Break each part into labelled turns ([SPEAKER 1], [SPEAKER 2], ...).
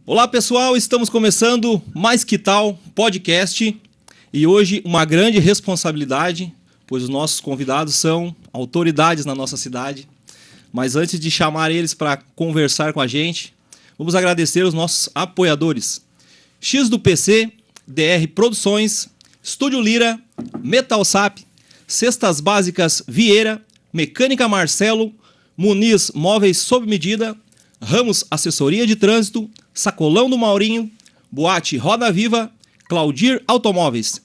[SPEAKER 1] Olá pessoal, estamos começando Mais Que Tal podcast e hoje uma grande responsabilidade, pois os nossos convidados são autoridades na nossa cidade. Mas antes de chamar eles para conversar com a gente, vamos agradecer os nossos apoiadores. X do PC, DR Produções, Estúdio Lira, Metalsap, Cestas Básicas Vieira, Mecânica Marcelo, Muniz Móveis Sob Medida, Ramos Assessoria de Trânsito, Sacolão do Maurinho, Boate Roda Viva, Claudir Automóveis.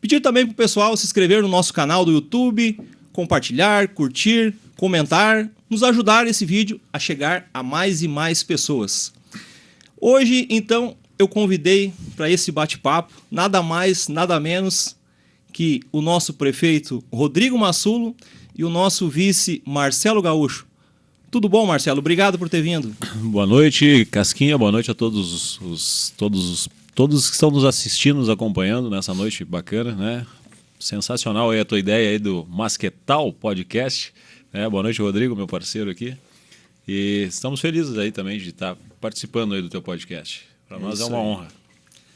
[SPEAKER 1] Pedir também para o pessoal se inscrever no nosso canal do YouTube, compartilhar, curtir, comentar, nos ajudar esse vídeo a chegar a mais e mais pessoas. Hoje, então, eu convidei para esse bate-papo nada mais, nada menos que o nosso prefeito Rodrigo Massulo e o nosso vice Marcelo Gaúcho. Tudo bom, Marcelo? Obrigado por ter vindo.
[SPEAKER 2] Boa noite, Casquinha. Boa noite a todos que estão nos assistindo, nos acompanhando nessa noite bacana, né? Sensacional aí a tua ideia aí do Masquetal Podcast. Boa noite, Rodrigo, meu parceiro aqui. E estamos felizes aí também de estar participando aí do teu podcast. Para nós é uma honra.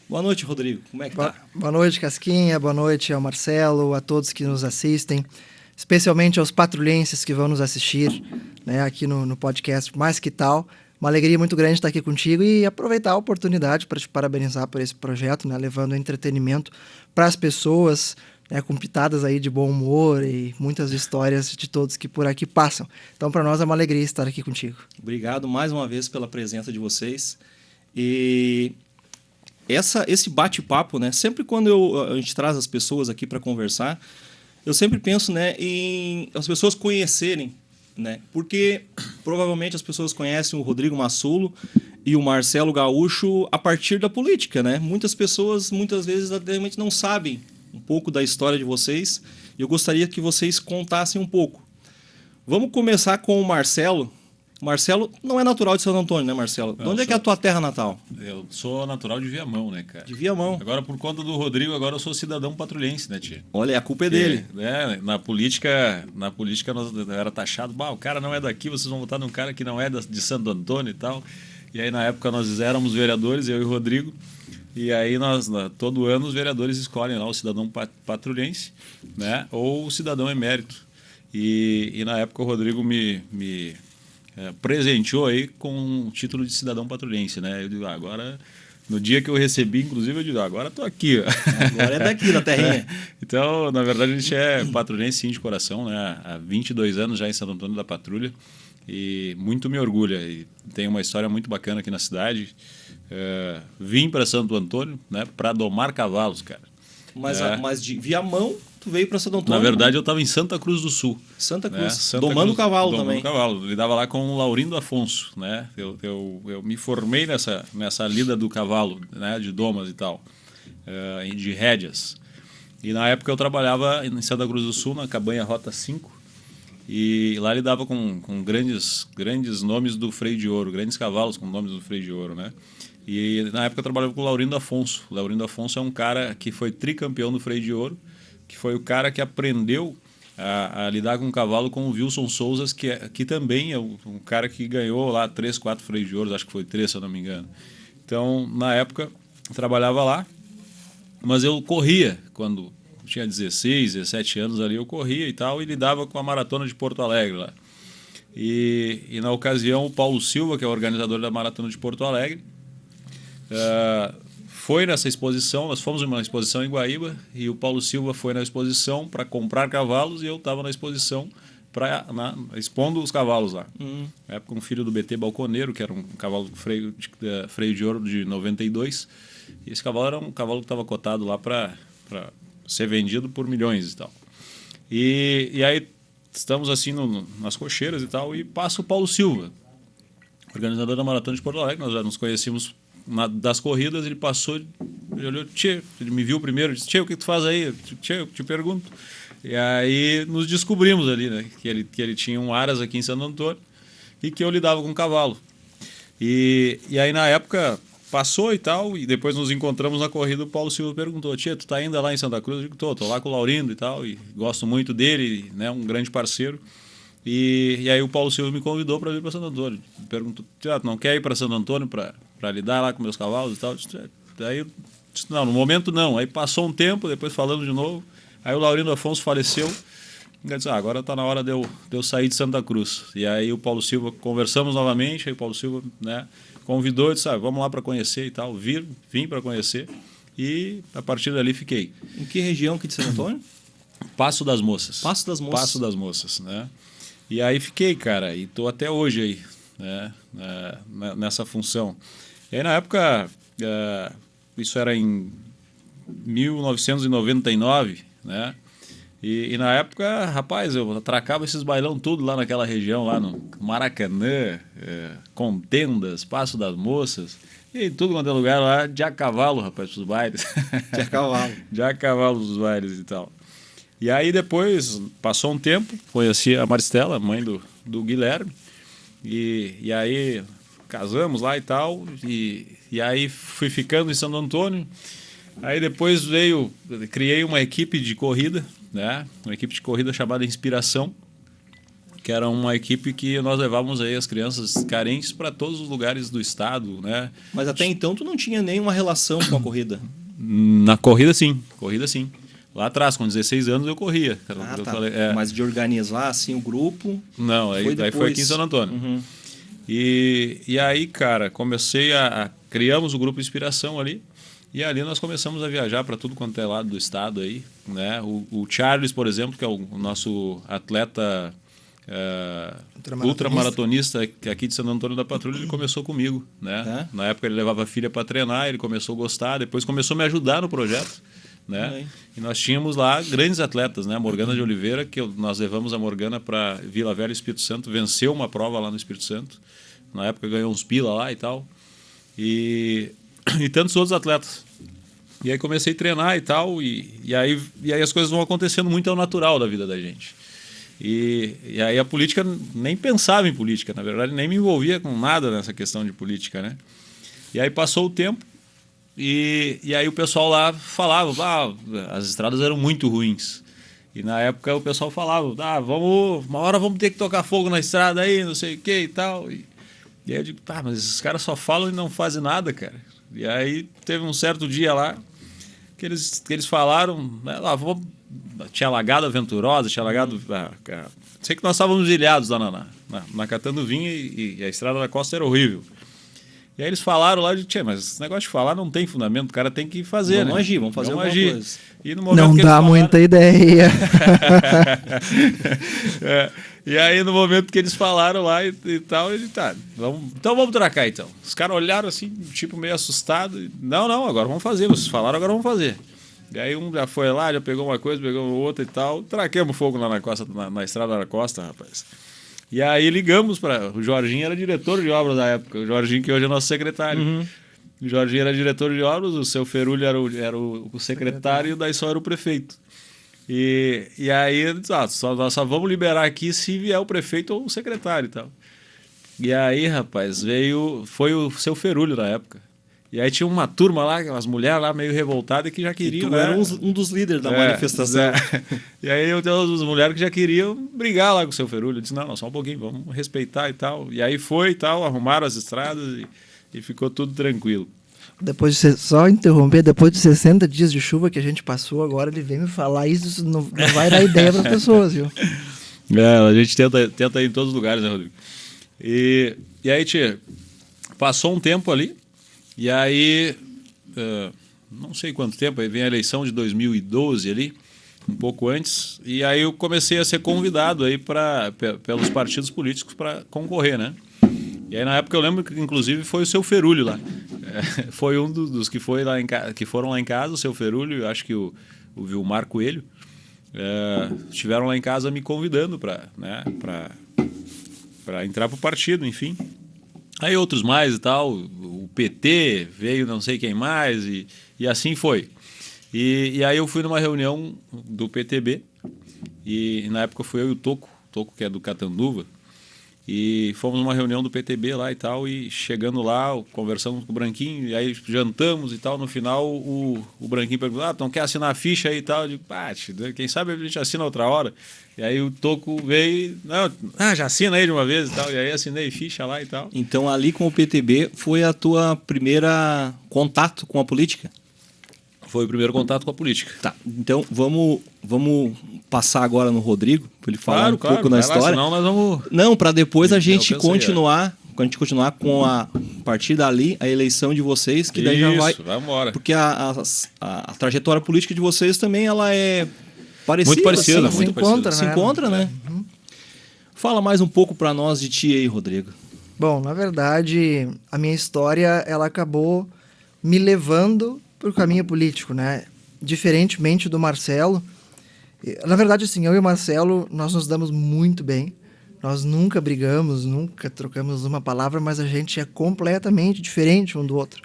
[SPEAKER 1] Boa noite, Rodrigo. Como é que tá?
[SPEAKER 3] Boa noite, Casquinha. Boa noite ao Marcelo, a todos que nos assistem, especialmente aos patrulhenses que vão nos assistir, né, aqui no podcast Mais Que Tal. Uma alegria muito grande estar aqui contigo e aproveitar a oportunidade para te parabenizar por esse projeto, né, levando entretenimento para as pessoas, né, com pitadas aí de bom humor e muitas histórias de todos que por aqui passam. Então, para nós é uma alegria estar aqui contigo.
[SPEAKER 1] Obrigado mais uma vez pela presença de vocês. E esse bate-papo, né, sempre quando a gente traz as pessoas aqui para conversar, eu sempre penso, né, em as pessoas conhecerem, né, porque provavelmente as pessoas conhecem o Rodrigo Massulo e o Marcelo Gaúcho a partir da política, né? Muitas pessoas, muitas vezes, realmente não sabem um pouco da história de vocês e eu gostaria que vocês contassem um pouco. Vamos começar com o Marcelo. Marcelo não é natural de Santo Antônio, né, Marcelo? De onde é que é a tua terra natal?
[SPEAKER 2] Eu sou natural de Viamão, né, cara?
[SPEAKER 1] De Viamão.
[SPEAKER 2] Agora, por conta do Rodrigo, agora eu sou cidadão patrulhense, né, tia?
[SPEAKER 1] Olha, a culpa é dele.
[SPEAKER 2] Na política nós era taxado, o cara não é daqui, vocês vão votar num cara que não é de Santo Antônio e tal. E aí, na época, nós éramos vereadores, eu e o Rodrigo. E aí, todo ano, os vereadores escolhem lá o cidadão patrulhense, né, ou o cidadão emérito. E na época, o Rodrigo me presenteou aí com o título de cidadão patrulhense, né? Eu digo, agora, no dia que eu recebi, inclusive, eu digo, agora estou aqui.
[SPEAKER 1] Agora é daqui, da terrinha.
[SPEAKER 2] Então, na verdade, a gente é patrulhense, sim, de coração, né? Há 22 anos já em Santo Antônio da Patrulha e muito me orgulha. E tem uma história muito bacana aqui na cidade. Vim para Santo Antônio, né, para domar cavalos, cara.
[SPEAKER 1] Mas de Viamão, tu veio para Santo Antônio?
[SPEAKER 2] Na verdade, eu estava em Santa Cruz do Sul.
[SPEAKER 1] Santa Cruz. Domando cavalo também.
[SPEAKER 2] Domando cavalo. Lidava lá com o Laurindo Afonso, né? Eu me formei nessa lida do cavalo, né? De domas e tal, de rédeas. E na época eu trabalhava em Santa Cruz do Sul, na Cabanha Rota 5. E lá lidava com grandes nomes do freio de ouro, grandes cavalos com nomes do freio de ouro, né? E na época eu trabalhava com o Laurindo Afonso. O Laurindo Afonso é um cara que foi tricampeão do freio de ouro, que foi o cara que aprendeu a lidar com o cavalo com o Wilson Souza, que também é um cara que ganhou lá 3, 4 freios de ouro, acho que foi 3, se eu não me engano. Então, na época, eu trabalhava lá, mas eu corria, quando tinha 16, 17 anos ali, eu corria e tal, e lidava com a maratona de Porto Alegre lá. E na ocasião, o Paulo Silva, que é o organizador da maratona de Porto Alegre, foi nessa exposição, nós fomos em uma exposição em Guaíba e o Paulo Silva foi na exposição para comprar cavalos e eu estava na exposição expondo os cavalos lá. Na época, um filho do BT Balconeiro, que era um cavalo freio de ouro de 92, e esse cavalo era um cavalo que estava cotado lá para ser vendido por milhões e tal. E aí estamos assim nas cocheiras e tal, e passa o Paulo Silva, organizador da Maratona de Porto Alegre. Nós já nos conhecíamos das corridas. Ele passou, ele olhou, tchê, ele me viu primeiro, disse, tchê, o que tu faz aí? Tchê, eu te pergunto. E aí nos descobrimos ali, né, que ele tinha um Aras aqui em Santo Antônio e que eu lidava com cavalo. E aí na época passou e tal, e depois nos encontramos na corrida. O Paulo Silva perguntou, tia, tu tá ainda lá em Santa Cruz? Eu digo, tô lá com o Laurindo e tal, e gosto muito dele, né, um grande parceiro. E aí o Paulo Silva me convidou para vir para Santo Antônio. Perguntou, tia, tu não quer ir para Santo Antônio para lidar lá com meus cavalos e tal. Daí eu disse, não, no momento não. Aí passou um tempo, depois falando de novo. Aí o Laurindo Afonso faleceu. Eu disse, agora está na hora de eu sair de Santa Cruz. E aí o Paulo Silva, conversamos novamente, aí o Paulo Silva, né, convidou e disse, vamos lá para conhecer e tal. Vim para conhecer e a partir dali fiquei.
[SPEAKER 1] Em que região aqui de Santo Antônio?
[SPEAKER 2] Passo das Moças.
[SPEAKER 1] Passo das Moças.
[SPEAKER 2] Passo das Moças, né? E aí fiquei, cara, e tô até hoje aí, né, nessa função. E aí na época, isso era em 1999, né? E na época, rapaz, eu atracava esses bailão tudo lá naquela região, lá no Maracanã, Contendas, Passo das Moças, e tudo quanto é lugar lá, de a cavalo, rapaz, pros bailes.
[SPEAKER 1] De a cavalo.
[SPEAKER 2] De a cavalo pros bailes e tal. E aí depois, passou um tempo, conheci a Maristela, mãe do Guilherme, e aí casamos lá e tal, e aí fui ficando em Santo Antônio. Aí depois criei uma equipe de corrida, né? Uma equipe de corrida chamada Inspiração, que era uma equipe que nós levávamos aí as crianças carentes para todos os lugares do estado, né?
[SPEAKER 1] Mas até então tu não tinha nenhuma relação com a corrida?
[SPEAKER 2] Na corrida sim. Lá atrás, com 16 anos, eu corria.
[SPEAKER 1] Tá.
[SPEAKER 2] Falei,
[SPEAKER 1] Mas de organizar assim o grupo...
[SPEAKER 2] Não, aí foi aqui em Santo Antônio.
[SPEAKER 1] Uhum.
[SPEAKER 2] E aí, cara, criamos o grupo Inspiração ali. E ali nós começamos a viajar para tudo quanto é lado do estado aí, né? O Charles, por exemplo, que é o nosso atleta ultramaratonista aqui de Santo Antônio da Patrulha, ele começou comigo, né? Na época ele levava a filha para treinar, ele começou a gostar, depois começou a me ajudar no projeto, né? E nós tínhamos lá grandes atletas, né? A Morgana de Oliveira, que nós levamos a Morgana para Vila Velha, Espírito Santo, venceu uma prova lá no Espírito Santo, na época ganhou uns pila lá e tal, e tantos outros atletas. E aí comecei a treinar e tal, e aí as coisas vão acontecendo muito ao natural da vida da gente. E aí a política, nem pensava em política, na verdade, nem me envolvia com nada nessa questão de política, né? E aí passou o tempo, e aí o pessoal lá falava, as estradas eram muito ruins. E na época o pessoal falava, uma hora vamos ter que tocar fogo na estrada aí, não sei o que e tal. E aí eu digo, mas esses caras só falam e não fazem nada, cara. E aí teve um certo dia lá que eles falaram, né, tinha alagado a Venturosa, tinha alagado... sei que nós estávamos ilhados lá na Catanduvinha e a estrada da costa era horrível. E aí eles falaram lá, mas esse negócio de falar não tem fundamento, o cara tem que fazer,
[SPEAKER 1] vamos agir, vamos fazer alguma coisa.
[SPEAKER 2] E no momento
[SPEAKER 3] não
[SPEAKER 2] que
[SPEAKER 3] dá
[SPEAKER 2] falaram,
[SPEAKER 3] muita ideia.
[SPEAKER 2] E aí no momento que eles falaram lá e tal, ele então vamos trocar então. Os caras olharam assim, tipo meio assustado. Não, agora vamos fazer, vocês falaram, agora vamos fazer. E aí um já foi lá, já pegou uma coisa, pegou outra e tal, traquemos fogo lá na costa, na estrada da costa, rapaz. E aí ligamos para... O Jorginho era diretor de obras da época, o Jorginho que hoje é nosso secretário.
[SPEAKER 1] Uhum.
[SPEAKER 2] O Jorginho era diretor de obras, o seu Ferulho era o secretário e daí só era o prefeito. E aí, nós só vamos liberar aqui se vier o prefeito ou o secretário e tal. E aí, rapaz, foi o seu Ferulho na época. E aí tinha uma turma lá, umas mulheres lá meio revoltadas que já queriam...
[SPEAKER 1] E tu era um dos líderes da manifestação.
[SPEAKER 2] E aí eu tenho as mulheres que já queriam brigar lá com o seu Ferulho. Eu disse, não, só um pouquinho, vamos respeitar e tal. E aí foi e tal, arrumaram as estradas e ficou tudo tranquilo.
[SPEAKER 3] Depois de só interromper, depois de 60 dias de chuva que a gente passou, agora ele vem me falar isso, não vai dar ideia para as pessoas, viu?
[SPEAKER 2] A gente tenta ir em todos os lugares, né, Rodrigo? E aí, tia, passou um tempo ali, e aí, não sei quanto tempo, aí vem a eleição de 2012 ali, um pouco antes, e aí eu comecei a ser convidado aí pelos partidos políticos para concorrer, né? E aí na época eu lembro que inclusive foi o seu Ferulho lá. Foi um dos que foram lá em casa, o seu Ferulho, acho que o Vilmar Coelho, estiveram lá em casa me convidando para entrar para o partido, enfim. Aí outros mais e tal, o PT veio não sei quem mais e assim foi. E aí eu fui numa reunião do PTB e na época fui eu e o Toco que é do Catanduva. E fomos numa reunião do PTB lá e tal, e chegando lá, conversamos com o Branquinho, e aí jantamos e tal. No final, o Branquinho perguntou: então quer assinar a ficha aí e tal? Eu digo: quem sabe a gente assina outra hora. E aí o Toco veio, já assina aí de uma vez e tal. E aí assinei ficha lá e tal.
[SPEAKER 1] Então ali com o PTB foi a tua primeira contato com a política?
[SPEAKER 2] Foi o primeiro contato com a política.
[SPEAKER 1] Tá, então vamos passar agora no Rodrigo, para ele falar pouco na história.
[SPEAKER 2] Lá, senão nós vamos...
[SPEAKER 1] Não, para depois a gente continuar com a partir dali a eleição de vocês, que daí já vai...
[SPEAKER 2] Vamos embora.
[SPEAKER 1] Porque a trajetória política de vocês também ela é parecida.
[SPEAKER 2] Muito parecida,
[SPEAKER 1] assim,
[SPEAKER 2] muito parecida.
[SPEAKER 1] Se encontra, né? Uhum. Fala mais um pouco para nós de ti aí, Rodrigo.
[SPEAKER 3] Bom, na verdade, a minha história ela acabou me levando para o caminho político, né? Diferentemente do Marcelo. Na verdade, assim, eu e o Marcelo, nós nos damos muito bem. Nós nunca brigamos, nunca trocamos uma palavra, mas a gente é completamente diferente um do outro,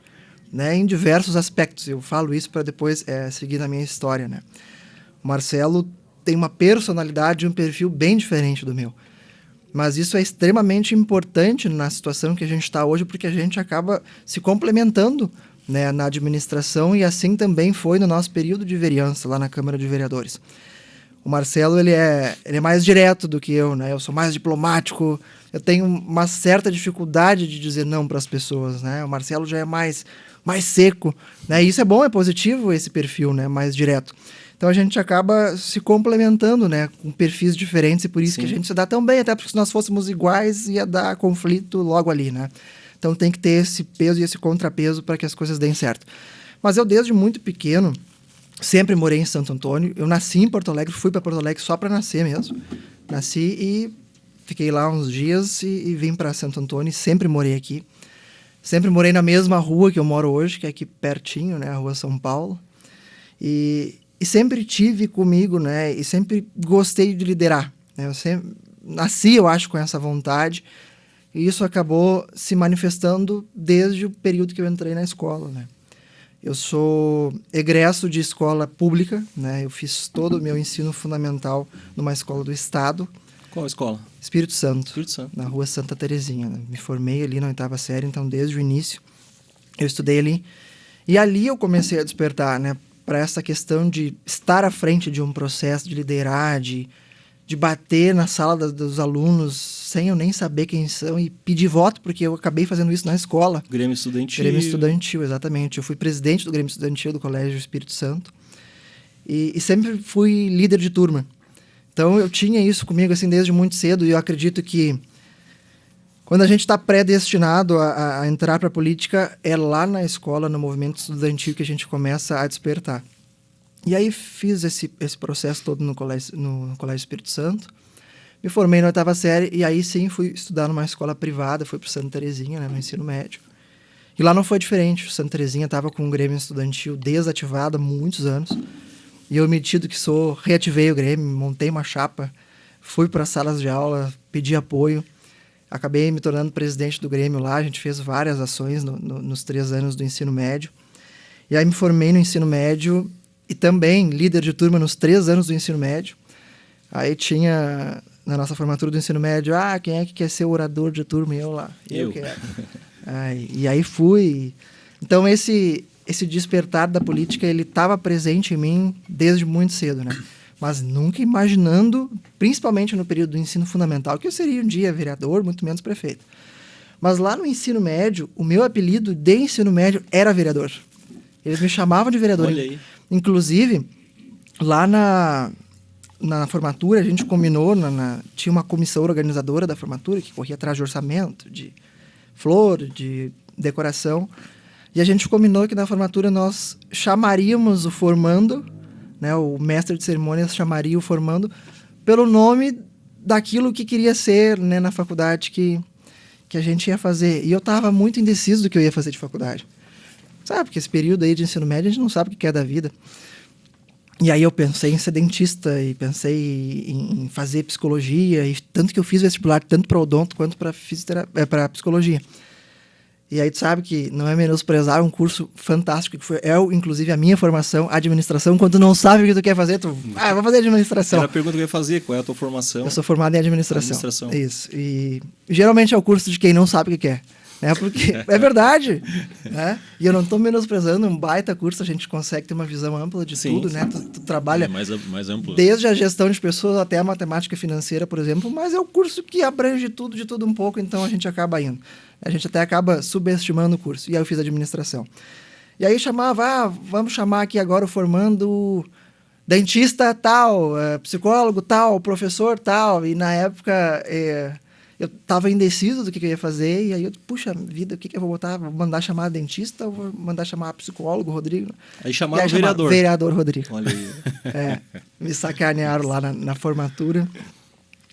[SPEAKER 3] né? Em diversos aspectos. Eu falo isso para depois seguir na minha história, né? O Marcelo tem uma personalidade e um perfil bem diferente do meu. Mas isso é extremamente importante na situação que a gente está hoje, porque a gente acaba se complementando, né, na administração, e assim também foi no nosso período de vereança lá na Câmara de Vereadores. O Marcelo ele é mais direto do que eu, né? Eu sou mais diplomático, eu tenho uma certa dificuldade de dizer não para as pessoas, né? O Marcelo já é mais seco, né? E isso é bom, é positivo esse perfil, né, mais direto. Então a gente acaba se complementando, né, com perfis diferentes, e por isso Sim. que a gente se dá tão bem, até porque se nós fôssemos iguais ia dar conflito logo ali, né? Então tem que ter esse peso e esse contrapeso para que as coisas deem certo. Mas eu, desde muito pequeno, sempre morei em Santo Antônio. Eu nasci em Porto Alegre, fui para Porto Alegre só para nascer mesmo. Nasci e fiquei lá uns dias e vim para Santo Antônio, e sempre morei aqui. Sempre morei na mesma rua que eu moro hoje, que é aqui pertinho, né, a Rua São Paulo. E sempre tive comigo, né, e sempre gostei de liderar, né? Eu sempre nasci, eu acho, com essa vontade. E isso acabou se manifestando desde o período que eu entrei na escola, né? Eu sou egresso de escola pública, né? Eu fiz todo o meu ensino fundamental numa escola do Estado.
[SPEAKER 1] Qual escola?
[SPEAKER 3] Espírito Santo.
[SPEAKER 1] Espírito Santo.
[SPEAKER 3] Na Rua Santa Terezinha, né? Me formei ali na 8ª série, então desde o início eu estudei ali. E ali eu comecei a despertar, né, para essa questão de estar à frente de um processo, de liderar, de bater na sala dos alunos sem eu nem saber quem são e pedir voto, porque eu acabei fazendo isso na escola.
[SPEAKER 1] Grêmio Estudantil.
[SPEAKER 3] Grêmio Estudantil, exatamente. Eu fui presidente do Grêmio Estudantil do Colégio Espírito Santo e sempre fui líder de turma. Então eu tinha isso comigo assim desde muito cedo, e eu acredito que quando a gente está predestinado a entrar para a política, é lá na escola, no movimento estudantil, que a gente começa a despertar. E aí fiz esse processo todo no Colégio Espírito Santo. Me formei na 8ª série e aí sim fui estudar numa escola privada, fui para Santa Terezinha, né, no ensino médio. E lá não foi diferente. Santa Terezinha estava com o Grêmio Estudantil desativado há muitos anos. E eu, metido que sou, reativei o Grêmio, montei uma chapa, fui para as salas de aula, pedi apoio. Acabei me tornando presidente do Grêmio lá. A gente fez várias ações nos 3 anos do ensino médio. E aí me formei no ensino médio e também líder de turma nos 3 anos do ensino médio. Aí tinha, na nossa formatura do ensino médio, quem é que quer ser orador de turma? E eu lá, eu quero. E aí fui. Então esse despertar da política, ele estava presente em mim desde muito cedo, né? Mas nunca imaginando, principalmente no período do ensino fundamental, que eu seria um dia vereador, muito menos prefeito. Mas lá no ensino médio, o meu apelido de ensino médio era vereador. Eles me chamavam de vereador.
[SPEAKER 1] Olha aí.
[SPEAKER 3] Inclusive, lá na formatura, a gente combinou, tinha uma comissão organizadora da formatura que corria atrás de orçamento, de flor, de decoração, e a gente combinou que na formatura nós chamaríamos o formando, né, o mestre de cerimônias chamaria o formando pelo nome daquilo que queria ser, né, na faculdade que a gente ia fazer. E eu estava muito indeciso do que eu ia fazer de faculdade. Sabe, porque esse período aí de ensino médio a gente não sabe o que é da vida. E aí eu pensei em ser dentista e pensei em fazer psicologia, e tanto que eu fiz vestibular tanto para odonto quanto para psicologia. E aí tu sabe que não é menosprezar um curso fantástico, que foi, inclusive, a minha formação, administração, quando tu não sabe o que tu quer fazer, vou fazer administração.
[SPEAKER 1] Era a pergunta que eu ia fazer, qual é a tua formação?
[SPEAKER 3] Eu sou formado em administração. Isso. E geralmente é o curso de quem não sabe o que quer. Né? Porque é verdade. Né? E eu não estou menosprezando um baita curso, a gente consegue ter uma visão ampla de tudo, né? Tu trabalha
[SPEAKER 2] mais amplo.
[SPEAKER 3] Desde a gestão de pessoas até a matemática financeira, por exemplo, mas é o curso que abrange tudo, de tudo um pouco, então a gente acaba indo. A gente até acaba subestimando o curso. E aí eu fiz administração. E aí chamava, vamos chamar aqui agora o formando dentista tal, psicólogo tal, professor tal. E na época eu estava indeciso do que eu ia fazer. E aí eu, puxa vida, o que eu vou botar? Vou mandar chamar dentista ou vou mandar chamar psicólogo, Rodrigo?
[SPEAKER 1] Aí chamaram o vereador.
[SPEAKER 3] Vereador Rodrigo.
[SPEAKER 1] Olha aí.
[SPEAKER 3] Me sacanearam lá na formatura.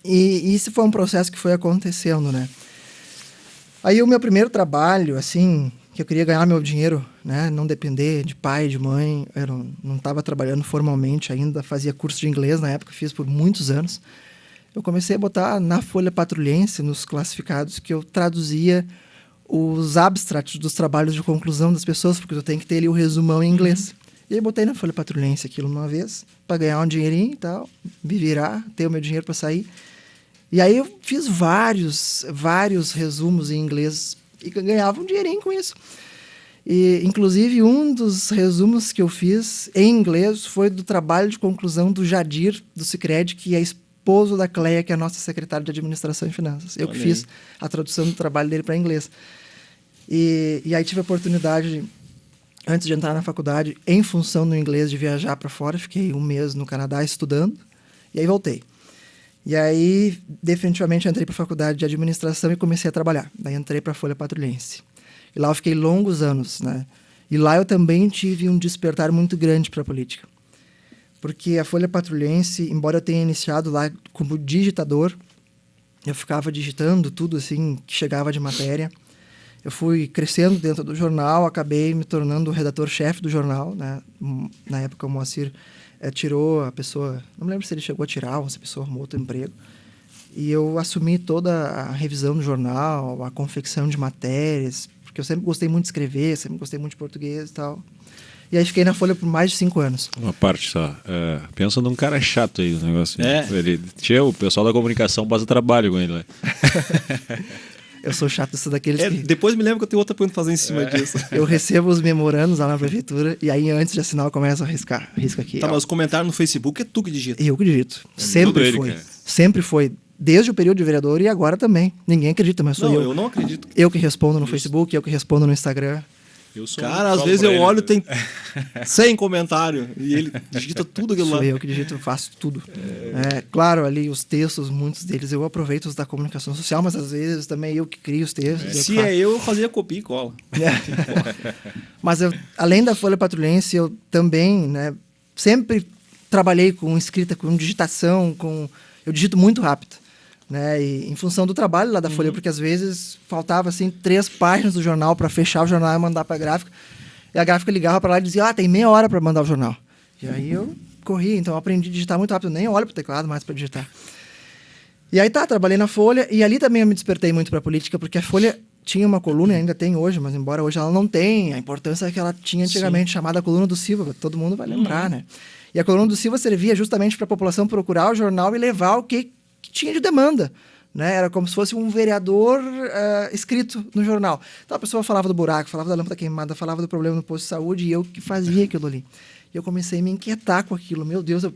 [SPEAKER 3] E isso foi um processo que foi acontecendo, né? Aí o meu primeiro trabalho, assim, que eu queria ganhar meu dinheiro, né, não depender de pai, de mãe, eu não estava trabalhando formalmente ainda, fazia curso de inglês na época, fiz por muitos anos. Eu comecei a botar na Folha Patrulhense, nos classificados, que eu traduzia os abstracts dos trabalhos de conclusão das pessoas, porque eu tenho que ter ali o resumão em inglês. E aí botei na Folha Patrulhense aquilo uma vez, para ganhar um dinheirinho e tal, me virar, ter o meu dinheiro para sair. E aí eu fiz vários resumos em inglês e ganhava um dinheirinho com isso. E, inclusive, um dos resumos que eu fiz em inglês foi do trabalho de conclusão do Jadir, do Sicredi, que é esposo da Cleia, que é a nossa secretária de Administração e Finanças. Eu que fiz a tradução do trabalho dele para inglês. E aí tive a oportunidade, antes de entrar na faculdade, em função do inglês, de viajar para fora. Fiquei 1 mês no Canadá estudando e aí voltei. E aí, definitivamente, entrei para a faculdade de administração e comecei a trabalhar. Daí entrei para a Folha Patrulhense. E lá eu fiquei longos anos, né? E lá eu também tive um despertar muito grande para a política. Porque a Folha Patrulhense, embora eu tenha iniciado lá como digitador, eu ficava digitando tudo assim que chegava de matéria. Eu fui crescendo dentro do jornal, acabei me tornando o redator-chefe do jornal, né? Na época o Moacir tirou a pessoa, não me lembro se ele chegou a tirar ou se a pessoa arrumou outro emprego, e eu assumi toda a revisão do jornal, a confecção de matérias, porque eu sempre gostei muito de escrever, sempre gostei muito de português e tal. E aí fiquei na Folha por mais de 5 anos.
[SPEAKER 2] Uma parte só. Pensa num cara chato aí, o negócio. O pessoal da comunicação passa trabalho com ele, né?
[SPEAKER 3] Eu sou chato isso daqueles que...
[SPEAKER 1] Depois me lembro que eu tenho outra pergunta pra fazer em cima disso.
[SPEAKER 3] Eu recebo os memorandos lá na prefeitura e aí antes de assinar eu começo a riscar. Risco aqui.
[SPEAKER 1] Tá, mas os comentários no Facebook é tu que digita.
[SPEAKER 3] Eu que digito. Sempre foi. Cara. Sempre foi. Desde o período de vereador e agora também. Ninguém acredita, mas sou eu.
[SPEAKER 1] Eu não acredito.
[SPEAKER 3] Eu que respondo no Facebook, eu que respondo no Instagram.
[SPEAKER 1] Cara, às vezes eu olho, tem 100 comentários e ele digita tudo aquilo lá.
[SPEAKER 3] Sou eu que digito, faço tudo. Claro, ali os textos, muitos deles eu aproveito os da comunicação social, mas às vezes também eu que crio os textos.
[SPEAKER 1] Se eu fazia copia e cola.
[SPEAKER 3] Mas além da Folha Patrulhense, eu também, né, sempre trabalhei com escrita, com digitação, eu digito muito rápido. Né? E em função do trabalho lá da Folha, porque às vezes faltava assim 3 páginas do jornal para fechar o jornal e mandar para a gráfica. E a gráfica ligava para lá e dizia: tem meia hora para mandar o jornal. E aí eu corri, então eu aprendi a digitar muito rápido, nem olho para o teclado mais para digitar. E aí trabalhei na Folha e ali também eu me despertei muito para a política, porque a Folha tinha uma coluna, e ainda tem hoje, mas embora hoje ela não tenha a importância que ela tinha antigamente, chamada Coluna do Silva, todo mundo vai lembrar, né? E a Coluna do Silva servia justamente para a população procurar o jornal e levar o que tinha de demanda, né? Era como se fosse um vereador escrito no jornal. Então a pessoa falava do buraco, falava da lâmpada queimada, falava do problema no posto de saúde, e eu que fazia aquilo ali. E eu comecei a me inquietar com aquilo. Meu Deus, eu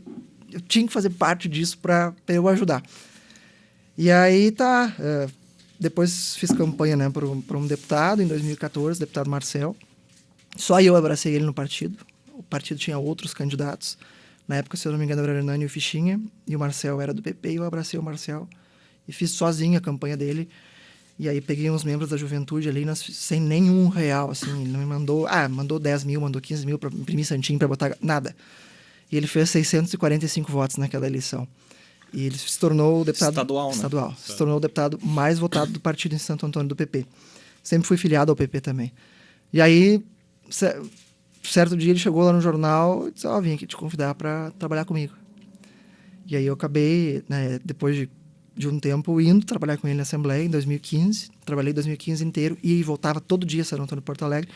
[SPEAKER 3] tinha que fazer parte disso para eu ajudar. E aí depois fiz campanha, né, para um deputado em 2014, deputado Marcel. Só eu abracei ele no partido. O partido tinha outros candidatos. Na época, se eu não me engano, era o Hernani e o Fichinha, e o Marcel era do PP, e eu abracei o Marcel e fiz sozinho a campanha dele. E aí peguei uns membros da juventude ali, sem nenhum real, assim. Ele não me mandou, mandou 10 mil, mandou 15 mil para imprimir santinho, para botar nada. E ele fez 645 votos naquela eleição. E ele se tornou o deputado... Estadual. Se tornou o deputado mais votado do partido em Santo Antônio, do PP. Sempre fui filiado ao PP também. E aí... certo dia ele chegou lá no jornal e disse: vim aqui te convidar para trabalhar comigo. E aí eu acabei, né, depois de de um tempo indo trabalhar com ele na Assembleia em 2015. Trabalhei 2015 inteiro e voltava todo dia a Santo Antônio, Porto Alegre.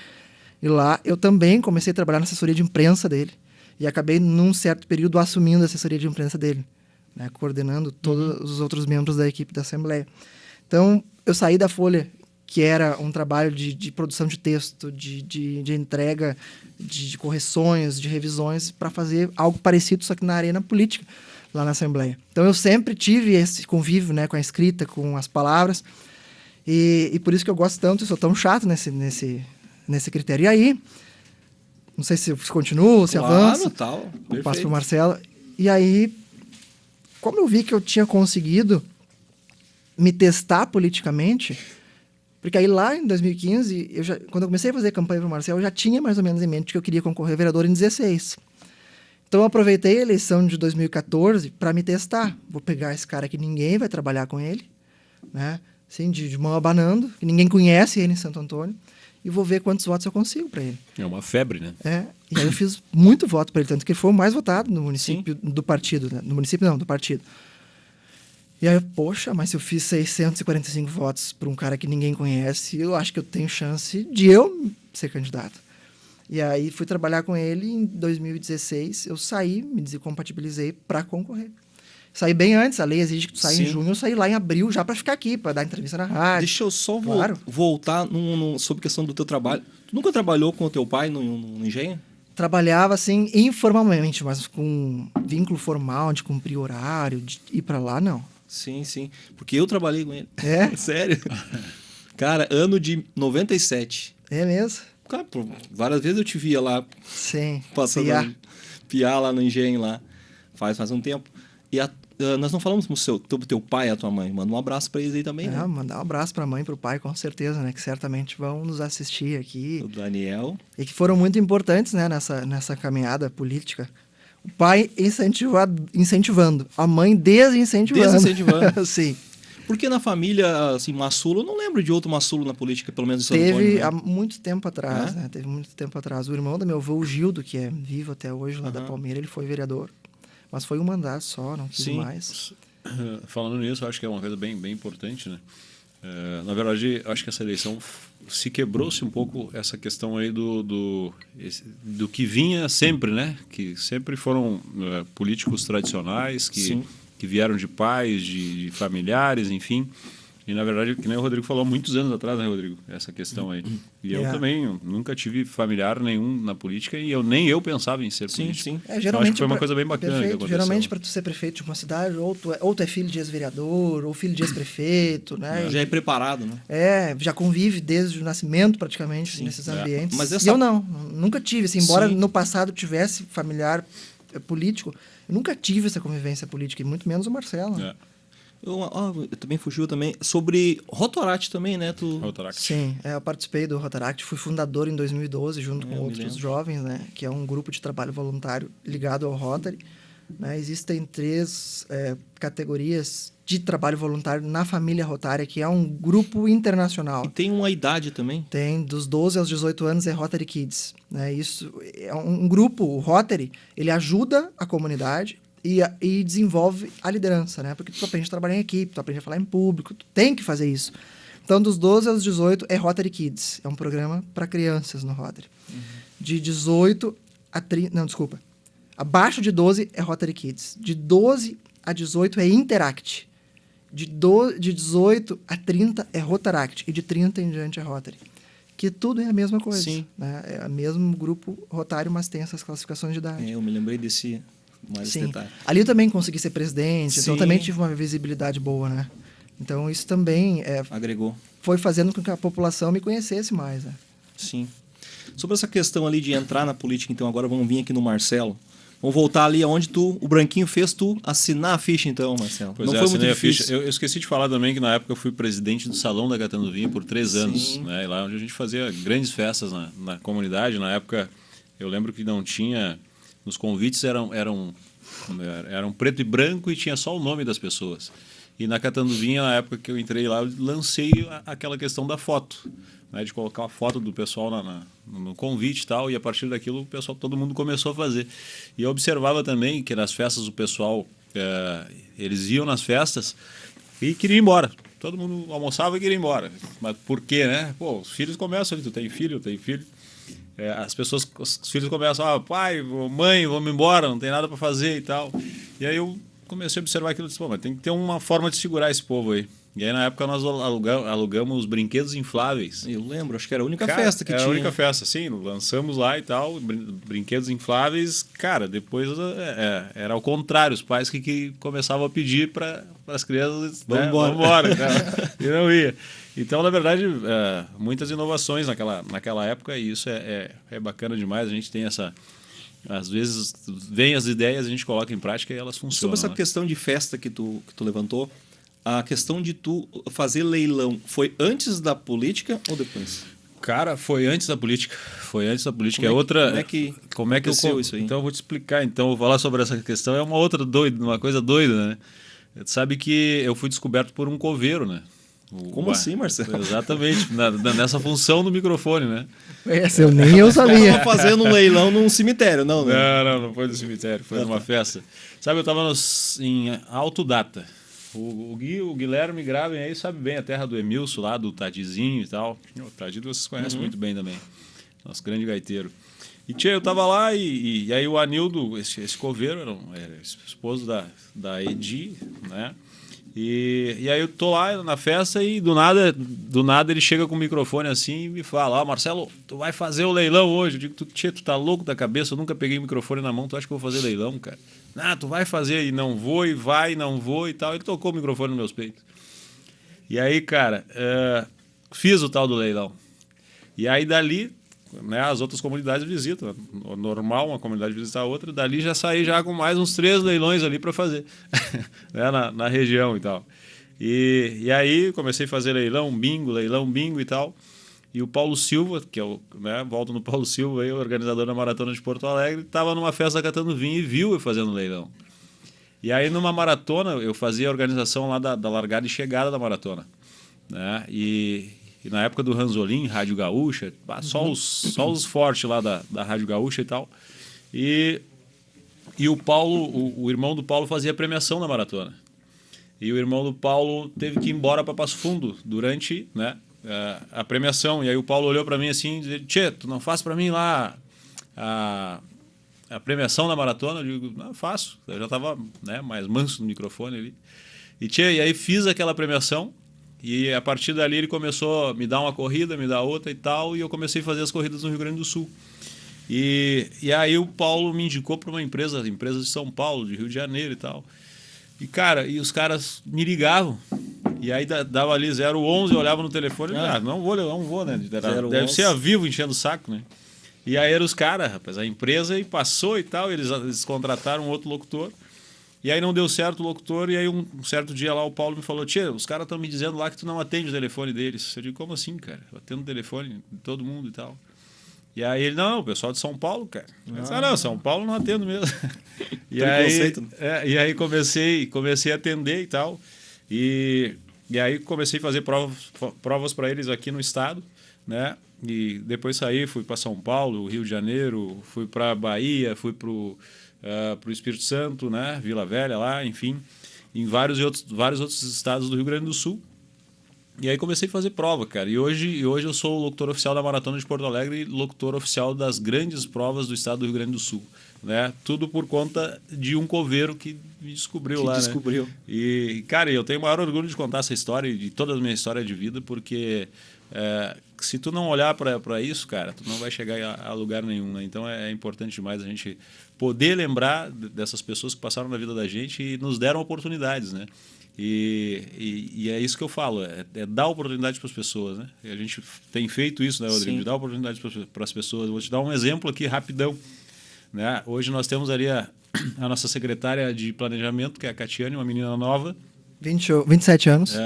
[SPEAKER 3] E lá eu também comecei a trabalhar na assessoria de imprensa dele. E acabei, num certo período, assumindo a assessoria de imprensa dele, né, coordenando todos os outros membros da equipe da Assembleia. Então, eu saí da Folha, que era um trabalho de produção de texto, de entrega, de correções, de revisões, para fazer algo parecido, só que na arena política, lá na Assembleia. Então, eu sempre tive esse convívio, né, com a escrita, com as palavras, e por isso que eu gosto tanto, eu sou tão chato nesse critério. E aí, não sei se continuo, se avança,
[SPEAKER 1] tal.
[SPEAKER 3] eu passo para o Marcelo. E aí, como eu vi que eu tinha conseguido me testar politicamente, porque aí lá em 2015, quando eu comecei a fazer campanha para o Marcelo, eu já tinha mais ou menos em mente que eu queria concorrer a vereador em 16. Então eu aproveitei a eleição de 2014 para me testar. Vou pegar esse cara que ninguém vai trabalhar com ele, né? Assim, de mão abanando, que ninguém conhece ele em Santo Antônio, e vou ver quantos votos eu consigo para ele.
[SPEAKER 2] É uma febre, né?
[SPEAKER 3] E aí eu fiz muito voto para ele, tanto que ele foi o mais votado no município do partido, né? No município não, do partido. E aí, poxa, mas se eu fiz 645 votos para um cara que ninguém conhece, eu acho que eu tenho chance de eu ser candidato. E aí fui trabalhar com ele em 2016, eu saí, me descompatibilizei para concorrer. Saí bem antes, a lei exige que tu saia em junho, eu saí lá em abril já para ficar aqui, para dar entrevista na rádio.
[SPEAKER 1] Deixa eu só
[SPEAKER 3] Claro.
[SPEAKER 1] voltar sobre a questão do teu trabalho. Tu nunca trabalhou com o teu pai no engenho?
[SPEAKER 3] Trabalhava, assim, informalmente, mas com vínculo formal de cumprir horário, de ir para lá, não.
[SPEAKER 1] Sim, sim. Porque eu trabalhei com ele.
[SPEAKER 3] É?
[SPEAKER 1] Sério. Cara, ano de 97.
[SPEAKER 3] É mesmo?
[SPEAKER 1] Cara, várias vezes eu te via lá,
[SPEAKER 3] Sim.
[SPEAKER 1] passando piar lá no engenho lá. Faz um tempo. E nós não falamos com teu pai e a tua mãe. Manda um abraço pra eles aí também, né?
[SPEAKER 3] Mandar um abraço pra mãe e pro pai, com certeza, né? Que certamente vão nos assistir aqui.
[SPEAKER 1] O Daniel.
[SPEAKER 3] E que foram muito importantes, né? Nessa caminhada política. O pai incentivando. A mãe desincentivando.
[SPEAKER 1] Desincentivando.
[SPEAKER 3] Sim.
[SPEAKER 1] Porque na família, assim, Massulo, eu não lembro de outro Massulo na política, pelo menos em Santo
[SPEAKER 3] Teve
[SPEAKER 1] Antônio, né?
[SPEAKER 3] há muito tempo atrás, né? Teve muito tempo atrás. O irmão do meu avô, o Gildo, que é vivo até hoje lá da Palmeira, ele foi vereador. Mas foi um mandato só, não quis mais.
[SPEAKER 2] Falando nisso, eu acho que é uma coisa bem, bem importante, né? Na verdade, acho que essa eleição se quebrou-se um pouco essa questão aí do que vinha sempre, né? Que sempre foram políticos tradicionais que vieram de pais, de familiares, enfim. E, na verdade, que nem o Rodrigo falou há muitos anos atrás, né, Rodrigo? Essa questão aí. E eu também nunca tive familiar nenhum na política e nem eu pensava em ser político.
[SPEAKER 1] Sim.
[SPEAKER 3] Geralmente
[SPEAKER 2] então, acho que foi uma coisa bem bacana que aconteceu.
[SPEAKER 3] Geralmente, para tu ser prefeito de uma cidade, ou tu é filho de ex-vereador, ou filho de ex-prefeito, né?
[SPEAKER 1] Já é preparado, né?
[SPEAKER 3] Já convive desde o nascimento, praticamente, nesses ambientes.
[SPEAKER 1] Mas
[SPEAKER 3] E eu nunca tive. Assim, embora no passado tivesse familiar político, eu nunca tive essa convivência política, e muito menos o Marcelo. Né?
[SPEAKER 1] Eu também fugiu também sobre Rotaract também, né?
[SPEAKER 2] Rotaract.
[SPEAKER 3] Sim, eu participei do Rotaract, fui fundador em 2012 junto com outros jovens, né? Que é um grupo de trabalho voluntário ligado ao Rotary. Né? Existem 3 categorias de trabalho voluntário na família Rotária, que é um grupo internacional.
[SPEAKER 1] E tem uma idade também?
[SPEAKER 3] Tem, dos 12 aos 18 anos é Rotary Kids. Né? Isso é um grupo, o Rotary, ele ajuda a comunidade e desenvolve a liderança, né? Porque tu aprende a trabalhar em equipe, tu aprende a falar em público, tu tem que fazer isso. Então, dos 12 aos 18 é Rotary Kids. É um programa para crianças no Rotary. De 18 a 30... Não, desculpa. Abaixo de 12 é Rotary Kids. De 12 a 18 é Interact. De 18 a 30 é Rotaract. E de 30 em diante é Rotary. Que tudo é a mesma coisa.
[SPEAKER 1] Sim.
[SPEAKER 3] Né? É o mesmo grupo rotário, mas tem essas classificações de idade.
[SPEAKER 1] Eu me lembrei desse detalhe.
[SPEAKER 3] Ali eu também consegui ser presidente, então
[SPEAKER 1] Sim.
[SPEAKER 3] também tive uma visibilidade boa, né? Então isso também
[SPEAKER 1] agregou.
[SPEAKER 3] Foi fazendo com que a população me conhecesse mais, né?
[SPEAKER 1] Sim. Sobre essa questão ali de entrar na política, então agora vamos vir aqui no Marcelo. Vamos voltar ali aonde o Branquinho fez tu assinar a ficha, então, Marcelo.
[SPEAKER 2] Não foi muito difícil. Eu esqueci de falar também que na época eu fui presidente do Salão da Catanduvinha por 3 anos. Né? Lá onde a gente fazia grandes festas na comunidade. Na época, eu lembro que não tinha... Nos convites eram preto e branco e tinha só o nome das pessoas. E na Catanduvinha, na época que eu entrei lá, eu lancei aquela questão da foto, né, de colocar a foto do pessoal no convite e tal, e a partir daquilo todo mundo começou a fazer. E eu observava também que nas festas o pessoal, eles iam nas festas E queria ir embora. Todo mundo almoçava e queria ir embora. Mas por quê, né? Pô, os filhos começam ali, tu tem filho, eu tenho filho. Os filhos começam, pai, mãe, vamos embora, não tem nada para fazer e tal. E aí eu comecei a observar aquilo e disse, pô, mas tem que ter uma forma de segurar esse povo aí. E aí na época nós alugamos brinquedos infláveis.
[SPEAKER 1] Eu lembro, acho que era a única festa que tinha.
[SPEAKER 2] Era a única festa, sim, lançamos lá e tal, brinquedos infláveis. Cara, depois era ao contrário, os pais que começavam a pedir para as crianças, vamos embora, e não ia. Então, na verdade, muitas inovações naquela época, e isso é bacana demais. A gente tem essa... Às vezes, vem as ideias, a gente coloca em prática e elas funcionam.
[SPEAKER 1] Sobre essa questão de festa que tu levantou, a questão de tu fazer leilão foi antes da política ou depois?
[SPEAKER 2] Cara, foi antes da política. Foi antes da política.
[SPEAKER 1] Como é que aconteceu isso aí?
[SPEAKER 2] Então, eu vou te explicar. Então, vou falar sobre essa questão. É uma coisa doida, né? Tu sabe que eu fui descoberto por um coveiro, né?
[SPEAKER 1] Como assim, Marcelo?
[SPEAKER 2] Exatamente, nessa função do microfone, né?
[SPEAKER 3] Essa eu sabia.
[SPEAKER 1] Estava fazendo um leilão num cemitério, não, né?
[SPEAKER 2] Não foi no cemitério, foi numa festa. Sabe, eu estava em Autodata. O Guilherme Graven aí sabe bem a terra do Emilson lá, do Tadizinho e tal. O Tadi vocês conhecem muito bem também. Nosso grande gaiteiro. E eu tava lá e aí o Anildo, esse coveiro, era esposo da Edi, né? E aí eu tô lá na festa e do nada ele chega com o microfone assim e me fala, Marcelo, tu vai fazer o leilão hoje. Eu digo, tu tá louco da cabeça, eu nunca peguei o microfone na mão, tu acha que eu vou fazer leilão, cara? Tu vai fazer e não vou, e vai, não vou e tal. Ele tocou o microfone nos meus peitos. E aí, cara, fiz o tal do leilão. E aí dali, né, as outras comunidades visitam. Normal, uma comunidade visitar a outra. Dali já saí já com mais uns 3 leilões ali para fazer, né, na região e tal. E aí comecei a fazer leilão bingo e tal. E o Paulo Silva, que é volto no Paulo Silva, aí, o organizador da Maratona de Porto Alegre, estava numa festa catando vinho e viu eu fazendo leilão. E aí numa maratona eu fazia a organização lá da largada e chegada da maratona, né? E na época do Ranzolin, Rádio Gaúcha, só os fortes lá da Rádio Gaúcha e tal. E o Paulo, o irmão do Paulo fazia a premiação da maratona. E o irmão do Paulo teve que ir embora para Passo Fundo durante, né, a premiação. E aí o Paulo olhou para mim assim e disse, Tchê, tu não faz para mim lá a premiação da maratona? Eu digo, não, faço. Eu já estava, né, mais manso no microfone ali. E aí fiz aquela premiação. E a partir dali ele começou a me dar uma corrida, me dar outra e tal, e eu comecei a fazer as corridas no Rio Grande do Sul. E aí o Paulo me indicou para uma empresa de São Paulo, de Rio de Janeiro e tal. E, cara, os caras me ligavam. E aí dava ali 011, eu olhava no telefone e não vou, né? Deve ser a Vivo enchendo o saco, né? E aí eram os caras, rapaz, a empresa e passou e tal, eles contrataram um outro locutor. E aí não deu certo o locutor, e aí um certo dia lá o Paulo me falou, Tchê, os caras estão me dizendo lá que tu não atende o telefone deles. Eu digo, como assim, cara? Eu atendo o telefone de todo mundo e tal. E aí ele, não, o pessoal de São Paulo, cara. Eu disse, não, São Paulo não atendo mesmo. E aí comecei a atender e tal. E aí comecei a fazer provas para eles aqui no estado, né? E depois saí, fui para São Paulo, Rio de Janeiro, fui para Bahia, fui para o Espírito Santo, né? Vila Velha lá, enfim, em vários outros estados do Rio Grande do Sul. E aí comecei a fazer prova, cara. E hoje eu sou o locutor oficial da Maratona de Porto Alegre e locutor oficial das grandes provas do estado do Rio Grande do Sul, né? Tudo por conta de um coveiro que me descobriu lá,
[SPEAKER 1] descobriu.
[SPEAKER 2] Né? E, cara, eu tenho o maior orgulho de contar essa história e de toda a minha história de vida, porque se tu não olhar para isso, cara, tu não vai chegar a lugar nenhum, né? Então é importante demais a gente poder lembrar dessas pessoas que passaram na vida da gente e nos deram oportunidades, né? E é isso que eu falo, é dar oportunidade para as pessoas, né? E a gente tem feito isso, né, Rodrigo? De dar oportunidade para as pessoas. Eu vou te dar um exemplo aqui rapidão, né? Hoje nós temos ali a nossa secretária de planejamento, que é a Catiane, uma menina nova.
[SPEAKER 3] 27 anos.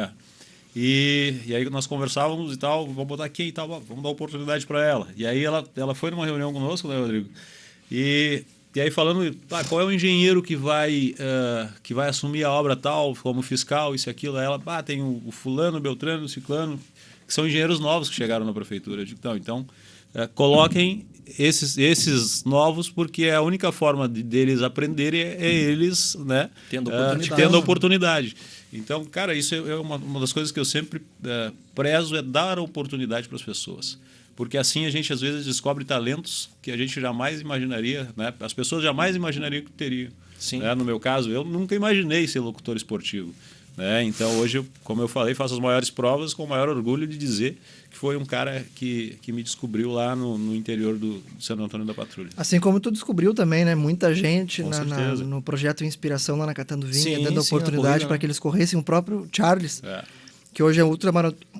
[SPEAKER 2] E aí nós conversávamos e tal, vamos botar aqui e tal, vamos dar oportunidade para ela. E aí ela foi numa reunião conosco, né, Rodrigo? E aí falando, qual é o engenheiro que vai assumir a obra tal, como fiscal, isso e aquilo. Aí ela, tem o fulano, o beltrano, o ciclano, que são engenheiros novos que chegaram na prefeitura. Eu digo, então coloquem esses novos, porque a única forma deles aprenderem é eles, né, tendo oportunidade. Então, cara, isso é uma das coisas que eu sempre prezo, é dar oportunidade para as pessoas. Porque assim a gente às vezes descobre talentos que a gente jamais imaginaria, né? As pessoas jamais imaginariam que teriam.
[SPEAKER 1] Sim.
[SPEAKER 2] Né? No meu caso, eu nunca imaginei ser locutor esportivo. Né? Então hoje, como eu falei, faço as maiores provas com o maior orgulho de dizer que foi um cara que me descobriu lá no interior do Santo Antônio da Patrulha.
[SPEAKER 3] Assim como tu descobriu também, né? Muita gente
[SPEAKER 2] Com certeza.
[SPEAKER 3] no projeto Inspiração lá na Catanduvinha,
[SPEAKER 1] Sim,
[SPEAKER 3] dando
[SPEAKER 1] sim,
[SPEAKER 3] oportunidade
[SPEAKER 1] a
[SPEAKER 3] para que eles corressem. O próprio Charles,
[SPEAKER 2] É.
[SPEAKER 3] que hoje é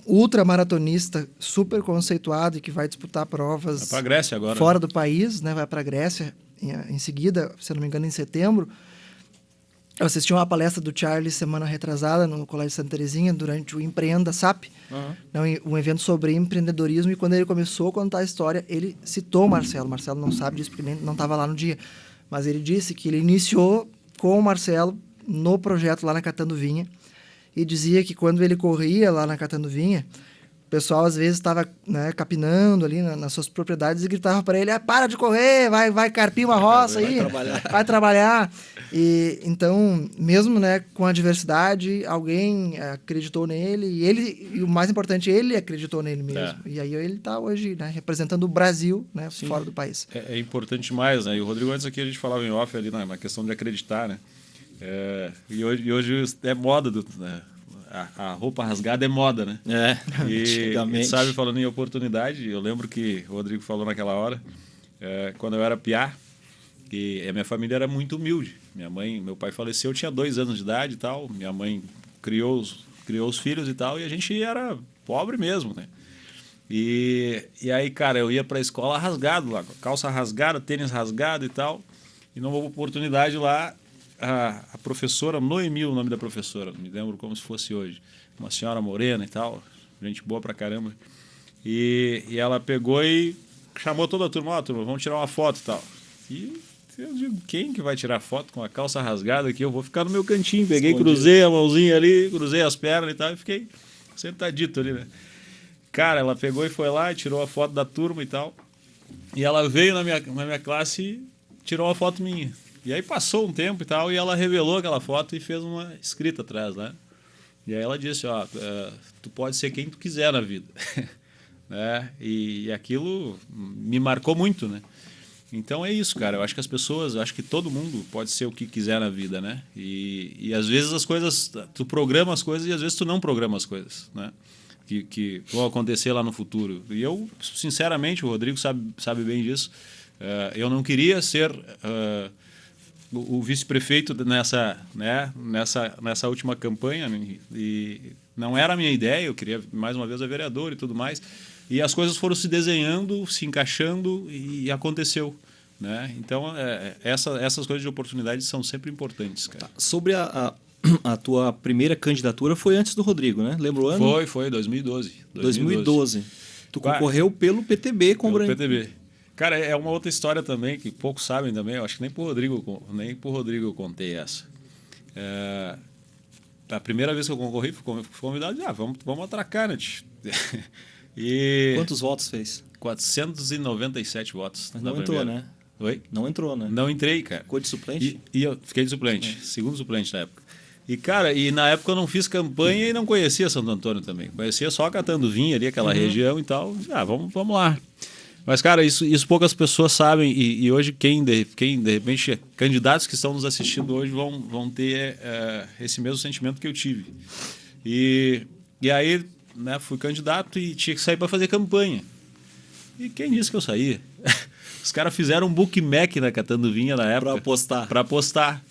[SPEAKER 3] ultramaratonista, super conceituado e que vai disputar provas
[SPEAKER 2] Vai para a Grécia agora.
[SPEAKER 3] fora do país, né? Vai para a Grécia em seguida, se eu não me engano, em setembro. Eu assisti uma palestra do Charles semana retrasada no Colégio Santa Terezinha durante o Empreenda SAP, um evento sobre empreendedorismo, e quando ele começou a contar a história, ele citou o Marcelo. O Marcelo não sabe disso porque ele não estava lá no dia, mas ele disse que ele iniciou com o Marcelo no projeto lá na Catanduvinha e dizia que quando ele corria lá na Catanduvinha, o pessoal às vezes estava, né, capinando ali nas suas propriedades e gritava para ele: para de correr, vai carpir uma roça aí, vai trabalhar. E então, mesmo, né, com a adversidade, alguém acreditou nele e o mais importante, ele acreditou nele mesmo. E aí ele está hoje, né, representando o Brasil, né, fora do país.
[SPEAKER 2] É importante demais, né? E o Rodrigo, antes aqui a gente falava em off ali na questão de acreditar, né? E hoje é moda né? A roupa rasgada é moda, né? E sabe, falando em oportunidade, eu lembro que o Rodrigo falou naquela hora, quando eu era piá, que a minha família era muito humilde. Meu pai faleceu, eu tinha 2 anos de idade e tal, minha mãe criou os filhos e tal, e a gente era pobre mesmo, né? E aí, cara, eu ia pra escola rasgado lá, calça rasgada, tênis rasgado e tal, e numa oportunidade lá, a professora Noemi, o nome da professora, me lembro como se fosse hoje, uma senhora morena e tal, gente boa pra caramba, e ela pegou e chamou toda a turma: turma, vamos tirar uma foto e tal. E eu digo: quem que vai tirar foto com a calça rasgada aqui? Eu vou ficar no meu cantinho. Peguei, cruzei a mãozinha ali, cruzei as pernas e tal, e fiquei sentadito ali, né? Cara, ela pegou e foi lá e tirou a foto da turma e tal, e ela veio na minha classe e tirou uma foto minha. E aí passou um tempo e tal, e ela revelou aquela foto e fez uma escrita atrás, né? E aí ela disse: tu pode ser quem tu quiser na vida. Né? E aquilo me marcou muito, né? Então é isso, cara. Eu acho que as pessoas, eu acho que todo mundo pode ser o que quiser na vida, né? E às vezes as coisas, tu programa as coisas e às vezes tu não programa as coisas, né? Que vão acontecer lá no futuro. E eu, sinceramente, o Rodrigo sabe bem disso, eu não queria ser o vice-prefeito nessa última campanha, e não era a minha ideia. Eu queria mais uma vez a vereador e tudo mais, e as coisas foram se desenhando, se encaixando e aconteceu, né? Então essas coisas de oportunidade são sempre importantes, cara.
[SPEAKER 1] Sobre a tua primeira candidatura foi antes do Rodrigo, né? Lembra o ano?
[SPEAKER 2] Foi 2012.
[SPEAKER 1] 2012. Tu concorreu pelo PTB com o Branco.
[SPEAKER 2] PTB. Cara, é uma outra história também, que poucos sabem também. Eu acho que nem pro Rodrigo eu contei essa. A primeira vez que eu concorri, fui convidado, vamos atracar, né? E
[SPEAKER 1] quantos votos fez?
[SPEAKER 2] 497 votos.
[SPEAKER 1] Mas não entrou, né?
[SPEAKER 2] Oi?
[SPEAKER 1] Não entrou, né?
[SPEAKER 2] Não entrei, cara.
[SPEAKER 1] Ficou de suplente?
[SPEAKER 2] E eu fiquei de suplente, segundo suplente na época. E, cara, na época eu não fiz campanha e não conhecia Santo Antônio também. Conhecia só Catanduvinha ali, aquela região e tal. Vamos lá. Mas, cara, isso poucas pessoas sabem, e hoje quem de repente, candidatos que estão nos assistindo hoje vão ter esse mesmo sentimento que eu tive. E aí, né, fui candidato e tinha que sair para fazer campanha. E quem disse que eu saía? Os caras fizeram um bookmack na Catanduvinha na época. Para apostar.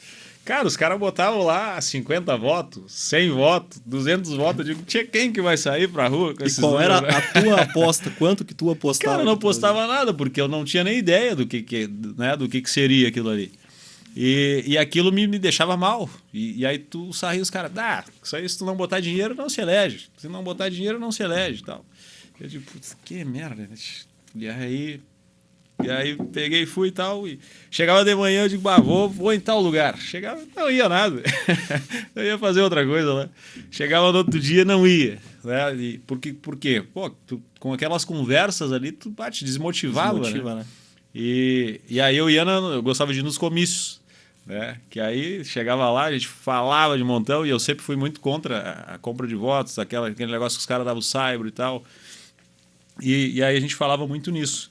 [SPEAKER 2] Cara, os caras botavam lá 50 votos, 100 votos, 200 votos. Eu digo: tinha quem que vai sair pra rua com esses
[SPEAKER 1] números? E qual era a tua aposta? Quanto que tu apostava?
[SPEAKER 2] Cara, eu não apostava nada, porque eu não tinha nem ideia do que seria aquilo ali. E aquilo me deixava mal. E aí tu saía, os caras: isso aí, se tu não botar dinheiro, não se elege. Se não botar dinheiro, não se elege e tal. Eu digo: putz, que merda. E aí peguei e fui e tal. E chegava de manhã, eu digo: vou em tal lugar. Chegava, não ia nada. Eu ia fazer outra coisa lá. Chegava no outro dia, não ia. Né? E por quê? Pô, com aquelas conversas ali, tu te desmotivava.
[SPEAKER 1] Desmotiva, né?
[SPEAKER 2] E aí eu gostava de ir nos comícios. né? Que aí chegava lá, a gente falava de montão e eu sempre fui muito contra a compra de votos, aquele negócio que os caras davam o saibro e tal. E aí a gente falava muito nisso.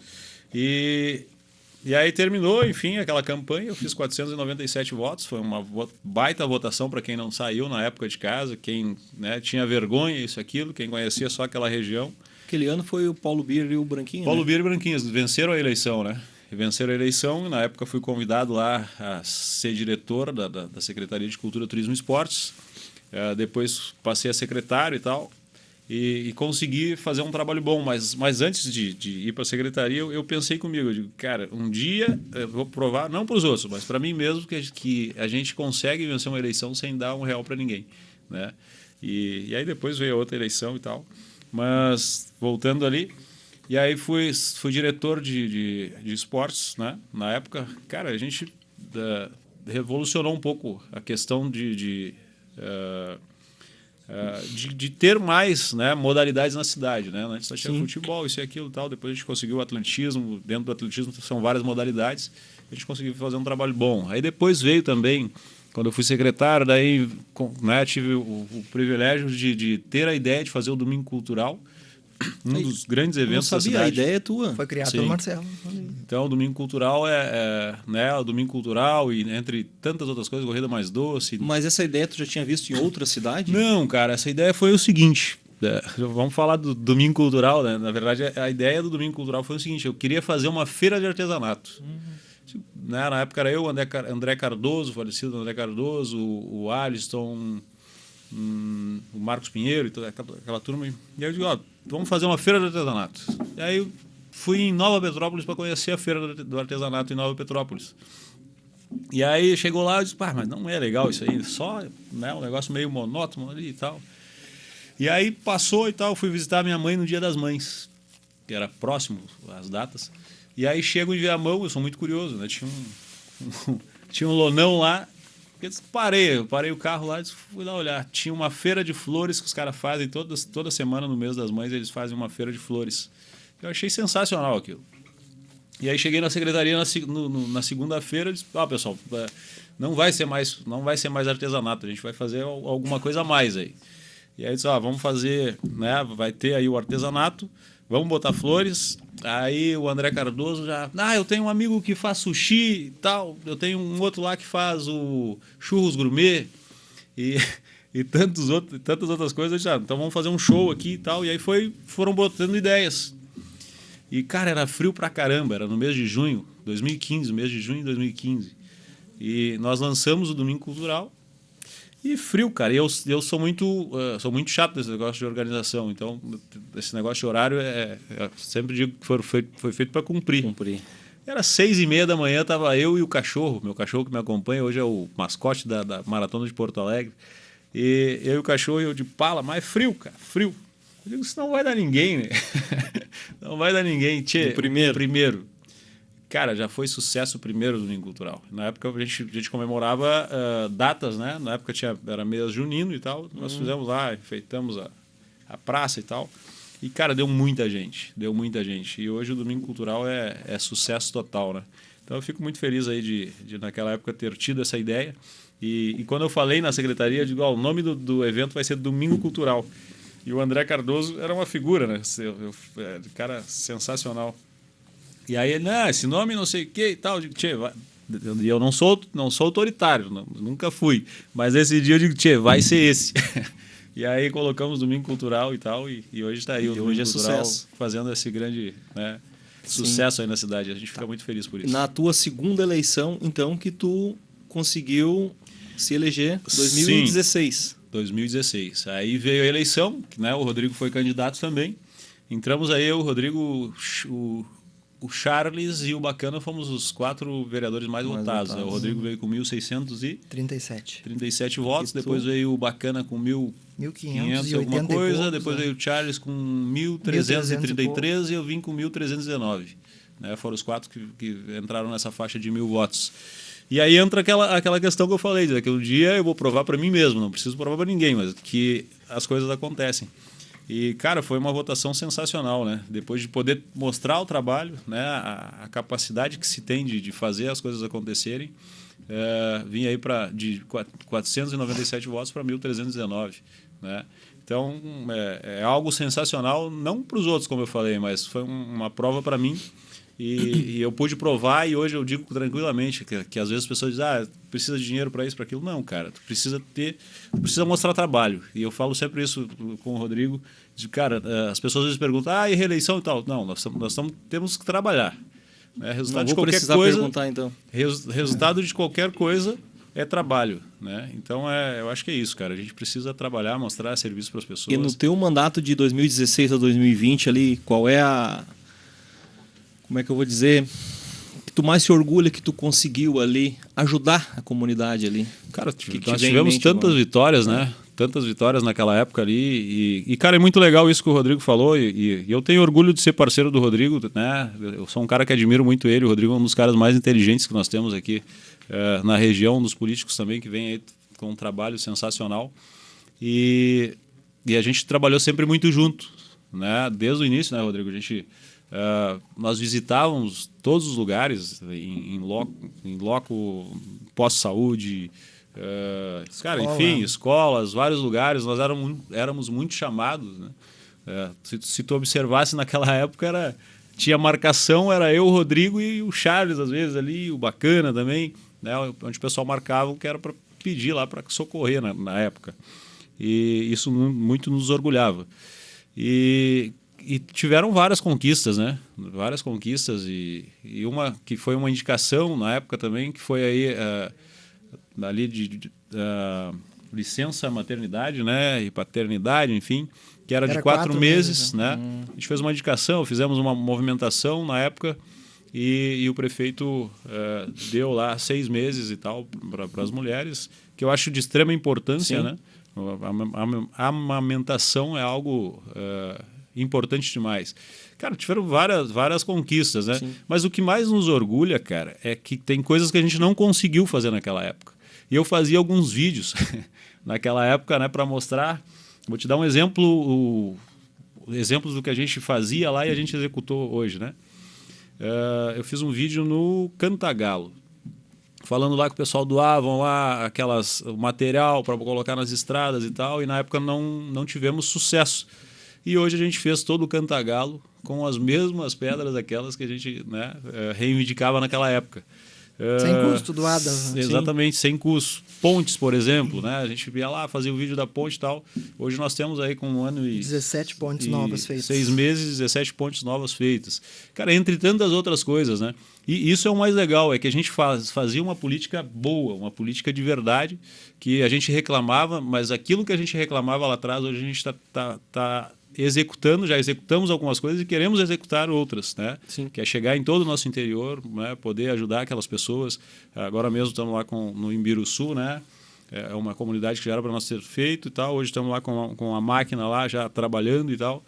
[SPEAKER 2] E aí terminou, enfim, aquela campanha, eu fiz 497 votos, foi uma baita votação para quem não saiu na época de casa, quem, né, tinha vergonha, isso, aquilo, quem conhecia só aquela região.
[SPEAKER 1] Aquele ano foi o Paulo Bier e o Branquinho,
[SPEAKER 2] Paulo
[SPEAKER 1] né?
[SPEAKER 2] Bier e Branquinhos venceram a eleição, né? Venceram a eleição, e na época fui convidado lá a ser diretor da Secretaria de Cultura, Turismo e Esportes. Depois passei a secretário e tal. E consegui fazer um trabalho bom, mas antes de ir para a secretaria, eu pensei comigo, eu digo, cara, um dia eu vou provar, não para os outros, mas para mim mesmo, que a gente consegue vencer uma eleição sem dar R$1 para ninguém, né? E aí depois veio outra eleição e tal, mas voltando ali, e aí fui diretor de esportes, né? Na época, cara, a gente revolucionou um pouco a questão de ter mais, né, modalidades na cidade, né? Antes só tinha futebol, isso e aquilo e tal. Depois a gente conseguiu o atletismo. Dentro do atletismo são várias modalidades. A gente conseguiu fazer um trabalho bom. Aí depois veio também, quando eu fui secretário, daí, né, tive o privilégio de ter a ideia de fazer o Domingo Cultural, um dos grandes eventos da cidade.
[SPEAKER 1] A ideia é tua.
[SPEAKER 3] Foi criado pelo Marcelo.
[SPEAKER 2] Então, o Domingo Cultural né, o Domingo Cultural e entre tantas outras coisas, Corrida Mais Doce.
[SPEAKER 1] Mas essa ideia tu já tinha visto em outra cidade?
[SPEAKER 2] Não, cara, essa ideia foi o seguinte. Vamos falar do Domingo Cultural, né? Na verdade, a ideia do Domingo Cultural foi o seguinte: eu queria fazer uma feira de artesanato. Né? Na época era eu, André Cardoso, falecido André Cardoso, o Alisson, o Marcos Pinheiro e toda aquela turma. E aí eu digo, ó, vamos fazer uma feira de artesanato. E aí eu fui em Nova Petrópolis para conhecer a feira do artesanato em Nova Petrópolis. E aí chegou lá e disse, pá, mas não é legal isso aí, só, né, um negócio meio monótono ali e tal. E aí passou e tal, fui visitar minha mãe no Dia das Mães, que era próximo às datas. E aí chego em Viamão, eu sou muito curioso, né? Tinha um lonão lá. Eu parei o carro lá e fui lá olhar. Tinha uma feira de flores que os caras fazem toda semana no mês das mães, eles fazem uma feira de flores. Eu achei sensacional aquilo. E aí cheguei na secretaria na segunda-feira e disse, pessoal, não vai ser mais artesanato, a gente vai fazer alguma coisa a mais aí. E aí disse, vamos fazer, né, vai ter aí o artesanato, vamos botar flores. Aí o André Cardoso já, eu tenho um amigo que faz sushi e tal, eu tenho um outro lá que faz o churros gourmet e tantas outras coisas. Já, então vamos fazer um show aqui e tal. E aí foram botando ideias. E, cara, era frio pra caramba, era no mês de junho, 2015, mês de junho de 2015. E nós lançamos o Domingo Cultural. E frio, cara. E eu sou muito chato nesse negócio de organização. Então, esse negócio de horário sempre digo que foi feito para cumprir. Era 6h30 da manhã, tava eu e o cachorro. Meu cachorro que me acompanha hoje é o mascote da Maratona de Porto Alegre. E eu e o cachorro, eu de pala, mas frio, cara, frio. Eu digo, isso não vai dar ninguém, né? Não vai dar ninguém. Tchê, primeiro. Cara, já foi sucesso o primeiro Domingo Cultural. Na época a gente comemorava datas, né? Na época era mês junino e tal. Nós fizemos lá, enfeitamos a praça e tal. E, cara, deu muita gente. E hoje o Domingo Cultural é sucesso total, né? Então eu fico muito feliz aí de naquela época ter tido essa ideia. E quando eu falei na secretaria, eu digo, o nome do evento vai ser Domingo Cultural. E o André Cardoso era uma figura, né? Cara sensacional. E aí ele, esse nome não sei o que e tal. Eu digo, eu não sou autoritário, nunca fui. Mas esse dia eu digo, vai ser esse. E aí colocamos Domingo Cultural e tal. E hoje está aí o Domingo Cultural fazendo esse grande, né, sucesso aí na cidade. A gente fica muito feliz por isso.
[SPEAKER 1] Na tua segunda eleição, então, que tu conseguiu se eleger, 2016.
[SPEAKER 2] Sim, 2016. Aí veio a eleição, né? O Rodrigo foi candidato também. Entramos aí, o Rodrigo, o Charles e o Bacana fomos os 4 vereadores mais votados. O Rodrigo veio com 1.637 votos, depois veio o Bacana com 1.500 e alguma coisa, depois veio o Charles com 1.333 e eu vim com 1.319. Né? Foram os 4 que entraram nessa faixa de 1.000 votos. E aí entra aquela questão que eu falei, que um dia eu vou provar para mim mesmo, não preciso provar para ninguém, mas que as coisas acontecem. E, cara, foi uma votação sensacional, né? Depois de poder mostrar o trabalho, né? A capacidade que se tem de fazer as coisas acontecerem, vim aí de 497 votos para 1.319, né? Então, é algo sensacional, não para os outros, como eu falei, mas foi uma prova para mim. E eu pude provar, e hoje eu digo tranquilamente que às vezes as pessoas dizem, precisa de dinheiro para isso, para aquilo. Não, cara, tu precisa mostrar trabalho. E eu falo sempre isso com o Rodrigo, cara, as pessoas às vezes perguntam, e reeleição e tal. Não, temos que trabalhar. Resultado
[SPEAKER 1] não
[SPEAKER 2] de
[SPEAKER 1] vou
[SPEAKER 2] qualquer
[SPEAKER 1] precisar
[SPEAKER 2] coisa,
[SPEAKER 1] perguntar, então.
[SPEAKER 2] Resultado de qualquer coisa é trabalho, né? Então, eu acho que é isso, cara. A gente precisa trabalhar, mostrar serviço para as pessoas.
[SPEAKER 1] E no teu mandato de 2016 a 2020 ali, qual é como é que eu vou dizer, que tu mais se orgulha que tu conseguiu ali ajudar a comunidade ali?
[SPEAKER 2] Cara, nós tivemos tantas vitórias, né? Tantas vitórias naquela época ali. E, cara, é muito legal isso que o Rodrigo falou. E eu tenho orgulho de ser parceiro do Rodrigo, né? Eu sou um cara que admiro muito ele. O Rodrigo é um dos caras mais inteligentes que nós temos aqui na região, um dos políticos também, que vem aí com um trabalho sensacional. E a gente trabalhou sempre muito junto, né? Desde o início, né, Rodrigo? Nós visitávamos todos os lugares em loco pós-saúde, cara, enfim, escolas, vários lugares. Nós éramos muito chamados, né? Se tu observasse naquela época, tinha marcação, era eu, o Rodrigo e o Charles, às vezes, ali, o Bacana também, né? Onde o pessoal marcava que era para pedir lá para socorrer na época. E isso muito nos orgulhava. E tiveram várias conquistas, né? Várias conquistas e uma que foi uma indicação na época também, que foi aí ali de licença maternidade, né? E paternidade, enfim, que era de 4 meses, né? A gente fez uma indicação, fizemos uma movimentação na época e o prefeito deu lá 6 meses e tal para as mulheres, que eu acho de extrema importância, né? A amamentação é algo importante demais. Cara, tiveram várias conquistas, né? Sim. Mas o que mais nos orgulha, cara, é que tem coisas que a gente não conseguiu fazer naquela época. E eu fazia alguns vídeos naquela época, né, para mostrar. Vou te dar um exemplo, exemplos do que a gente fazia lá e a gente executou hoje, né? Eu fiz um vídeo no Cantagalo, falando lá que o pessoal doavam lá o material para colocar nas estradas e tal, e na época não tivemos sucesso. E hoje a gente fez todo o Cantagalo com as mesmas pedras, aquelas que a gente, né, reivindicava naquela época.
[SPEAKER 3] Sem custo doadas. Né?
[SPEAKER 2] Exatamente, sem custo. Pontes, por exemplo, né? A gente ia lá fazer o vídeo da ponte e tal. Hoje nós temos aí com 1 ano e
[SPEAKER 3] 17 pontes novas feitas.
[SPEAKER 2] 6 meses, 17 pontes novas feitas. Cara, entre tantas outras coisas, né? E isso é o mais legal, é que a gente fazia uma política boa, uma política de verdade, que a gente reclamava, mas aquilo que a gente reclamava lá atrás, hoje a gente está executando, já executamos algumas coisas e queremos executar outras, né? Sim. Que é chegar em todo o nosso interior, né? Poder ajudar aquelas pessoas. Agora mesmo estamos lá no Imbiruçu, né? É uma comunidade que já era para nós ter feito e tal. Hoje estamos lá com a máquina lá já trabalhando e tal.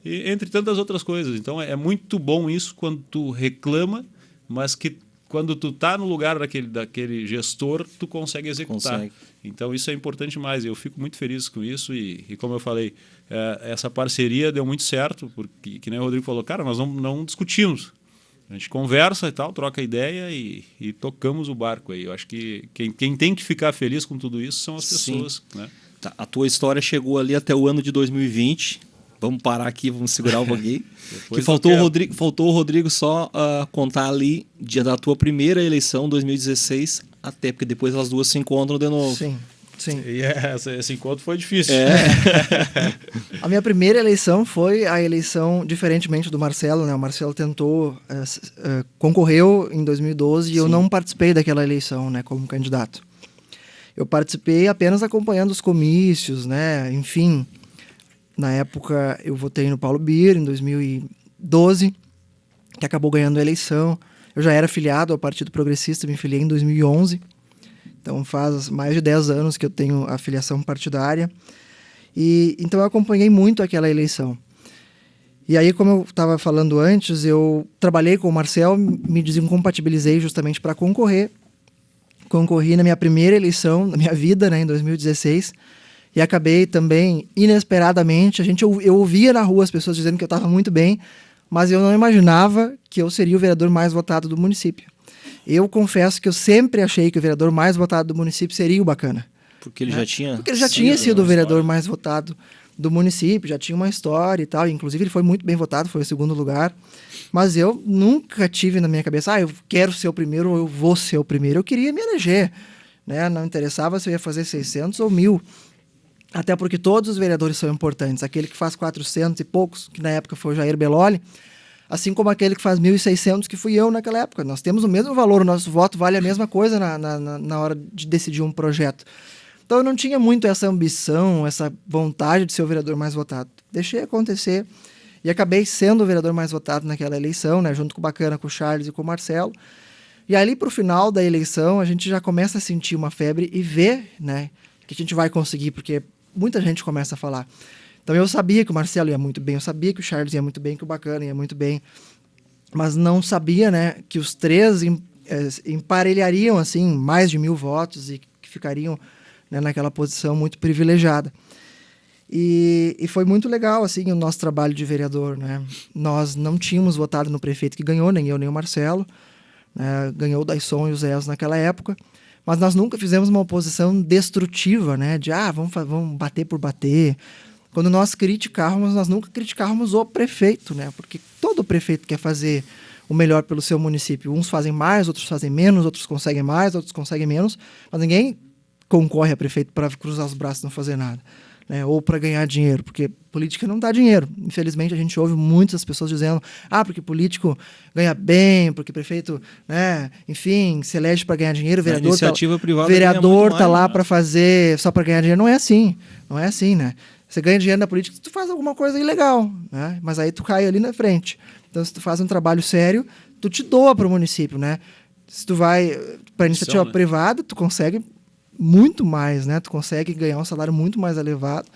[SPEAKER 2] E entre tantas outras coisas. Então é muito bom isso quando tu reclama, mas que quando tu tá no lugar daquele gestor, tu consegue executar. Então isso é importante demais. Eu fico muito feliz com isso e como eu falei, essa parceria deu muito certo, porque, que nem o Rodrigo falou, cara, nós não discutimos. A gente conversa e tal, troca ideia e tocamos o barco aí. Eu acho que quem tem que ficar feliz com tudo isso são as pessoas. Né?
[SPEAKER 1] Tá, a tua história chegou ali até o ano de 2020. Vamos parar aqui, vamos segurar um pouquinho. Que faltou o Rodrigo só contar ali da tua primeira eleição, 2016, até porque depois as duas se encontram de novo.
[SPEAKER 3] Sim.
[SPEAKER 2] E esse encontro foi difícil.
[SPEAKER 3] A minha primeira eleição foi a eleição, diferentemente do Marcelo, né? O Marcelo tentou, concorreu em 2012 e eu não participei daquela eleição, né, como candidato. Eu participei apenas acompanhando os comícios, né? Enfim, na época eu votei no Paulo Bier, em 2012, que acabou ganhando a eleição. Eu já era filiado ao Partido Progressista, me filiei em 2011. Então faz mais de 10 anos que eu tenho a filiação partidária. Então eu acompanhei muito aquela eleição. E aí, como eu estava falando antes, eu trabalhei com o Marcel, me desincompatibilizei justamente para concorrer. Concorri na minha primeira eleição da minha vida, né, em 2016. E acabei também, inesperadamente, eu ouvia na rua as pessoas dizendo que eu estava muito bem, mas eu não imaginava que eu seria o vereador mais votado do município. Eu confesso que eu sempre achei que o vereador mais votado do município seria o Bacana.
[SPEAKER 1] Porque ele já tinha...
[SPEAKER 3] Porque ele já tinha sido o vereador mais votado do município, já tinha uma história e tal. Inclusive, ele foi muito bem votado, foi o segundo lugar. Mas eu nunca tive na minha cabeça, eu quero ser o primeiro ou eu vou ser o primeiro. Eu queria me eleger, né? Não interessava se eu ia fazer 600 ou 1.000. Até porque todos os vereadores são importantes. Aquele que faz 400 e poucos, que na época foi o Jair Belloli, assim como aquele que faz 1.600, que fui eu naquela época. Nós temos o mesmo valor, o nosso voto vale a mesma coisa na hora de decidir um projeto. Então eu não tinha muito essa ambição, essa vontade de ser o vereador mais votado. Deixei acontecer e acabei sendo o vereador mais votado naquela eleição, né, junto com o Bacana, com o Charles e com o Marcelo. E ali para o final da eleição a gente já começa a sentir uma febre e ver, né, que a gente vai conseguir, porque muita gente começa a falar. Então eu sabia que o Marcelo ia muito bem, eu sabia que o Charles ia muito bem, que o Bacana ia muito bem, mas não sabia, né, que os três emparelhariam assim mais de 1.000 votos e que ficariam, né, naquela posição muito privilegiada. E foi muito legal assim o nosso trabalho de vereador, né? Nós não tínhamos votado no prefeito que ganhou, nem eu nem o Marcelo, né? Ganhou o Daisson e o Zé naquela época. Mas nós nunca fizemos uma oposição destrutiva, né? De, vamos bater por bater. Quando nós criticávamos, nós nunca criticávamos o prefeito, né? Porque todo prefeito quer fazer o melhor pelo seu município. Uns fazem mais, outros fazem menos, outros conseguem mais, outros conseguem menos. Mas ninguém concorre a prefeito para cruzar os braços e não fazer nada, né? Ou para ganhar dinheiro, porque política não dá dinheiro. Infelizmente, a gente ouve muitas pessoas dizendo porque político ganha bem, porque prefeito, né, enfim, se elege para ganhar dinheiro, vereador
[SPEAKER 1] iniciativa privada
[SPEAKER 3] vereador tá
[SPEAKER 1] mais,
[SPEAKER 3] lá
[SPEAKER 1] né?
[SPEAKER 3] para fazer só para ganhar dinheiro. Não é assim, né? Você ganha dinheiro na política, tu faz alguma coisa ilegal, né? Mas aí tu cai ali na frente. Então, se tu faz um trabalho sério, tu te doa para o município, né? Se tu vai para iniciativa privada, tu consegue muito mais, né? Tu consegue ganhar um salário muito mais elevado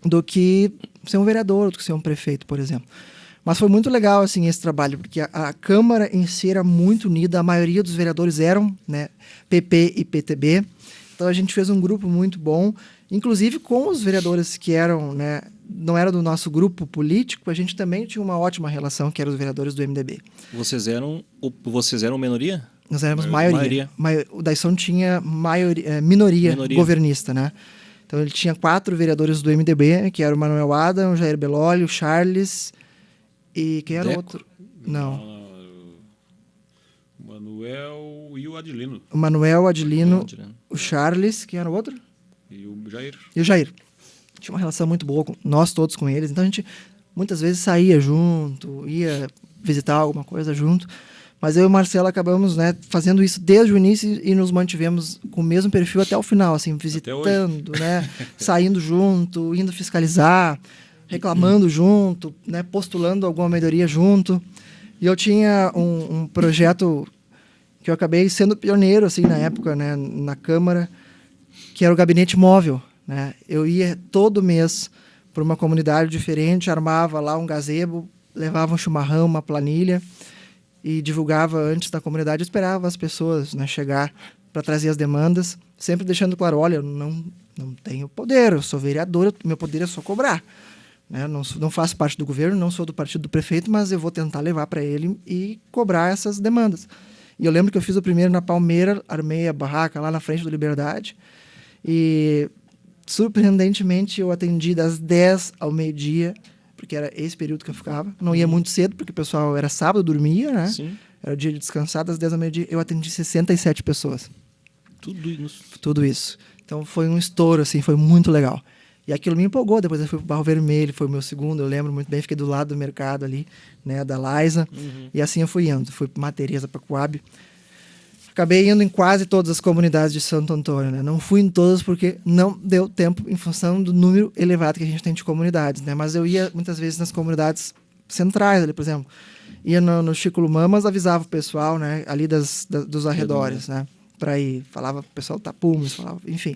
[SPEAKER 3] do que ser um vereador, do que ser um prefeito, por exemplo. Mas foi muito legal, assim, esse trabalho, porque a Câmara em si era muito unida, a maioria dos vereadores eram, né, PP e PTB, então a gente fez um grupo muito bom, inclusive com os vereadores que eram, né, não era do nosso grupo político, a gente também tinha uma ótima relação, que eram os vereadores do MDB.
[SPEAKER 1] Vocês eram minoria?
[SPEAKER 3] Nós éramos maioria. O Daisson tinha minoria governista, né? Então ele tinha 4 vereadores do MDB, que era o Manuel Adam, o Jair Belloli, o Charles e quem era o outro? Não.
[SPEAKER 2] O Manuel e o Adilino.
[SPEAKER 3] O Manuel, Adilino, o Charles, quem era o outro?
[SPEAKER 2] E o Jair.
[SPEAKER 3] E o Jair. Tinha uma relação muito boa, nós todos com eles. Então a gente muitas vezes saía junto, ia visitar alguma coisa junto. Mas eu e o Marcelo acabamos, né, fazendo isso desde o início e nos mantivemos com o mesmo perfil até o final, assim, visitando, né, saindo junto, indo fiscalizar, reclamando junto, né, postulando alguma melhoria junto. E eu tinha um projeto que eu acabei sendo pioneiro, assim, na época, né, na Câmara, que era o gabinete móvel, né? Eu ia todo mês para uma comunidade diferente, armava lá um gazebo, levava um chimarrão, uma planilha e divulgava antes da comunidade, esperava as pessoas, né, chegar para trazer as demandas, sempre deixando claro, olha, eu não tenho poder, eu sou vereador, meu poder é só cobrar, né? Não faço parte do governo, não sou do partido do prefeito, mas eu vou tentar levar para ele e cobrar essas demandas. E eu lembro que eu fiz o primeiro na Palmeira, armei a barraca lá na frente do Liberdade e, surpreendentemente, eu atendi das 10 ao meio-dia, porque era esse período que eu ficava. Não ia muito cedo, porque o pessoal era sábado, dormia, né?
[SPEAKER 1] Sim.
[SPEAKER 3] Era dia de descansar, das 10 ao meio-dia. Eu atendi 67 pessoas. Tudo isso. Então foi um estouro, assim, foi muito legal. E aquilo me empolgou. Depois eu fui pro Barro Vermelho, foi o meu segundo, eu lembro muito bem. Fiquei do lado do mercado ali, né, da Laisa. E assim eu fui indo. Fui para Teresa, para Coab. Acabei indo em quase todas as comunidades de Santo Antônio, né? Não fui em todas porque não deu tempo em função do número elevado que a gente tem de comunidades, né? Mas eu ia muitas vezes nas comunidades centrais, ali, por exemplo. Ia no Chico Lumã, mas avisava o pessoal, né, ali dos arredores, né? Para ir. Falava pro pessoal Tapumes, falava, enfim.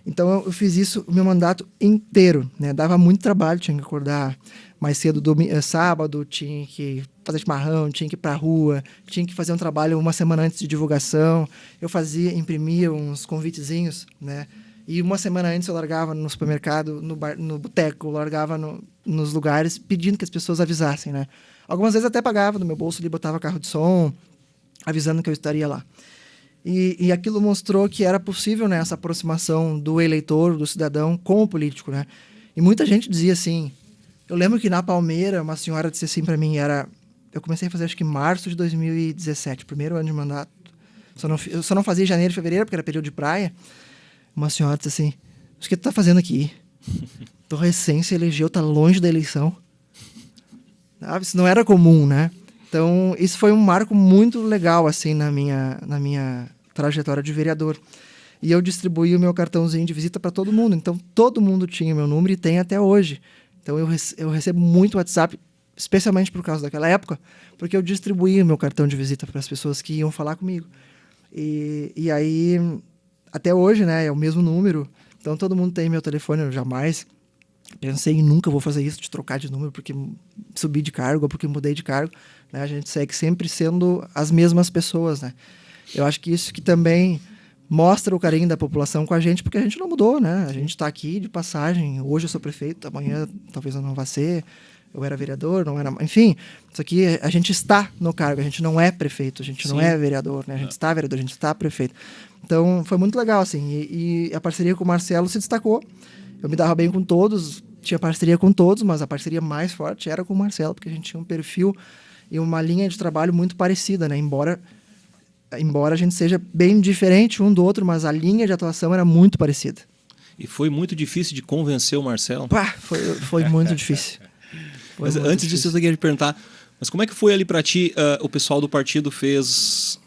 [SPEAKER 3] Então eu fiz isso o meu mandato inteiro, né? Dava muito trabalho, tinha que acordar mais cedo, sábado, tinha que fazer chimarrão, tinha que ir para a rua, tinha que fazer um trabalho uma semana antes de divulgação. Eu imprimia uns convitezinhos, né? E uma semana antes eu largava no supermercado, no boteco, eu largava nos lugares pedindo que as pessoas avisassem, né? Algumas vezes até pagava no meu bolso ali, botava carro de som, avisando que eu estaria lá. E aquilo mostrou que era possível, né, essa aproximação do eleitor, do cidadão com o político, né? E muita gente dizia assim... Eu lembro que na Palmeira, uma senhora disse assim para mim, eu comecei a fazer acho que em março de 2017, primeiro ano de mandato. Eu só não fazia em janeiro e fevereiro, porque era período de praia. Uma senhora disse assim, o que tu tá fazendo aqui? Tu recém se elegeu, tá longe da eleição. Isso não era comum, né? Então, isso foi um marco muito legal, assim, na minha trajetória de vereador. E eu distribuí o meu cartãozinho de visita para todo mundo. Então, todo mundo tinha meu número e tem até hoje. Então, eu recebo muito WhatsApp, especialmente por causa daquela época, porque eu distribuí o meu cartão de visita para as pessoas que iam falar comigo. E aí, até hoje, né, é o mesmo número. Então, todo mundo tem meu telefone, eu jamais pensei em nunca vou fazer isso, de trocar de número porque subi de cargo ou porque mudei de cargo, né? A gente segue sempre sendo as mesmas pessoas, né? Eu acho que isso que também mostra o carinho da população com a gente, porque a gente não mudou, né? A gente está aqui de passagem. Hoje eu sou prefeito, amanhã talvez eu não vá ser. Eu era vereador, não era... Enfim, isso aqui a gente está no cargo, a gente não é prefeito, a gente não é vereador, né? A gente está vereador, a gente está prefeito. Então, foi muito legal, assim. E a parceria com o Marcelo se destacou. Eu me dava bem com todos, tinha parceria com todos, mas a parceria mais forte era com o Marcelo, porque a gente tinha um perfil e uma linha de trabalho muito parecida, né? Embora a gente seja bem diferente um do outro, mas a linha de atuação era muito parecida.
[SPEAKER 1] E foi muito difícil de convencer o Marcelo?
[SPEAKER 3] Foi muito difícil.
[SPEAKER 1] Mas antes disso, eu queria te perguntar, mas como é que foi ali para ti, o pessoal do partido fez...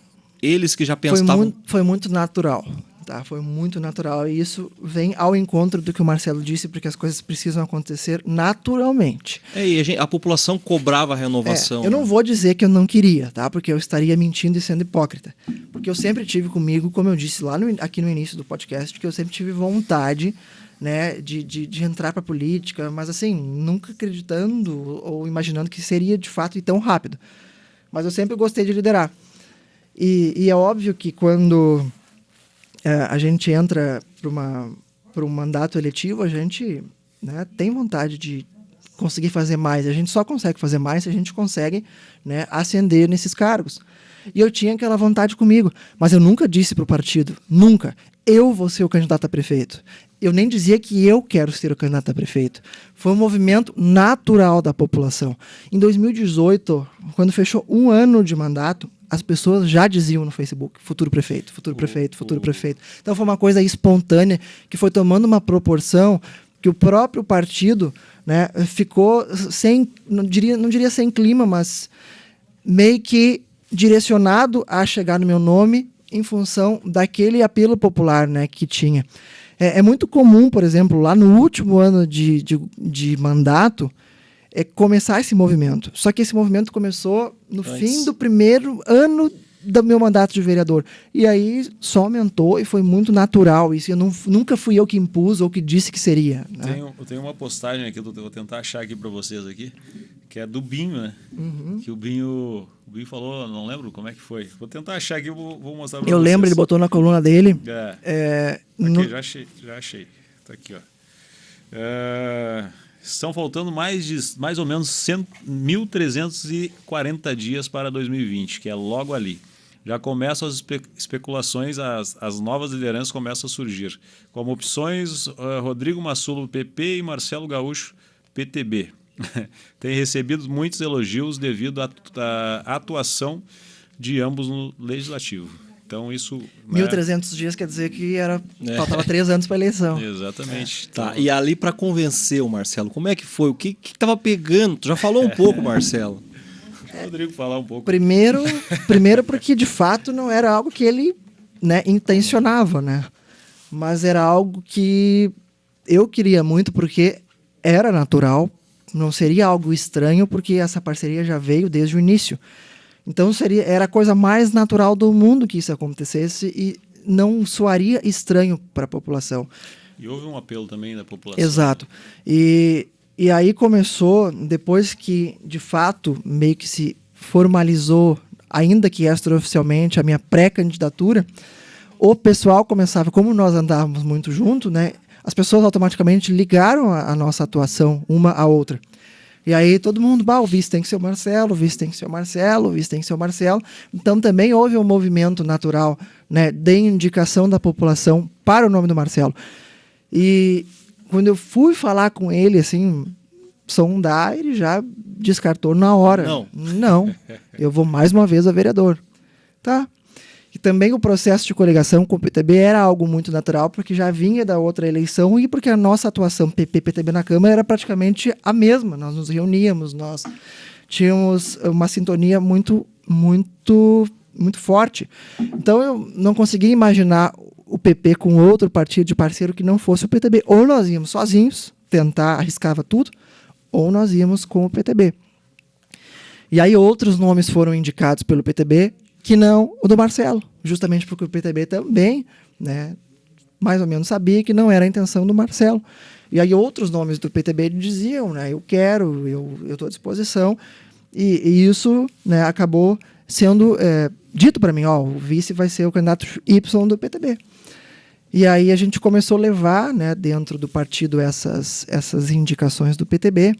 [SPEAKER 1] Eles que já pensavam...
[SPEAKER 3] Foi muito natural. Tá? Foi muito natural. E isso vem ao encontro do que o Marcelo disse, porque as coisas precisam acontecer naturalmente.
[SPEAKER 1] E a população cobrava a renovação.
[SPEAKER 3] Eu não vou dizer que eu não queria, tá? Porque eu estaria mentindo e sendo hipócrita. Porque eu sempre tive comigo, como eu disse lá aqui no início do podcast, que eu sempre tive vontade, né, de entrar para a política, mas assim, nunca acreditando ou imaginando que seria de fato tão rápido. Mas eu sempre gostei de liderar. E é óbvio que quando a gente entra para um mandato eletivo, a gente, né, tem vontade de conseguir fazer mais. A gente só consegue fazer mais se a gente consegue, né, ascender nesses cargos. E eu tinha aquela vontade comigo, mas eu nunca disse para o partido, nunca, eu vou ser o candidato a prefeito. Eu nem dizia que eu quero ser o candidato a prefeito. Foi um movimento natural da população. Em 2018, quando fechou um ano de mandato, as pessoas já diziam no Facebook, futuro prefeito, futuro prefeito, futuro prefeito. Então foi uma coisa espontânea que foi tomando uma proporção que o próprio partido, né, ficou sem, não diria sem clima, mas meio que direcionado a chegar no meu nome em função daquele apelo popular, né, que tinha. É muito comum, por exemplo, lá no último ano de mandato, começar esse movimento. Só que esse movimento começou no fim do primeiro ano do meu mandato de vereador. E aí só aumentou e foi muito natural. Isso nunca fui eu que impus ou que disse que seria. Né?
[SPEAKER 2] Eu tenho uma postagem aqui, eu vou tentar achar aqui para vocês aqui, que é do Binho, né? Uhum. Que o Binho falou, não lembro como é que foi. Vou tentar achar aqui, vou mostrar para vocês.
[SPEAKER 3] Eu lembro, ele botou na coluna dele.
[SPEAKER 2] Aqui, já achei. Tá aqui, ó. Estão faltando mais ou menos 1.340 dias para 2020, que é logo ali. Já começam as especulações, as novas lideranças começam a surgir. Como opções, Rodrigo Massulo, PP, e Marcelo Gaúcho, PTB. Tem recebido muitos elogios devido à atuação de ambos no Legislativo. Então, isso...
[SPEAKER 3] 1.300 dias quer dizer que faltava 3 anos para a eleição.
[SPEAKER 2] Exatamente.
[SPEAKER 1] Tá, e ali para convencer o Marcelo, como é que foi? O que estava pegando? Tu já falou um pouco, Marcelo.
[SPEAKER 2] Rodrigo, falar um pouco.
[SPEAKER 3] Primeiro porque, de fato, não era algo que ele, né, intencionava, né? Mas era algo que eu queria muito porque era natural, não seria algo estranho, porque essa parceria já veio desde o início. Então era a coisa mais natural do mundo que isso acontecesse e não soaria estranho para a população.
[SPEAKER 2] E houve um apelo também da população.
[SPEAKER 3] Exato. E aí começou, depois que, de fato, meio que se formalizou, ainda que extraoficialmente, a minha pré-candidatura, o pessoal começava, como nós andávamos muito junto, né? As pessoas automaticamente ligaram a nossa atuação uma à outra. E aí todo mundo, o vice tem que ser o Marcelo, o vice tem que ser o Marcelo, o vice tem que ser o Marcelo. Então também houve um movimento natural, né, de indicação da população para o nome do Marcelo. E quando eu fui falar com ele, assim, sondar, ele já descartou na hora. Não, eu vou mais uma vez a vereador. Tá. E também o processo de coligação com o PTB era algo muito natural, porque já vinha da outra eleição e porque a nossa atuação PP-PTB na Câmara era praticamente a mesma. Nós nos reuníamos, nós tínhamos uma sintonia muito, muito, muito forte. Então eu não conseguia imaginar o PP com outro partido de parceiro que não fosse o PTB. Ou nós íamos sozinhos, tentar, arriscava tudo, ou nós íamos com o PTB. E aí outros nomes foram indicados pelo PTB, que não o do Marcelo, justamente porque o PTB também, né, mais ou menos sabia que não era a intenção do Marcelo. E aí outros nomes do PTB diziam, né, eu quero, eu estou à disposição, e isso, né, acabou sendo dito para mim, o vice vai ser o candidato Y do PTB. E aí a gente começou a levar, né, dentro do partido essas indicações do PTB,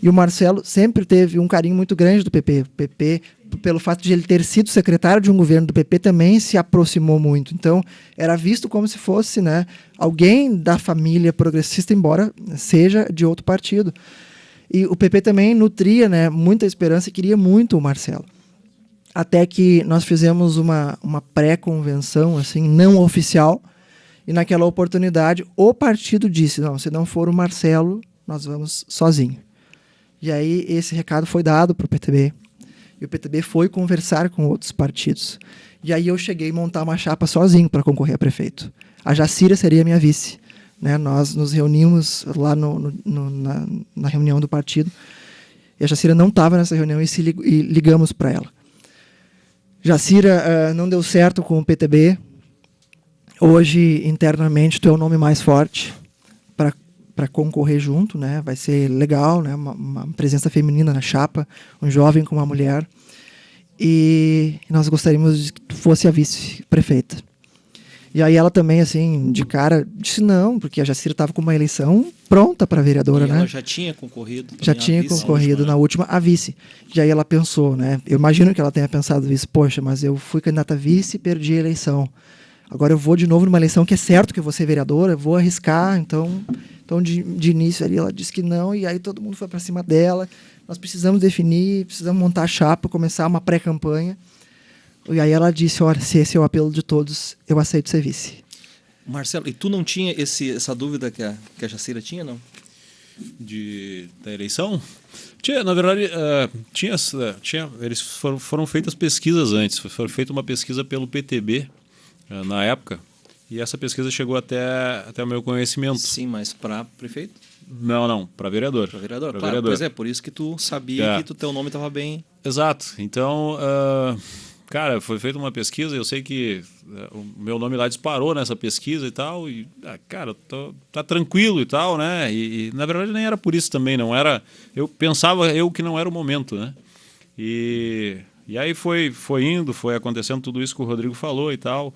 [SPEAKER 3] e o Marcelo sempre teve um carinho muito grande do PP. O PP, pelo fato de ele ter sido secretário de um governo do PP, também se aproximou muito. Então, era visto como se fosse, né, alguém da família progressista, embora seja de outro partido. E o PP também nutria, né, muita esperança e queria muito o Marcelo. Até que nós fizemos uma pré-convenção, assim, não oficial, e naquela oportunidade o partido disse, não, se não for o Marcelo, nós vamos sozinho. E aí esse recado foi dado para o PTB. E o PTB foi conversar com outros partidos. E aí eu cheguei a montar uma chapa sozinho para concorrer a prefeito. A Jacira seria minha vice. Né? Nós nos reunimos lá na reunião do partido. E a Jacira não estava nessa reunião e ligamos para ela. Jacira, não deu certo com o PTB. Hoje, internamente, tu é o nome mais forte para concorrer junto, né? Vai ser legal, né? Uma presença feminina na chapa, um jovem com uma mulher. E nós gostaríamos de que tu fosse a vice-prefeita. E aí ela também, assim, de cara, disse não, porque a Jacira estava com uma eleição pronta para vereadora, né?
[SPEAKER 1] Ela já tinha concorrido.
[SPEAKER 3] Já tinha concorrido na última a vice. E aí ela pensou, né? Eu imagino que ela tenha pensado isso, poxa, mas eu fui candidata a vice e perdi a eleição. Agora eu vou de novo numa eleição que é certo que eu vou ser vereadora, eu vou arriscar. Então de início ali ela disse que não, e aí todo mundo foi para cima dela. Nós precisamos definir, precisamos montar a chapa, começar uma pré-campanha. E aí ela disse, olha, se esse é o apelo de todos, eu aceito ser vice.
[SPEAKER 1] Marcelo, e tu não tinha essa dúvida que a Jacira tinha, não?
[SPEAKER 2] Da eleição? Tinha, na verdade, eles foram feitas pesquisas antes. Foi feita uma pesquisa pelo PTB, na época, e essa pesquisa chegou até o meu conhecimento.
[SPEAKER 1] Sim, mas para prefeito?
[SPEAKER 2] Não, para vereador.
[SPEAKER 1] Para vereador,
[SPEAKER 2] pra
[SPEAKER 1] claro,
[SPEAKER 2] vereador.
[SPEAKER 1] Pois é, por isso que tu sabia que teu nome estava bem...
[SPEAKER 2] Exato, então, cara, foi feita uma pesquisa, eu sei que o meu nome lá disparou nessa pesquisa e tal, e, cara, tá tranquilo e tal, né, e na verdade nem era por isso também, não era, eu pensava que não era o momento, né, e aí foi indo, foi acontecendo tudo isso que o Rodrigo falou e tal,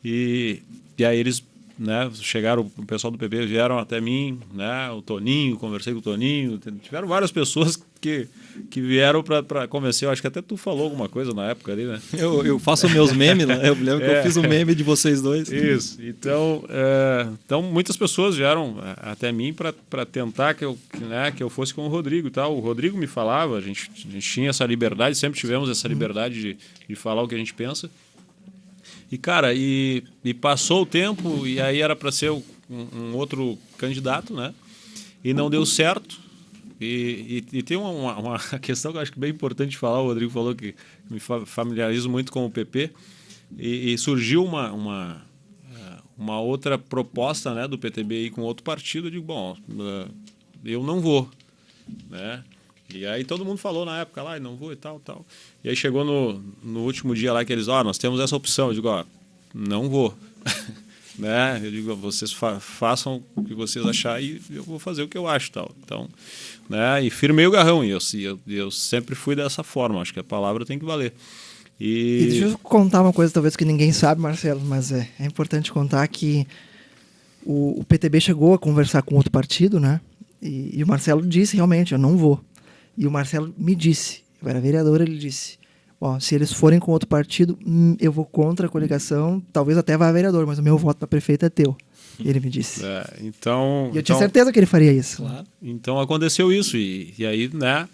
[SPEAKER 2] e aí eles, né, chegaram, o pessoal do PP vieram até mim, né, o Toninho, conversei com o Toninho, tiveram várias pessoas que vieram para convencer, eu acho que até tu falou alguma coisa na época ali, né?
[SPEAKER 1] Eu faço meus memes, né? Eu lembro que eu fiz um meme de vocês dois.
[SPEAKER 2] Isso, então muitas pessoas vieram até mim para tentar que eu fosse com o Rodrigo e tal. O Rodrigo me falava, a gente tinha essa liberdade, sempre tivemos essa liberdade de falar o que a gente pensa. E, cara, e passou o tempo, e aí era para ser um outro candidato, né? E não deu certo. E tem uma questão que eu acho que é bem importante de falar. O Rodrigo falou que me familiarizo muito com o PP. E surgiu uma outra proposta, né, do PTB aí com outro partido. Eu digo, bom, eu não vou, né? E aí todo mundo falou na época lá, não vou e tal. E aí chegou no último dia lá que eles, nós temos essa opção. Eu digo, não vou. Né? Eu digo, vocês façam o que vocês acharem e eu vou fazer o que eu acho. Tal. Então, né? E firmei o garrão. E eu sempre fui dessa forma. Acho que a palavra tem que valer.
[SPEAKER 3] E deixa eu contar uma coisa, talvez que ninguém sabe, Marcelo, mas é importante contar que o PTB chegou a conversar com outro partido, né? E o Marcelo disse, realmente, eu não vou. E o Marcelo me disse, eu era vereador, ele disse, se eles forem com outro partido, eu vou contra a coligação, talvez até vá a vereador, mas o meu voto para prefeito é teu. Ele me disse.
[SPEAKER 2] Então,
[SPEAKER 3] e eu tinha certeza que ele faria isso.
[SPEAKER 2] Claro. Então aconteceu isso. E aí, né?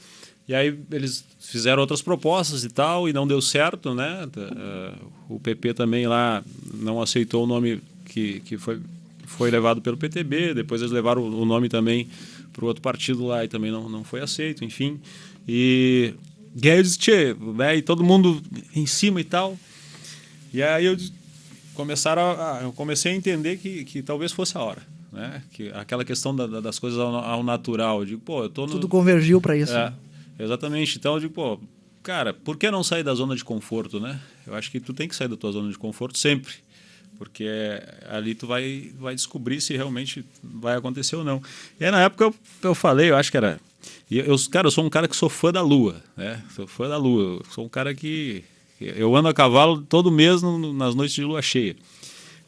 [SPEAKER 2] E aí eles fizeram outras propostas e tal, e não deu certo, né? O PP também lá não aceitou o nome que foi levado pelo PTB, depois eles levaram o nome também para o outro partido lá e também não foi aceito, enfim. E aí eu disse, né? E todo mundo em cima e tal. E aí eu comecei a entender que talvez fosse a hora, né? Que aquela questão das coisas ao natural. Eu digo,
[SPEAKER 3] tudo convergiu para isso.
[SPEAKER 2] Exatamente. Então eu digo, cara, por que não sair da zona de conforto, né? Eu acho que tu tem que sair da tua zona de conforto sempre, porque ali tu vai descobrir se realmente vai acontecer ou não. E aí, na época eu falei, eu acho que era... Cara, eu sou um cara que sou fã da Lua, né? Sou fã da Lua. Eu sou um cara que... Eu ando a cavalo todo mês nas noites de lua cheia.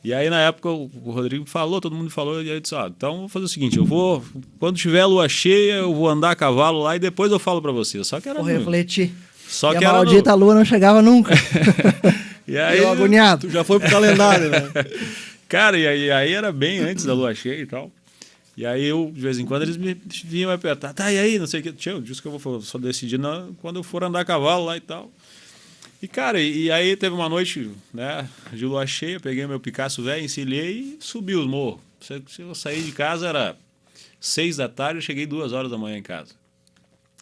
[SPEAKER 2] E aí, na época, o Rodrigo falou, todo mundo falou, e aí eu disse, então vou fazer o seguinte, quando tiver lua cheia, eu vou andar a cavalo lá e depois eu falo para você. Só que era...
[SPEAKER 3] Vou refletir.
[SPEAKER 2] Só
[SPEAKER 3] e
[SPEAKER 2] que
[SPEAKER 3] a maldita lua não chegava nunca.
[SPEAKER 2] E aí,
[SPEAKER 3] eu agoniado.
[SPEAKER 1] Tu já foi pro calendário, né?
[SPEAKER 2] Cara, e aí era bem antes da lua cheia e tal. E aí de vez em quando, eles me vinham apertar. Tá, e aí, não sei o que. Eu disse que eu vou só decidir quando eu for andar a cavalo lá e tal. E, cara, e aí teve uma noite, né, de lua cheia, peguei meu Picasso velho, encilhei e subi os morros. Se eu saí de casa, era 6 da tarde, eu cheguei 2 horas da manhã em casa.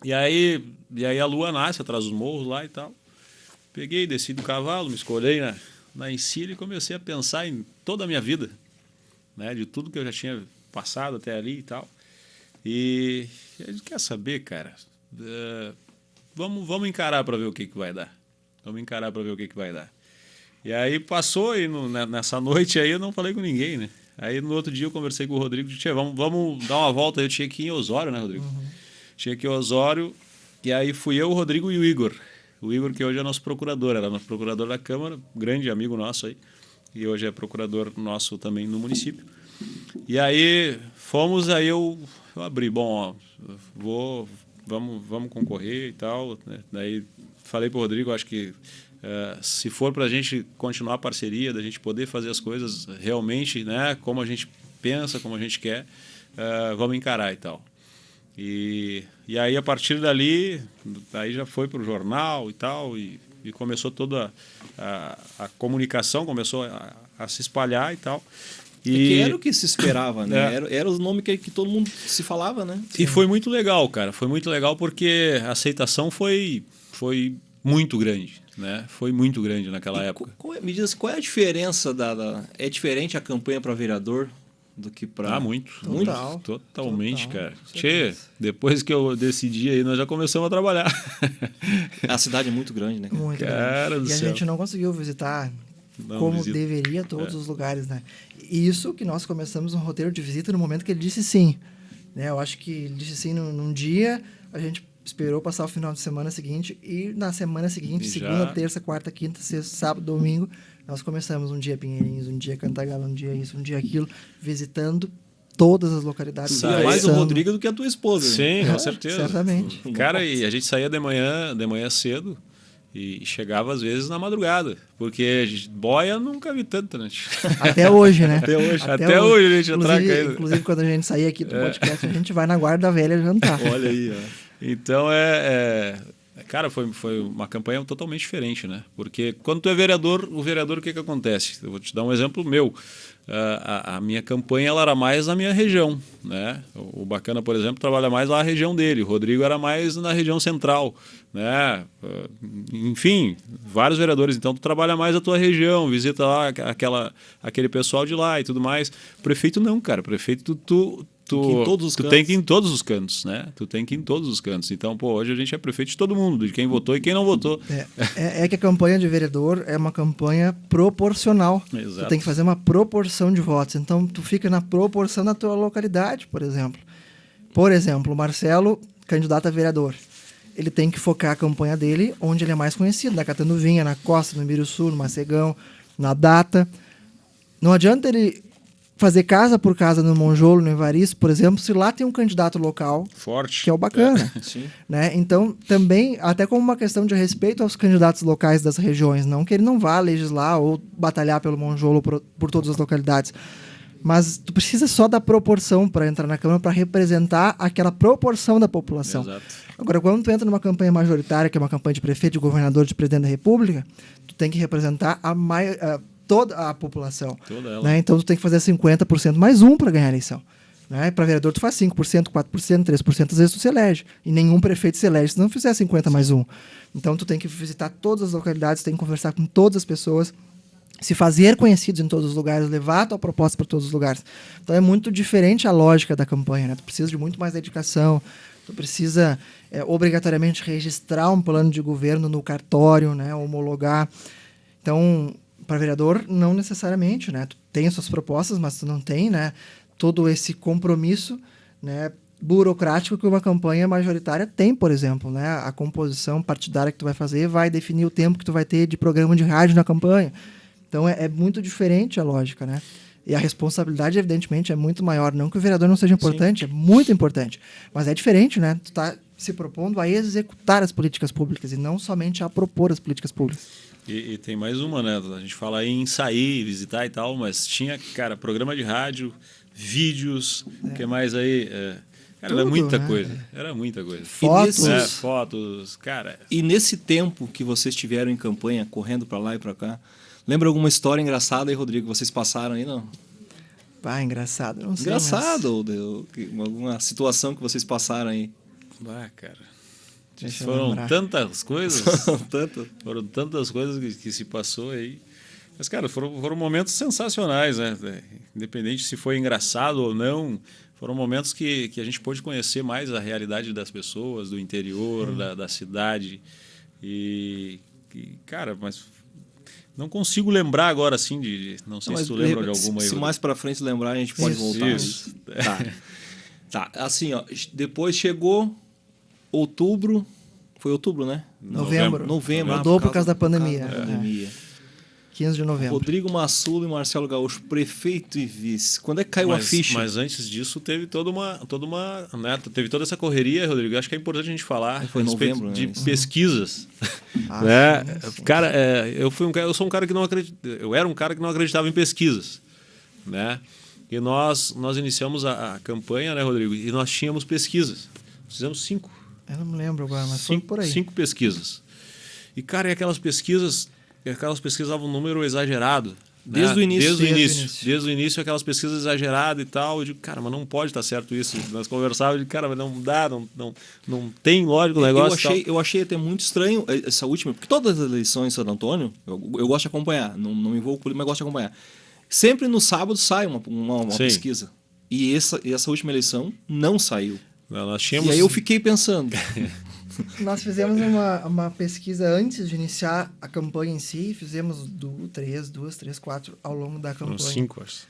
[SPEAKER 2] E aí a lua nasce atrás dos morros lá e tal. Peguei, desci do cavalo, me escolhei na encilha e comecei a pensar em toda a minha vida, né, de tudo que eu já tinha passado até ali e tal. E a gente quer saber, cara, vamos encarar para ver o que vai dar. Vamos encarar para ver o que vai dar. E aí passou, e nessa noite aí eu não falei com ninguém, né? Aí no outro dia eu conversei com o Rodrigo, disse, vamos dar uma volta. Eu tinha aqui em Osório, né, Rodrigo? Uhum. Tinha aqui em Osório, e aí fui eu, o Rodrigo e o Igor. O Igor, que hoje é nosso procurador, era nosso procurador da Câmara, grande amigo nosso aí, e hoje é procurador nosso também no município. E aí fomos, aí eu abri, vamos concorrer e tal, né? Daí falei para o Rodrigo, acho que se for para a gente continuar a parceria, da gente poder fazer as coisas realmente, né, como a gente pensa, como a gente quer, vamos encarar e tal. E aí, a partir dali, aí já foi para o jornal e tal, e começou toda a comunicação, começou a se espalhar e tal.
[SPEAKER 1] Que era o que se esperava, né? Era os nomes que todo mundo se falava, né?
[SPEAKER 2] E foi muito legal, cara. Foi muito legal porque a aceitação foi muito grande, né? Foi muito grande naquela época.
[SPEAKER 1] Me diz, qual é a diferença É diferente a campanha para vereador do que para...
[SPEAKER 2] Muito. Totalmente, cara. Depois que eu decidi aí, nós já começamos a trabalhar.
[SPEAKER 1] A cidade é muito grande, né?
[SPEAKER 3] Muito grande. E a gente não conseguiu visitar deveria todos os lugares, né? E isso que nós começamos um roteiro de visita no momento que ele disse sim. Né? Eu acho que ele disse sim num dia, a gente esperou passar o final de semana seguinte e na semana seguinte, segunda, terça, quarta, quinta, sexta, sábado, domingo, nós começamos um dia Pinheirinhos, um dia Cantagalo, um dia isso, um dia aquilo, visitando todas as localidades.
[SPEAKER 1] Saía mais o Rodrigo do que a tua esposa.
[SPEAKER 2] Sim, com certeza.
[SPEAKER 3] Certamente.
[SPEAKER 2] Cara, e a gente saía de manhã cedo e chegava às vezes na madrugada, porque boia nunca vi tanta, né?
[SPEAKER 3] Até hoje, né?
[SPEAKER 2] Até hoje a gente atraca ainda.
[SPEAKER 3] Inclusive, quando a gente sair aqui do podcast, a gente vai na Guarda Velha jantar.
[SPEAKER 1] Olha aí, ó.
[SPEAKER 2] Então, cara, foi uma campanha totalmente diferente, né? Porque quando tu é vereador, o que acontece? Eu vou te dar um exemplo meu. A minha campanha ela era mais na minha região, né? O Bacana, por exemplo, trabalha mais lá na região dele. O Rodrigo era mais na região central, né? Enfim, vários vereadores. Então, tu trabalha mais a tua região, visita lá aquele pessoal de lá e tudo mais. Prefeito não, cara. Prefeito, tu tem que ir em todos os cantos, né? Tu tem que ir em todos os cantos. Então, hoje a gente é prefeito de todo mundo, de quem votou e quem não votou.
[SPEAKER 3] É que a campanha de vereador é uma campanha proporcional.
[SPEAKER 2] Exato.
[SPEAKER 3] Tu tem que fazer uma proporção de votos. Então, tu fica na proporção da tua localidade, por exemplo. Por exemplo, o Marcelo, candidato a vereador. ele tem que focar a campanha dele onde ele é mais conhecido, na Catanduvinha, na Costa, no Ibiruçu, no Macegão, na Data. Não adianta ele fazer casa por casa no Monjolo, no Evaristo, por exemplo, se lá tem um candidato local
[SPEAKER 2] Forte.
[SPEAKER 3] que é o bacana.
[SPEAKER 1] Sim.
[SPEAKER 3] Né? Então, também, até como uma questão de respeito aos candidatos locais das regiões, não que ele não vá legislar ou batalhar pelo Monjolo por todas as localidades, mas tu precisa só da proporção para entrar na Câmara, para representar aquela proporção da população.
[SPEAKER 2] Exato.
[SPEAKER 3] Agora, quando tu entra numa campanha majoritária, que é uma campanha de prefeito, de governador, de presidente da República, tu tem que representar toda a população.
[SPEAKER 2] Toda ela.
[SPEAKER 3] Né? Então, tu tem que fazer 50% mais um para ganhar a eleição. Né? Para vereador, tu faz 5%, 4%, 3%, às vezes tu se elege. E nenhum prefeito se elege se não fizer 50 mais um. Então, tu tem que visitar todas as localidades, tem que conversar com todas as pessoas, se fazer conhecidos em todos os lugares, levar a tua proposta para todos os lugares. Então, é muito diferente a lógica da campanha. Né? Tu precisa de muito mais dedicação, tu precisa obrigatoriamente registrar um plano de governo no cartório, né? Homologar. Então, para vereador, não necessariamente, né? Tu tem as suas propostas, mas tu não tem, né, todo esse compromisso, né, burocrático que uma campanha majoritária tem, por exemplo, né? A composição partidária que tu vai fazer vai definir o tempo que tu vai ter de programa de rádio na campanha. Então, é muito diferente a lógica, né? E a responsabilidade, evidentemente, é muito maior. Não que o vereador não seja importante, Sim. É muito importante. Mas é diferente, né? Tu tá se propondo a executar as políticas públicas e não somente a propor as políticas públicas.
[SPEAKER 2] E tem mais uma, né? A gente fala em sair, visitar e tal, mas tinha, cara, programa de rádio, vídeos, o que mais aí? Cara,
[SPEAKER 3] Tudo,
[SPEAKER 2] era muita
[SPEAKER 3] né?
[SPEAKER 2] coisa. Era muita coisa.
[SPEAKER 3] Fotos.
[SPEAKER 2] Fotos, cara.
[SPEAKER 1] E nesse tempo que vocês tiveram em campanha, correndo para lá e para cá, lembra alguma história engraçada aí, Rodrigo, que vocês passaram aí, não?
[SPEAKER 3] Ah, engraçado. Não sei,
[SPEAKER 1] Engraçado, alguma situação que vocês passaram aí.
[SPEAKER 2] Cara.
[SPEAKER 3] Deixa eu
[SPEAKER 2] Foram
[SPEAKER 3] lembrar.
[SPEAKER 2] tantas coisas.
[SPEAKER 1] Tanto.
[SPEAKER 2] Foram tantas coisas que se passou aí. Mas, cara, foram momentos sensacionais, né? Independente se foi engraçado ou não, foram momentos que a gente pôde conhecer mais a realidade das pessoas, do interior, da cidade. E, cara, mas não consigo lembrar agora, assim, não sei se tu lembra de alguma aí.
[SPEAKER 1] Se mais para frente lembrar, a gente pode voltar.
[SPEAKER 2] Isso.
[SPEAKER 1] Tá, assim, ó, depois chegou outubro, foi outubro, né?
[SPEAKER 3] Novembro. Mudou por causa da pandemia. 15 de novembro.
[SPEAKER 1] Rodrigo Massulo e Marcelo Gaúcho, prefeito e vice. Quando é que caiu a ficha?
[SPEAKER 2] Mas antes disso teve toda uma né? Teve toda essa correria, Rodrigo. Acho que é importante a gente falar
[SPEAKER 1] foi
[SPEAKER 2] a respeito
[SPEAKER 1] novembro,
[SPEAKER 2] de
[SPEAKER 1] né?
[SPEAKER 2] pesquisas.
[SPEAKER 3] Né?
[SPEAKER 2] Sim. Cara, eu sou um cara que não eu era um cara que não acreditava em pesquisas, né? E nós iniciamos a campanha, né, Rodrigo? E nós tínhamos pesquisas. Fizemos 5.
[SPEAKER 3] Eu não me lembro agora, mas foi por aí.
[SPEAKER 2] 5 pesquisas. E, cara, e aquelas pesquisas davam um número exagerado.
[SPEAKER 1] Desde o início.
[SPEAKER 2] Desde o início, aquelas pesquisas exageradas e tal. Eu digo, cara, mas não pode estar certo isso. Nós conversávamos, eu digo, cara, mas não dá, não tem lógico o negócio.
[SPEAKER 1] Eu achei até muito estranho essa última, porque todas as eleições em Santo Antônio, eu gosto de acompanhar, não me envolvo com ele, mas gosto de acompanhar. Sempre no sábado sai uma pesquisa. E essa última eleição não saiu.
[SPEAKER 2] Nós tínhamos...
[SPEAKER 1] E aí eu fiquei pensando.
[SPEAKER 3] Nós fizemos uma pesquisa antes de iniciar a campanha em si, fizemos 2, 3, 4 ao longo da campanha.
[SPEAKER 2] 5, acho.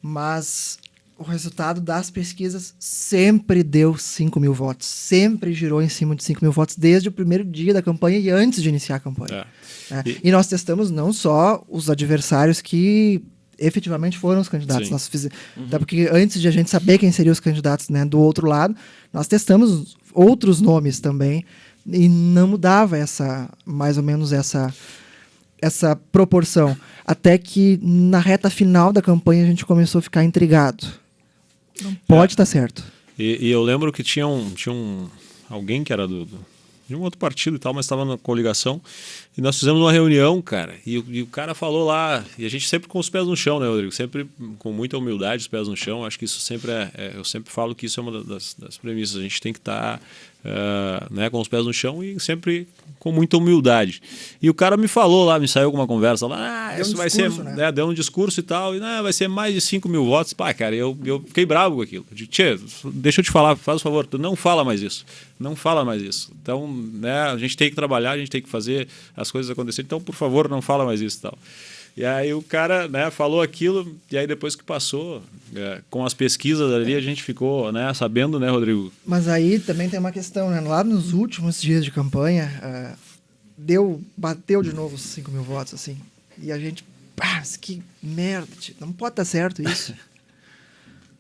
[SPEAKER 3] Mas o resultado das pesquisas sempre deu 5 mil votos. Sempre girou em cima de 5 mil votos desde o primeiro dia da campanha e antes de iniciar a campanha. E nós testamos não só os adversários que efetivamente foram os candidatos. Nós até porque antes de a gente saber quem seriam os candidatos, né, do outro lado, nós testamos outros nomes também e não mudava mais ou menos essa proporção. Até que na reta final da campanha a gente começou a ficar intrigado. Não pode estar certo.
[SPEAKER 2] E eu lembro que tinha alguém que era de um outro partido e tal, mas estava na coligação. E nós fizemos uma reunião, cara, e o cara falou lá, e a gente sempre com os pés no chão, né, Rodrigo? Sempre com muita humildade, os pés no chão. Acho que isso sempre eu sempre falo que isso é uma das premissas. A gente tem que estar né, com os pés no chão e sempre com muita humildade. E o cara me falou lá, me saiu alguma conversa lá, isso vai ser, né, deu um discurso e tal, e vai ser mais de 5 mil votos. Pá, cara, eu fiquei bravo com aquilo. Eu digo, tchê, deixa eu te falar, faz o favor, tu não fala mais isso. Não fala mais isso. Então, né, a gente tem que trabalhar, a gente tem que fazer as coisas acontecerem. Então, por favor, não fala mais isso e tal. E aí o cara, né, falou aquilo, e aí depois que passou, com as pesquisas ali, a gente ficou, né, sabendo, né, Rodrigo?
[SPEAKER 3] Mas aí também tem uma questão, né? Lá nos últimos dias de campanha, bateu de novo os 5 mil votos, assim. E a gente, que merda, não pode estar certo isso.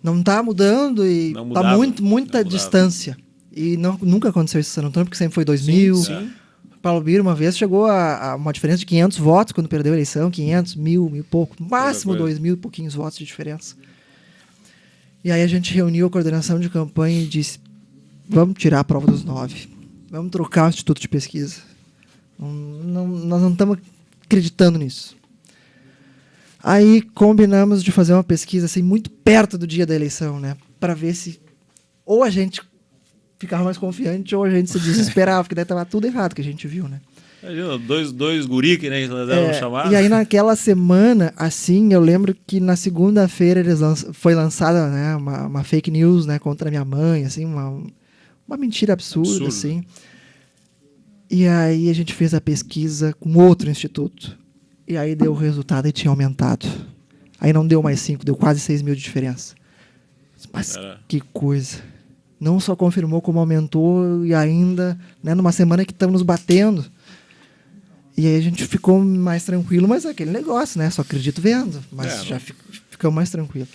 [SPEAKER 3] Não tá mudando e
[SPEAKER 2] Não
[SPEAKER 3] tá
[SPEAKER 2] mudava,
[SPEAKER 3] muita
[SPEAKER 2] não
[SPEAKER 3] distância. E nunca aconteceu isso em Santo Antônio, porque sempre foi 2000.
[SPEAKER 1] Sim.
[SPEAKER 3] Paulo Biro uma vez chegou a uma diferença de 500 votos quando perdeu a eleição, 500, mil e pouco, máximo 2.000 e pouquinhos votos de diferença. E aí a gente reuniu a coordenação de campanha e disse, vamos tirar a prova dos 9, vamos trocar o Instituto de Pesquisa. Nós não estamos acreditando nisso. Aí combinamos de fazer uma pesquisa assim, muito perto do dia da eleição, né, para ver se ou a gente ficava mais confiante ou a gente se desesperava, porque daí estava tudo errado que a gente viu, né?
[SPEAKER 2] Imagina, dois guri que nem eles eram chamados.
[SPEAKER 3] E aí naquela semana, assim, eu lembro que na segunda-feira foi lançada, né, uma fake news, né, contra minha mãe, assim, uma mentira absurda, assim. E aí a gente fez a pesquisa com outro instituto. E aí deu o resultado e tinha aumentado. Aí não deu mais 5, deu quase 6 mil de diferença. Mas que coisa. Não só confirmou como aumentou e ainda, né, numa semana que estamos nos batendo. E aí a gente ficou mais tranquilo, mas é aquele negócio, né? Só acredito vendo. Mas já ficamos mais tranquilo.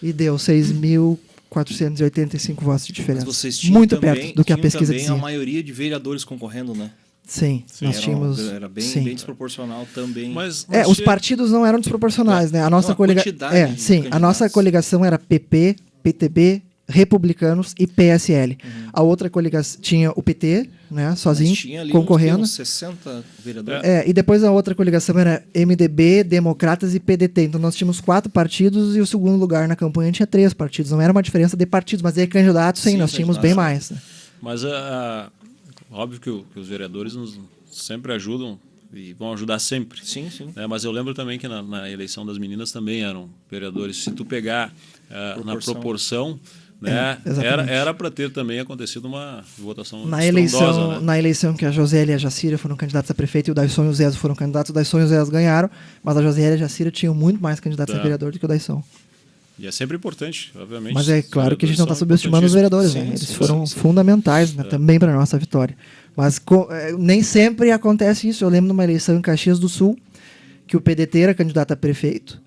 [SPEAKER 3] E deu 6.485 votos de diferença.
[SPEAKER 1] Mas vocês tinham
[SPEAKER 3] muito
[SPEAKER 1] também,
[SPEAKER 3] perto do que a pesquisa dizia.
[SPEAKER 1] a maioria de vereadores concorrendo, né?
[SPEAKER 3] Sim, nós tínhamos...
[SPEAKER 1] Era bem desproporcional também.
[SPEAKER 2] Mas
[SPEAKER 3] os partidos não eram desproporcionais, né? A nossa nossa coligação era PP, PTB, Republicanos e PSL. A outra coligação tinha o PT, né, sozinho,
[SPEAKER 1] tinha ali
[SPEAKER 3] concorrendo.
[SPEAKER 1] Uns 60 vereadores.
[SPEAKER 3] E depois a outra coligação era MDB, Democratas e PDT. Então nós tínhamos 4 partidos e o segundo lugar na campanha tinha 3 partidos. Não era uma diferença de partidos, mas de candidatos, sim, nós tínhamos bem mais. Né?
[SPEAKER 2] Mas óbvio que os vereadores nos sempre ajudam e vão ajudar sempre.
[SPEAKER 1] Sim.
[SPEAKER 2] Mas eu lembro também que na eleição das meninas também eram vereadores. Se tu pegar na proporção, né, era para ter também acontecido uma votação estrondosa, né?
[SPEAKER 3] Na eleição que a Josélia e a Jacira foram candidatas a prefeito e o Daisson e o Zezo foram candidatos, o Daisson e o Zezo ganharam, mas a Josélia e a Jacira tinham muito mais candidatos a vereador do que o Daisson.
[SPEAKER 2] E é sempre importante, obviamente.
[SPEAKER 3] Mas é claro que a gente não está subestimando os vereadores, né? Eles foram fundamentais, né, também para a nossa vitória. Mas nem sempre acontece isso. Eu lembro de uma eleição em Caxias do Sul, que o PDT era candidato a prefeito,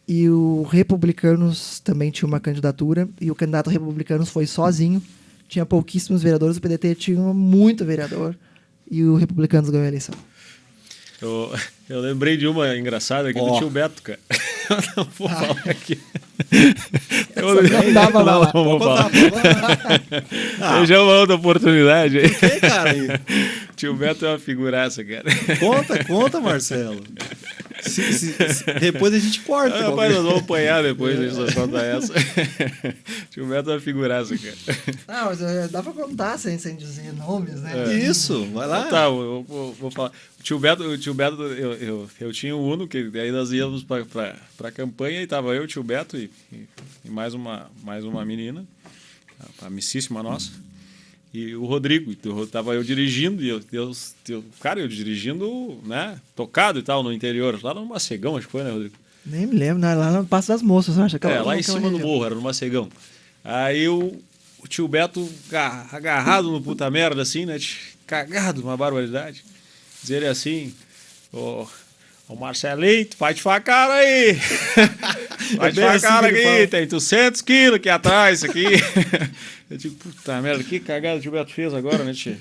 [SPEAKER 3] e o Republicanos também tinha uma candidatura, e o candidato Republicanos foi sozinho, tinha pouquíssimos vereadores, o PDT tinha muito vereador, e o Republicanos ganhou a eleição.
[SPEAKER 2] Eu lembrei de uma engraçada aqui do tio Beto, cara. Eu não vou falar aqui.
[SPEAKER 3] Não dá pra falar.
[SPEAKER 2] Não vou falar. Já é uma outra oportunidade aí.
[SPEAKER 1] Por que, cara?
[SPEAKER 2] Tio Beto é uma figuraça, cara.
[SPEAKER 1] Conta, Marcelo. Depois a gente corta.
[SPEAKER 2] Rapaz, nós vamos apanhar depois, a gente só conta essa. Tio Beto é uma figuraça, cara.
[SPEAKER 3] Não, mas dá pra contar sem dizer nomes, né?
[SPEAKER 1] Isso, vai lá.
[SPEAKER 2] Tá, eu vou falar. O tio Beto, eu tinha um Uno, que aí nós íamos pra campanha e tava eu, o tio Beto e mais uma menina, a amicíssima nossa, e o Rodrigo. Tava eu dirigindo, e eu dirigindo, né, tocado e tal, no interior, lá no Macegão, acho que foi, né, Rodrigo?
[SPEAKER 3] Nem me lembro, lá no Passo das Moças, acha?
[SPEAKER 2] Lá em cima do morro, era no Macegão. Aí o tio Beto agarrado no puta merda, assim, né, cagado, uma barbaridade. Diz ele assim, ô Marcelito, faz de facara aí. Faz de facara
[SPEAKER 1] assim
[SPEAKER 2] aqui, tem 200 quilos aqui atrás, isso aqui. Eu digo, puta merda, que cagada o tio Beto fez agora, né, tio?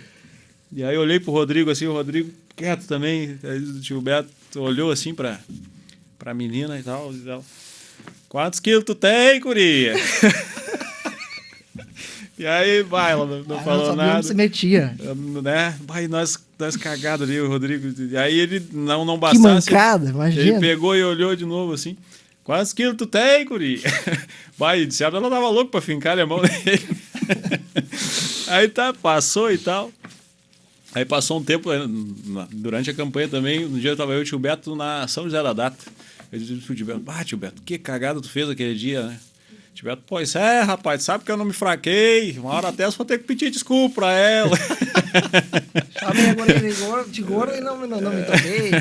[SPEAKER 2] E aí eu olhei pro Rodrigo, assim, o Rodrigo quieto também. Aí o tio Beto olhou assim pra menina e tal. Quantos quilos tu tem, guria? E aí, vai, ela não falou nada.
[SPEAKER 3] Não se metia.
[SPEAKER 2] Né? Vai, nós cagados ali, o Rodrigo. E aí ele não bastasse.
[SPEAKER 3] Que mancada, imagina.
[SPEAKER 2] Ele pegou e olhou de novo assim. Quantos quilos tu tem, guri? Vai, de certo ela tava louco pra fincar a mão dele. Aí passou e tal. Aí passou um tempo, durante a campanha também, um dia tava eu e o tio Beto na São José da Data. Eu disse pro tio Beto, tio Beto, que cagada tu fez aquele dia, né? Tio Beto, pois rapaz, sabe que eu não me fraquei. Uma hora até eu vou ter que pedir desculpa pra ela.
[SPEAKER 3] Chamei agora de gordo e não me toquei.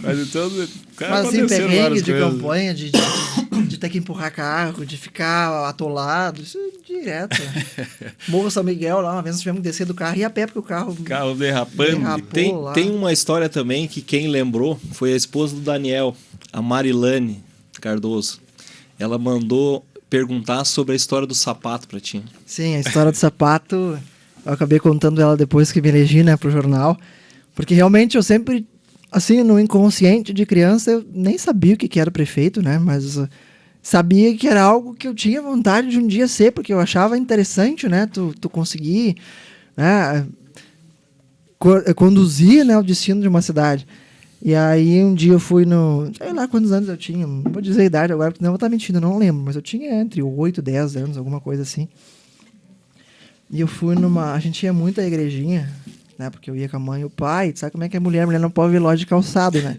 [SPEAKER 2] Mas então, cara,
[SPEAKER 3] Mas assim,
[SPEAKER 2] aconteceram
[SPEAKER 3] perrengue
[SPEAKER 2] várias
[SPEAKER 3] de
[SPEAKER 2] coisas.
[SPEAKER 3] campanha, de ter que empurrar carro, de ficar atolado, isso é direto. Morro São Miguel lá, uma vez nós tivemos que descer do carro e ir a pé, porque o carro...
[SPEAKER 2] Carro derrapando.
[SPEAKER 3] derrapou lá.
[SPEAKER 1] Tem uma história também que quem lembrou foi a esposa do Daniel, a Marilane Cardoso. Ela mandou perguntar sobre a história do sapato pra ti.
[SPEAKER 3] Sim, a história do sapato, eu acabei contando ela depois que me elegi, né, pro jornal, porque realmente eu sempre, assim, no inconsciente de criança, eu nem sabia o que era prefeito, né, mas sabia que era algo que eu tinha vontade de um dia ser, porque eu achava interessante, né, tu conseguir, né, conduzir, né, o destino de uma cidade. E aí um dia eu fui no... sei lá quantos anos eu tinha, não vou dizer a idade agora, porque não vou estar mentindo, não lembro, mas eu tinha entre 8 e 10 anos, alguma coisa assim. E eu fui numa... a gente ia muito à igrejinha, né, porque eu ia com a mãe e o pai, sabe como é que é mulher? A mulher não pode ver loja de calçado, né?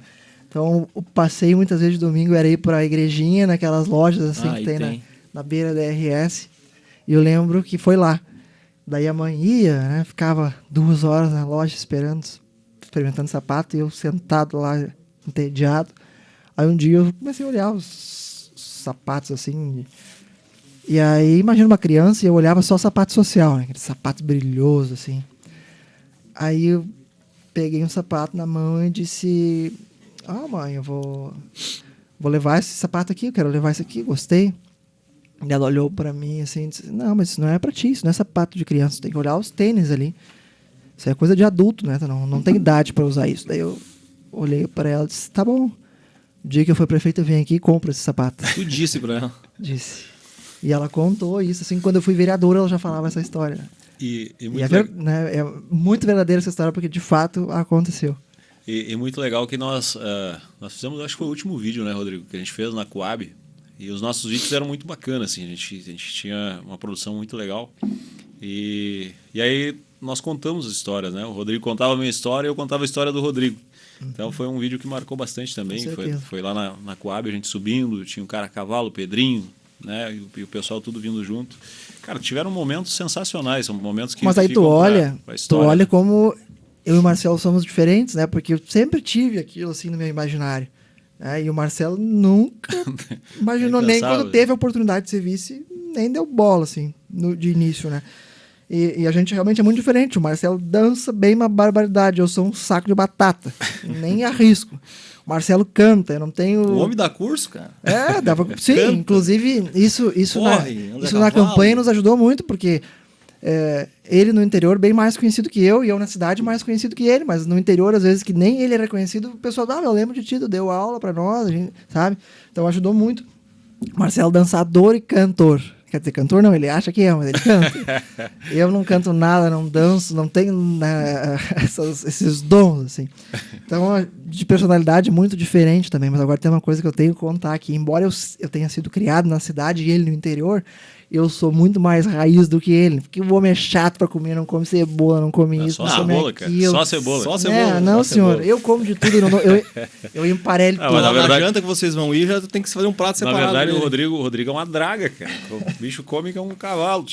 [SPEAKER 3] Então o passeio muitas vezes de domingo era ir pra igrejinha, naquelas lojas assim que tem. Na beira da RS. E eu lembro que foi lá. Daí a mãe ia, né, ficava 2 horas na loja esperando, experimentando sapato, e eu sentado lá, entediado. Aí um dia eu comecei a olhar os sapatos assim. E aí, imagina uma criança, e eu olhava só sapato social, né? Aquele sapato brilhoso, assim. Aí eu peguei um sapato na mão e disse: mãe, eu vou levar esse sapato aqui, eu quero levar esse aqui, gostei. E ela olhou pra mim assim e disse: não, mas isso não é pra ti, isso não é sapato de criança, você tem que olhar os tênis ali. Isso é coisa de adulto, né? Não tem idade pra usar isso. Daí eu olhei pra ela e disse: tá bom. O dia que eu for prefeito, eu venho aqui e compro esse sapato.
[SPEAKER 1] Tu disse pra ela?
[SPEAKER 3] Disse. E ela contou isso, assim, quando eu fui vereadora, ela já falava essa história.
[SPEAKER 2] E
[SPEAKER 3] Né, é muito verdadeira essa história, porque de fato aconteceu.
[SPEAKER 2] E muito legal que nós fizemos, acho que foi o último vídeo, né, Rodrigo, que a gente fez na Coab. E os nossos vídeos eram muito bacanas, assim, a gente tinha uma produção muito legal. E aí nós contamos as histórias, né? O Rodrigo contava a minha história e eu contava a história do Rodrigo. Então foi um vídeo que marcou bastante também. Foi lá na Coab, a gente subindo, tinha um cara a cavalo, o Pedrinho, né? E o pessoal tudo vindo junto. Cara, tiveram momentos sensacionais, são momentos que...
[SPEAKER 3] Mas aí tu olha como eu e o Marcelo somos diferentes, né? Porque eu sempre tive aquilo assim no meu imaginário. Né? E o Marcelo nunca imaginou, nem quando teve a oportunidade de ser vice, nem deu bola, assim, de início, né? E a gente realmente é muito diferente. O Marcelo dança bem uma barbaridade. Eu sou um saco de batata. Nem arrisco. O Marcelo canta, eu não tenho...
[SPEAKER 1] O homem dá curso, cara?
[SPEAKER 3] Sim, canta. Inclusive, isso na campanha nos ajudou muito, porque ele no interior bem mais conhecido que eu, e eu na cidade mais conhecido que ele, mas no interior, às vezes, que nem ele era conhecido, o pessoal, eu lembro de ti, tu deu aula pra nós, a gente, sabe? Então ajudou muito. Marcelo, dançador e cantor. Quer dizer, cantor não, ele acha que é, mas ele canta. Eu não canto nada, não danço, não tenho esses dons, assim. Então, de personalidade muito diferente também. Mas agora tem uma coisa que eu tenho que contar aqui. Embora eu tenha sido criado na cidade e ele no interior, eu sou muito mais raiz do que ele. Porque o homem é chato pra comer, não come cebola, não come isso, não come
[SPEAKER 2] cebola,
[SPEAKER 3] aquilo.
[SPEAKER 2] Só cebola.
[SPEAKER 1] Só cebola.
[SPEAKER 3] Não,
[SPEAKER 1] só
[SPEAKER 3] senhor.
[SPEAKER 1] cebola.
[SPEAKER 3] Eu como de tudo. Eu emparelho tudo.
[SPEAKER 2] Mas na verdade,
[SPEAKER 1] janta que vocês vão ir, já tem que fazer um prato separado.
[SPEAKER 2] Na verdade,
[SPEAKER 1] dele.
[SPEAKER 2] o Rodrigo é uma draga, cara. O bicho come que é um cavalo.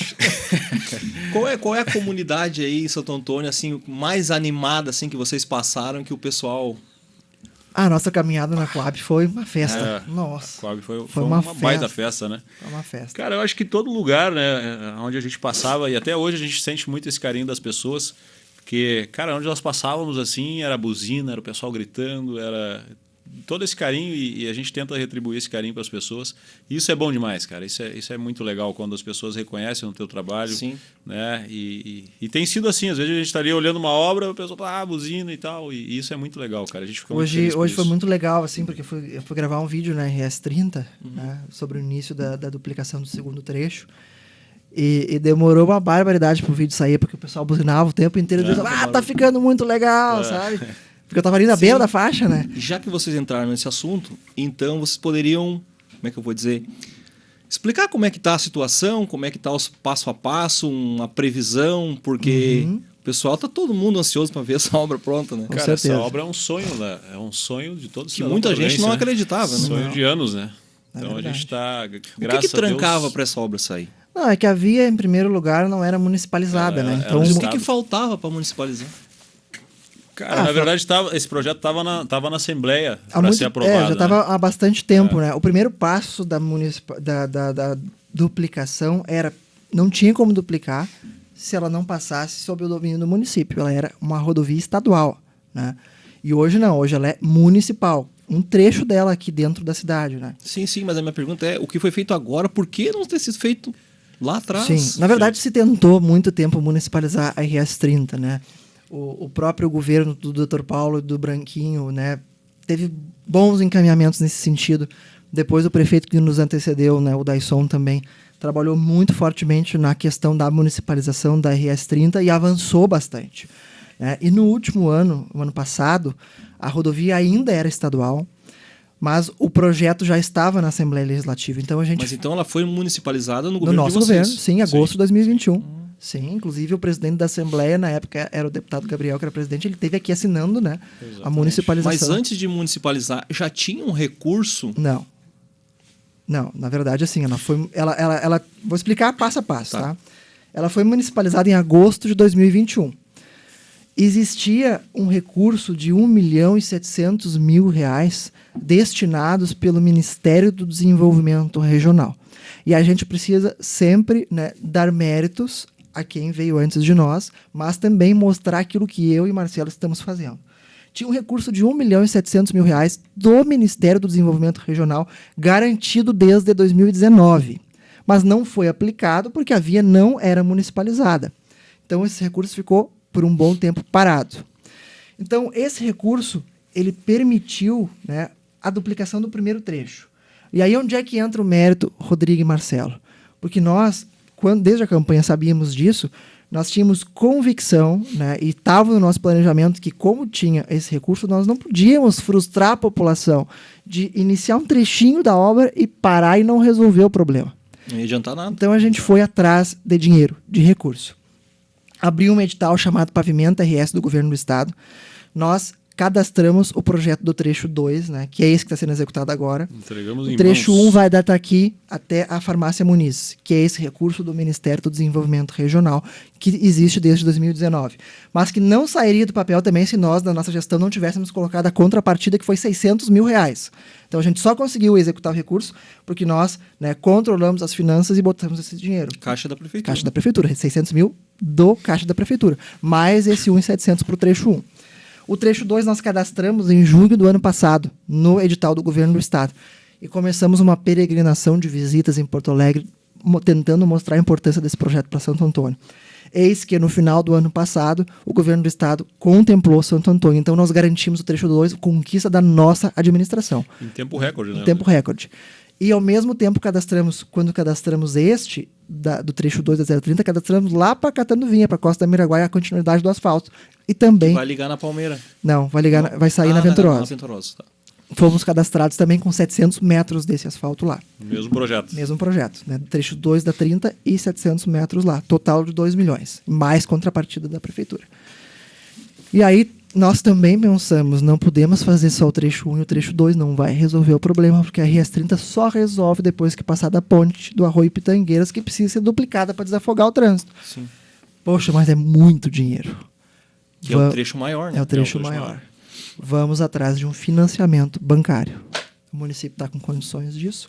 [SPEAKER 1] Qual é a comunidade aí em Santo Antônio, assim, mais animada, assim, que vocês passaram, que o pessoal...
[SPEAKER 3] A nossa caminhada na Coab foi uma festa. Nossa.
[SPEAKER 2] A Coab foi
[SPEAKER 3] uma
[SPEAKER 2] baita festa, né?
[SPEAKER 3] Foi uma festa.
[SPEAKER 2] Cara, eu acho que todo lugar, né, onde a gente passava, e até hoje a gente sente muito esse carinho das pessoas, porque, cara, onde nós passávamos, assim, era buzina, era o pessoal gritando, era todo esse carinho, e a gente tenta retribuir esse carinho para as pessoas. E isso é bom demais, cara. Isso é muito legal quando as pessoas reconhecem o teu trabalho.
[SPEAKER 1] Sim.
[SPEAKER 2] Né? E tem sido assim. Às vezes a gente estaria olhando uma obra, o pessoal fala, buzina e tal. E isso é muito legal, cara. A gente fica muito feliz
[SPEAKER 3] hoje foi muito legal, assim, porque eu fui gravar um vídeo na RS30, né, sobre o início da duplicação do segundo trecho. E demorou uma barbaridade pro vídeo sair, porque o pessoal buzinava o tempo inteiro dizendo, tá ficando muito legal, sabe? Porque eu tava ali na beira da faixa, né?
[SPEAKER 1] E já que vocês entraram nesse assunto, então vocês poderiam, como é que eu vou dizer, explicar como é que tá a situação, como é que tá os passo a passo, uma previsão, porque o pessoal tá todo mundo ansioso para ver essa obra pronta, né?
[SPEAKER 2] Cara, essa obra é um sonho, né? É um sonho de todos.
[SPEAKER 1] Que muita gente não acreditava, né?
[SPEAKER 2] Sonho de anos, né? Então a gente tá,
[SPEAKER 1] graças a Deus... O que trancava para essa obra sair?
[SPEAKER 3] Não, é que a via, em primeiro lugar, não era municipalizada, né? Então,
[SPEAKER 1] o que faltava para municipalizar?
[SPEAKER 2] Cara, na verdade, esse projeto estava na Assembleia para ser aprovado.
[SPEAKER 3] Já estava há bastante tempo, né? O primeiro passo da duplicação era... Não tinha como duplicar se ela não passasse sob o domínio do município. Ela era uma rodovia estadual, né? E hoje não, hoje ela é municipal. Um trecho dela aqui dentro da cidade, né?
[SPEAKER 1] Sim, mas a minha pergunta é, o que foi feito agora, por que não ter sido feito lá atrás?
[SPEAKER 3] Sim, na verdade se tentou muito tempo municipalizar a RS 30, né? O próprio governo do Dr. Paulo e do Branquinho, né, teve bons encaminhamentos nesse sentido. Depois o prefeito que nos antecedeu, né, o Daisson também, trabalhou muito fortemente na questão da municipalização da RS 30 e avançou bastante. Né? E no último ano, o ano passado, a rodovia ainda era estadual, mas o projeto já estava na Assembleia Legislativa. Então
[SPEAKER 1] Mas então ela foi municipalizada no governo
[SPEAKER 3] nosso
[SPEAKER 1] de vocês?
[SPEAKER 3] Governo, sim, em agosto de 2021. Sim, inclusive o presidente da Assembleia, na época, era o deputado Gabriel, que era presidente, ele esteve aqui assinando, né, a municipalização.
[SPEAKER 1] Mas antes de municipalizar, já tinha um recurso?
[SPEAKER 3] Não, na verdade, assim, vou explicar passo a passo, tá? Ela foi municipalizada em agosto de 2021. Existia um recurso de R$ 1.700.000 destinados pelo Ministério do Desenvolvimento Regional. E a gente precisa sempre, né, dar méritos a quem veio antes de nós, mas também mostrar aquilo que eu e Marcelo estamos fazendo. Tinha um recurso de R$ 1.700.000 do Ministério do Desenvolvimento Regional garantido desde 2019, mas não foi aplicado porque a via não era municipalizada. Então esse recurso ficou por um bom tempo parado. Então esse recurso ele permitiu, né, a duplicação do primeiro trecho. E aí onde é que entra o mérito, Rodrigo e Marcelo? Porque nós, desde a campanha sabíamos disso, nós tínhamos convicção, né, e estava no nosso planejamento que, como tinha esse recurso, nós não podíamos frustrar a população de iniciar um trechinho da obra e parar e não resolver o problema.
[SPEAKER 1] Não ia adiantar nada.
[SPEAKER 3] Então a gente foi atrás de dinheiro, de recurso. Abriu um edital chamado Pavimenta RS do Governo do Estado. Nós cadastramos o projeto do trecho 2, né, que é esse que está sendo executado agora.
[SPEAKER 2] Entregamos
[SPEAKER 3] o trecho 1 vai dar daqui até a Farmácia Muniz, que é esse recurso do Ministério do Desenvolvimento Regional, que existe desde 2019. Mas que não sairia do papel também se nós, na nossa gestão, não tivéssemos colocado a contrapartida, que foi R$ 600 mil. Então a gente só conseguiu executar o recurso porque nós, né, controlamos as finanças e botamos esse dinheiro.
[SPEAKER 1] Caixa da Prefeitura.
[SPEAKER 3] Caixa da Prefeitura, 600 mil do Caixa da Prefeitura, mais esse 1.700 para o trecho 1. O trecho 2 nós cadastramos em junho do ano passado, no edital do Governo do Estado. E começamos uma peregrinação de visitas em Porto Alegre, tentando mostrar a importância desse projeto para Santo Antônio. Eis que no final do ano passado, o Governo do Estado contemplou Santo Antônio. Então nós garantimos o trecho 2, conquista da nossa administração.
[SPEAKER 2] Em tempo recorde, né?
[SPEAKER 3] Em tempo recorde. E ao mesmo tempo quando cadastramos este, do trecho 2 da 030, cadastramos lá para Catanduvinha, para Costa da Miraguaia, a continuidade do asfalto. E também...
[SPEAKER 1] Vai ligar na Palmeira?
[SPEAKER 3] Não, vai sair na Venturosa.
[SPEAKER 1] Na Venturosa, tá.
[SPEAKER 3] Fomos cadastrados também com 700 metros desse asfalto lá.
[SPEAKER 2] Mesmo projeto.
[SPEAKER 3] Mesmo projeto, né? Trecho 2 da 30 e 700 metros lá. Total de 2 milhões. Mais contrapartida da Prefeitura. E aí, nós também pensamos, não podemos fazer só o trecho 1 e o trecho 2, não vai resolver o problema, porque a RS 30 só resolve depois que passar da ponte do Arroio Pitangueiras, que precisa ser duplicada para desafogar o trânsito.
[SPEAKER 1] Sim.
[SPEAKER 3] Poxa, mas é muito dinheiro.
[SPEAKER 1] Que é o trecho maior, né?
[SPEAKER 3] É o trecho maior. Vamos atrás de um financiamento bancário. O município está com condições disso.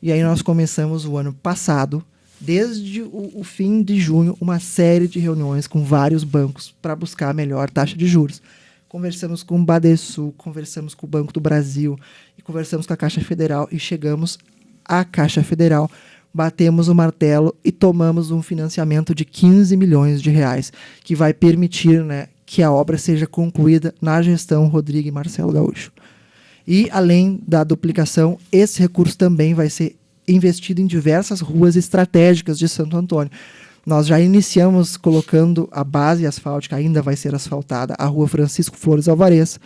[SPEAKER 3] E aí nós começamos o ano passado, desde o fim de junho, uma série de reuniões com vários bancos para buscar a melhor taxa de juros. Conversamos com o Badesul, conversamos com o Banco do Brasil, e conversamos com a Caixa Federal e chegamos à Caixa Federal, batemos o martelo e tomamos um financiamento de 15 milhões de reais, que vai permitir, né, que a obra seja concluída na gestão Rodrigo e Marcelo Gaúcho. E, além da duplicação, esse recurso também vai ser investido em diversas ruas estratégicas de Santo Antônio. Nós já iniciamos colocando a base asfáltica, ainda vai ser asfaltada, a rua Francisco Flores Alvarez,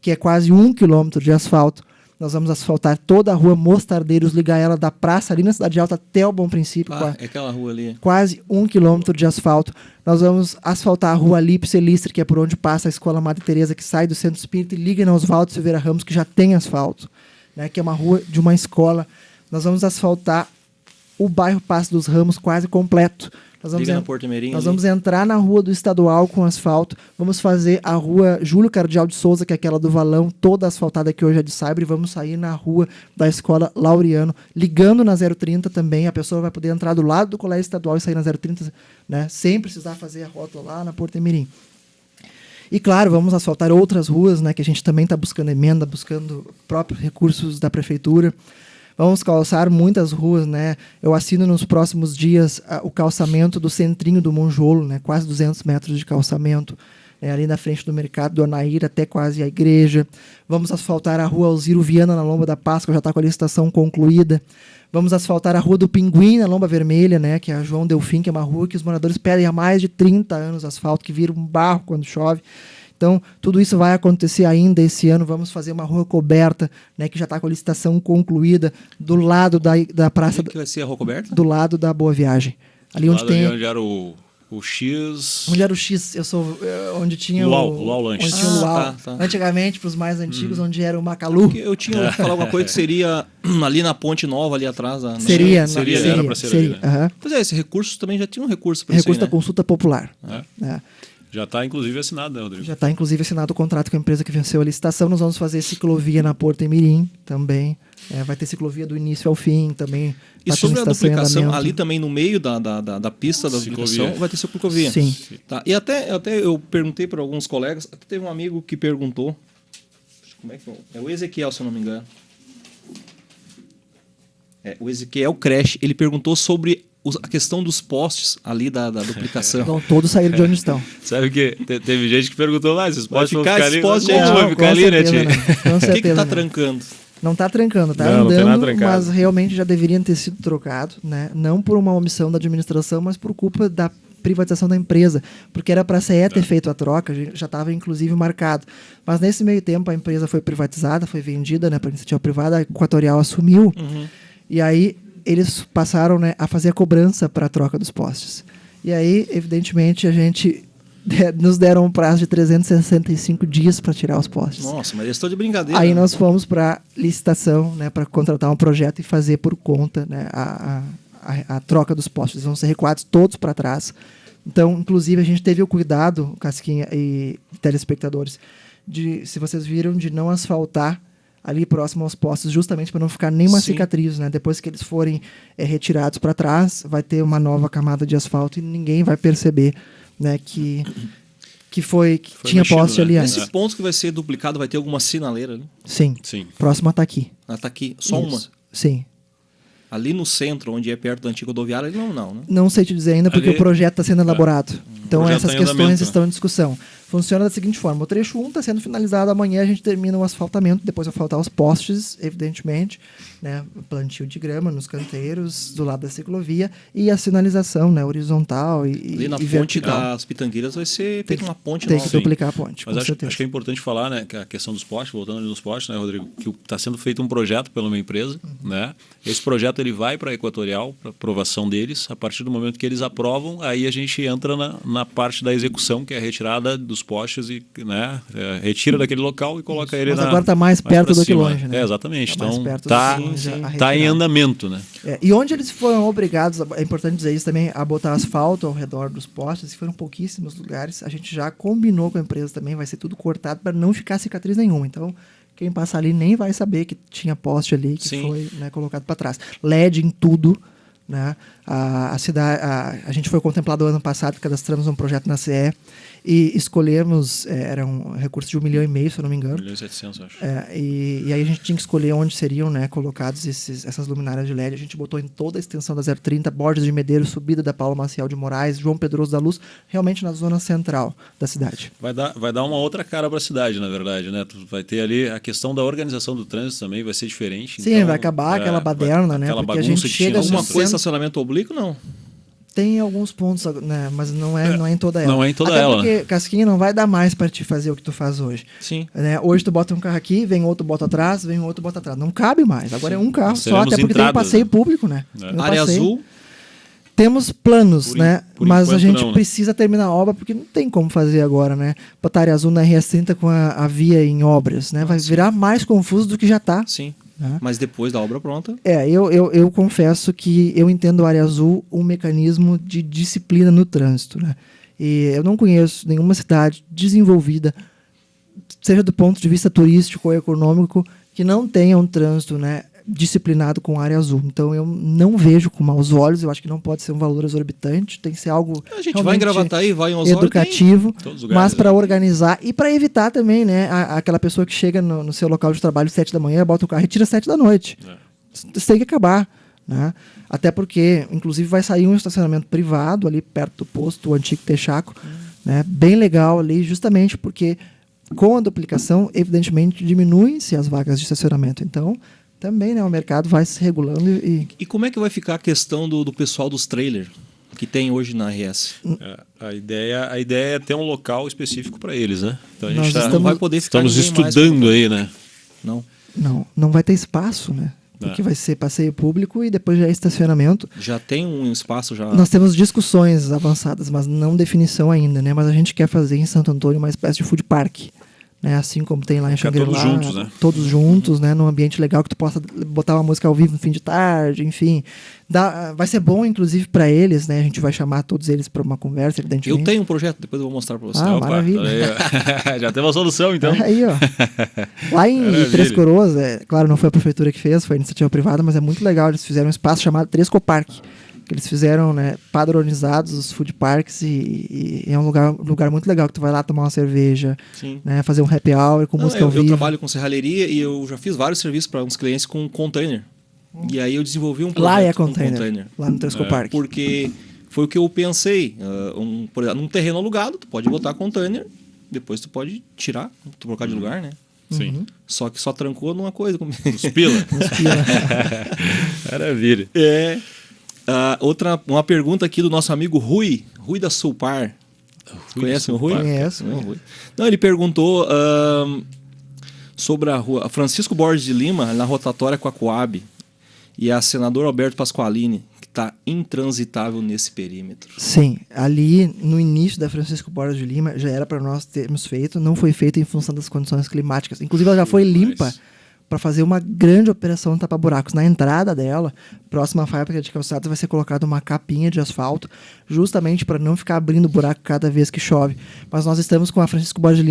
[SPEAKER 3] que é quase 1 quilômetro de asfalto. Nós vamos asfaltar toda a rua Mostardeiros, ligar ela da praça ali na Cidade Alta até o Bom Princípio.
[SPEAKER 1] É aquela rua ali.
[SPEAKER 3] Quase 1 quilômetro de asfalto. Nós vamos asfaltar a rua Alípio Elistre, que é por onde passa a Escola Madre Teresa, que sai do Centro Espírita e liga na Oswaldo Silveira Ramos, que já tem asfalto, né, que é uma rua de uma escola. Nós vamos asfaltar o bairro Passo dos Ramos quase completo.
[SPEAKER 1] Liga na Porto Mirim.
[SPEAKER 3] Nós vamos entrar na rua do Estadual com asfalto, vamos fazer a rua Júlio Cardial de Souza, que é aquela do Valão, toda asfaltada que hoje é de Saibro, e vamos sair na rua da Escola Laureano, ligando na 030 também, a pessoa vai poder entrar do lado do Colégio Estadual e sair na 030, né, sem precisar fazer a rota lá na Porto Mirim. E, claro, vamos asfaltar outras ruas, né, que a gente também está buscando emenda, buscando próprios recursos da prefeitura. Vamos calçar muitas ruas, né? Eu assino nos próximos dias o calçamento do centrinho do Monjolo, né? Quase 200 metros de calçamento, né? Ali na frente do mercado do Anaíra até quase a igreja. Vamos asfaltar a rua Alziro Viana na Lomba da Páscoa, já está com a licitação concluída. Vamos asfaltar a rua do Pinguim na Lomba Vermelha, né? Que é a João Delfim, que é uma rua que os moradores pedem há mais de 30 anos asfalto, que vira um barro quando chove. Então, tudo isso vai acontecer ainda esse ano. Vamos fazer uma rua coberta, né, que já está com a licitação concluída, do lado da praça.
[SPEAKER 1] Onde que vai ser a rua coberta?
[SPEAKER 3] Do lado da Boa Viagem. Ali onde tem.
[SPEAKER 2] Onde era o X.
[SPEAKER 3] Onde era o X, eu sou. Onde tinha
[SPEAKER 2] o Luau Lanches.
[SPEAKER 3] Onde tinha o Luau.
[SPEAKER 1] Tá.
[SPEAKER 3] Antigamente, para os mais antigos, onde era o Macalu.
[SPEAKER 1] Eu tinha ouvido falar alguma coisa que seria ali na Ponte Nova, ali atrás.
[SPEAKER 3] Seria.
[SPEAKER 2] Era para ser ali, né?
[SPEAKER 3] Uhum.
[SPEAKER 1] Pois é, esse recurso também já tinha um recurso para
[SPEAKER 3] Recurso
[SPEAKER 1] isso aí,
[SPEAKER 3] da
[SPEAKER 1] né?
[SPEAKER 3] consulta popular.
[SPEAKER 2] É. Já está, inclusive, assinado, né, Rodrigo?
[SPEAKER 3] Já está, inclusive, assinado o contrato com a empresa que venceu a licitação. Nós vamos fazer ciclovia na Porto Mirim também. Vai ter ciclovia do início ao fim também.
[SPEAKER 1] E sobre a duplicação, ali também no meio da pista da duplicação, vai ter ciclovia.
[SPEAKER 3] Sim.
[SPEAKER 1] Tá. E até eu perguntei para alguns colegas, até teve um amigo que perguntou, como é que é o Ezequiel, se eu não me engano. O Ezequiel Crash, ele perguntou sobre a questão dos postes ali da duplicação.
[SPEAKER 3] Então, todos saíram de onde estão.
[SPEAKER 2] Sabe que teve gente que perguntou lá, esses postes vão ficar ali.
[SPEAKER 1] Vão
[SPEAKER 2] ficar ali, né, Tia?
[SPEAKER 3] O
[SPEAKER 1] que está trancando?
[SPEAKER 3] Não está trancando, está andando, mas realmente já deveriam ter sido trocado, né? Não por uma omissão da administração, mas por culpa da privatização da empresa, porque era para a CE ter feito a troca, já estava inclusive marcado. Mas nesse meio tempo a empresa foi privatizada, foi vendida, né, para a iniciativa privada, a Equatorial assumiu, e aí eles passaram, né, a fazer a cobrança para a troca dos postes. E aí, evidentemente, nos deram um prazo de 365 dias para tirar os postes.
[SPEAKER 1] Nossa, mas eles estão de brincadeira.
[SPEAKER 3] Aí nós fomos para licitação, né, para contratar um projeto e fazer por conta, né, a troca dos postes. Eles vão ser recuados todos para trás. Então, inclusive, a gente teve o cuidado, Casquinha e telespectadores, se vocês viram, de não asfaltar ali próximo aos postes, justamente para não ficar nenhuma cicatriz, né? Depois que eles forem retirados para trás, vai ter uma nova camada de asfalto e ninguém vai perceber, né, que tinha
[SPEAKER 2] mexido,
[SPEAKER 3] poste,
[SPEAKER 2] né?
[SPEAKER 3] ali antes.
[SPEAKER 1] Esse ponto que vai ser duplicado vai ter alguma sinaleira ali?
[SPEAKER 3] Sim.
[SPEAKER 2] Sim.
[SPEAKER 3] Próxima está aqui.
[SPEAKER 1] Ela tá aqui, só
[SPEAKER 3] Isso.
[SPEAKER 1] uma?
[SPEAKER 3] Sim.
[SPEAKER 1] Ali no centro, onde é perto da antiga rodoviária, ele não, né?
[SPEAKER 3] Não sei te dizer ainda, porque
[SPEAKER 2] Ali,
[SPEAKER 3] o projeto está sendo elaborado. Então,
[SPEAKER 2] projeto
[SPEAKER 3] essas
[SPEAKER 2] tá em
[SPEAKER 3] questões
[SPEAKER 2] andamento,
[SPEAKER 3] estão em discussão. Funciona da seguinte forma: o trecho 1 está sendo finalizado, amanhã a gente termina o asfaltamento, depois vai faltar os postes, evidentemente, né, plantio de grama nos canteiros, do lado da ciclovia, e a sinalização, né, horizontal e
[SPEAKER 1] Ali na
[SPEAKER 3] e
[SPEAKER 1] ponte
[SPEAKER 3] vertical.
[SPEAKER 1] das Pitangueiras vai ser feita uma ponte
[SPEAKER 3] Tem
[SPEAKER 1] nova.
[SPEAKER 3] que duplicar a ponte,
[SPEAKER 2] Mas
[SPEAKER 3] com
[SPEAKER 2] acho
[SPEAKER 3] certeza.
[SPEAKER 2] que é importante falar, né, que a questão dos postes, voltando ali nos postes, né, Rodrigo, que está sendo feito um projeto pela uma empresa, né? Esse projeto ele vai para a Equatorial, para aprovação deles. A partir do momento que eles aprovam, aí a gente entra na parte da execução, que é a retirada dos postes e, né, retira daquele local e coloca ele
[SPEAKER 3] Mas agora está mais perto do que
[SPEAKER 2] cima.
[SPEAKER 3] longe, né?
[SPEAKER 2] exatamente.
[SPEAKER 3] Tá mais
[SPEAKER 2] Então
[SPEAKER 3] perto do
[SPEAKER 2] tá,
[SPEAKER 3] que longe a
[SPEAKER 2] tá
[SPEAKER 3] retirada.
[SPEAKER 2] em andamento, né?
[SPEAKER 3] E onde eles foram obrigados, é importante dizer isso também, a botar asfalto ao redor dos postes, foram pouquíssimos lugares, a gente já combinou com a empresa também, vai ser tudo cortado para não ficar cicatriz nenhuma. Então, quem passar ali nem vai saber que tinha poste ali, que foi, né, colocado para trás. LED em tudo, né? A gente foi contemplado ano passado, cadastramos um projeto na CE e escolhemos, era um recurso de 1,5 milhão, se eu não me engano.
[SPEAKER 2] 1.700.000, acho.
[SPEAKER 3] E aí a gente tinha que escolher onde seriam, né, colocados essas luminárias de LED. A gente botou em toda a extensão da 030, Borges de Medeiros, subida da Paulo Maciel de Moraes, João Pedroso da Luz, realmente na zona central da cidade.
[SPEAKER 2] Vai dar uma outra cara para a cidade, na verdade, né? Tu vai ter ali a questão da organização do trânsito também, vai ser diferente.
[SPEAKER 3] Sim,
[SPEAKER 2] então,
[SPEAKER 3] vai acabar aquela baderna, né?
[SPEAKER 2] Aquela
[SPEAKER 3] Porque a
[SPEAKER 2] bagunça
[SPEAKER 3] gente
[SPEAKER 2] que tinha
[SPEAKER 3] chega
[SPEAKER 2] no
[SPEAKER 3] no
[SPEAKER 1] Alguma
[SPEAKER 2] centro.
[SPEAKER 1] coisa, estacionamento oblíquo, não?
[SPEAKER 3] Tem alguns pontos, né, mas não é em toda ela.
[SPEAKER 2] Não é em toda
[SPEAKER 3] Até
[SPEAKER 2] ela.
[SPEAKER 3] porque, Casquinha, não vai dar mais para te fazer o que tu faz hoje.
[SPEAKER 1] Sim.
[SPEAKER 3] Né? Hoje tu bota um carro aqui, vem outro bota atrás, vem outro bota atrás. Não cabe mais. Agora é um carro
[SPEAKER 2] Nós
[SPEAKER 3] só,
[SPEAKER 2] teremos
[SPEAKER 3] até porque tem um
[SPEAKER 2] entradas,
[SPEAKER 3] passeio
[SPEAKER 2] né?
[SPEAKER 3] público, né?
[SPEAKER 2] É.
[SPEAKER 3] Tem um
[SPEAKER 1] Área
[SPEAKER 3] passeio.
[SPEAKER 1] azul,
[SPEAKER 3] Temos planos, né?
[SPEAKER 2] por
[SPEAKER 3] Mas a
[SPEAKER 2] enquanto
[SPEAKER 3] gente
[SPEAKER 2] não, né?
[SPEAKER 3] precisa terminar a obra porque não tem como fazer agora, né? Botar área azul na RS30 com a via em obras, né? Vai virar mais confuso do que já tá.
[SPEAKER 1] sim.
[SPEAKER 3] né?
[SPEAKER 1] Mas depois da obra pronta...
[SPEAKER 3] Eu confesso que eu entendo a área azul um mecanismo de disciplina no trânsito, né? E eu não conheço nenhuma cidade desenvolvida, seja do ponto de vista turístico ou econômico, que não tenha um trânsito, né, disciplinado com área azul. Então eu não vejo com maus olhos, eu acho que não pode ser um valor exorbitante, tem que ser algo
[SPEAKER 1] A gente vai em Gravataí, vai em Osório,
[SPEAKER 3] educativo,
[SPEAKER 2] todos os lugares,
[SPEAKER 3] mas para
[SPEAKER 2] né?
[SPEAKER 3] organizar e para evitar também, né, aquela pessoa que chega no seu local de trabalho às 7 da manhã, bota o carro e tira às 7 da noite. Isso tem que acabar, né? Até porque, inclusive, vai sair um estacionamento privado ali perto do posto, o antigo Texaco, né? Bem legal ali, justamente porque com a duplicação, evidentemente, diminuem-se as vagas de estacionamento. Então, também, né, o mercado vai se regulando
[SPEAKER 1] E como é que vai ficar a questão do pessoal dos trailers que tem hoje na RS?
[SPEAKER 2] A ideia é ter um local específico para eles, né? Então a
[SPEAKER 3] Nós
[SPEAKER 2] gente
[SPEAKER 3] estamos-
[SPEAKER 1] Não vai poder ficar
[SPEAKER 2] estamos
[SPEAKER 1] ninguém mais
[SPEAKER 2] estudando
[SPEAKER 1] com-
[SPEAKER 2] aí, né?
[SPEAKER 1] Não.
[SPEAKER 3] não vai ter espaço, né? Porque vai ser passeio público e depois já é estacionamento.
[SPEAKER 1] Já tem um espaço já...
[SPEAKER 3] Nós temos discussões avançadas, mas não definição ainda, né? Mas a gente quer fazer em Santo Antônio uma espécie de food park, né? Assim como tem lá em
[SPEAKER 2] Ficar
[SPEAKER 3] Xangri-Lá.
[SPEAKER 2] todos juntos, né?
[SPEAKER 3] Todos juntos, né? Num ambiente legal que tu possa botar uma música ao vivo no fim de tarde, enfim. Vai ser bom, inclusive, para eles, né? A gente vai chamar todos eles para uma conversa, evidentemente.
[SPEAKER 1] Eu tenho um projeto, depois eu vou mostrar para você.
[SPEAKER 3] Ah, maravilha.
[SPEAKER 2] Aí, já tem uma solução, então.
[SPEAKER 3] Aí, ó. Lá em
[SPEAKER 2] Maravilha.
[SPEAKER 3] Três Coroas, claro, não foi a prefeitura que fez, foi a iniciativa privada, mas é muito legal. Eles fizeram um espaço chamado Tresco Park, que eles fizeram, né, padronizados os food parks e é um lugar muito legal que tu vai lá tomar uma cerveja,
[SPEAKER 1] Sim.
[SPEAKER 3] né, fazer um happy hour com
[SPEAKER 1] Não,
[SPEAKER 3] música ao
[SPEAKER 1] eu
[SPEAKER 3] vivo.
[SPEAKER 1] trabalho com serralheria e eu já fiz vários serviços para uns clientes com container. E aí eu desenvolvi um projeto
[SPEAKER 3] Lá é
[SPEAKER 1] com
[SPEAKER 3] container, lá no Tresco Park.
[SPEAKER 1] Porque foi o que eu pensei. Por exemplo, num terreno alugado, tu pode botar container, depois tu pode tirar, trocar de lugar, né?
[SPEAKER 2] Sim.
[SPEAKER 1] Só que só trancou numa coisa comigo.
[SPEAKER 2] Os pila. Maravilha.
[SPEAKER 1] Uma pergunta aqui do nosso amigo Rui da Sulpar. Conhece o Rui?
[SPEAKER 3] Conheço.
[SPEAKER 1] Não, Rui. Não, ele perguntou sobre a rua Francisco Borges de Lima, na rotatória com a Coab, e a senadora Alberto Pasqualini, que está intransitável nesse perímetro.
[SPEAKER 3] Sim, ali no início da Francisco Borges de Lima já era para nós termos feito, não foi feito em função das condições climáticas. Inclusive ela já foi limpa para fazer uma grande operação tapa-buracos. Na entrada dela, próxima à fábrica de calçados, vai ser colocada uma capinha de asfalto, justamente para não ficar abrindo buraco cada vez que chove. Mas nós estamos com a Francisco Borges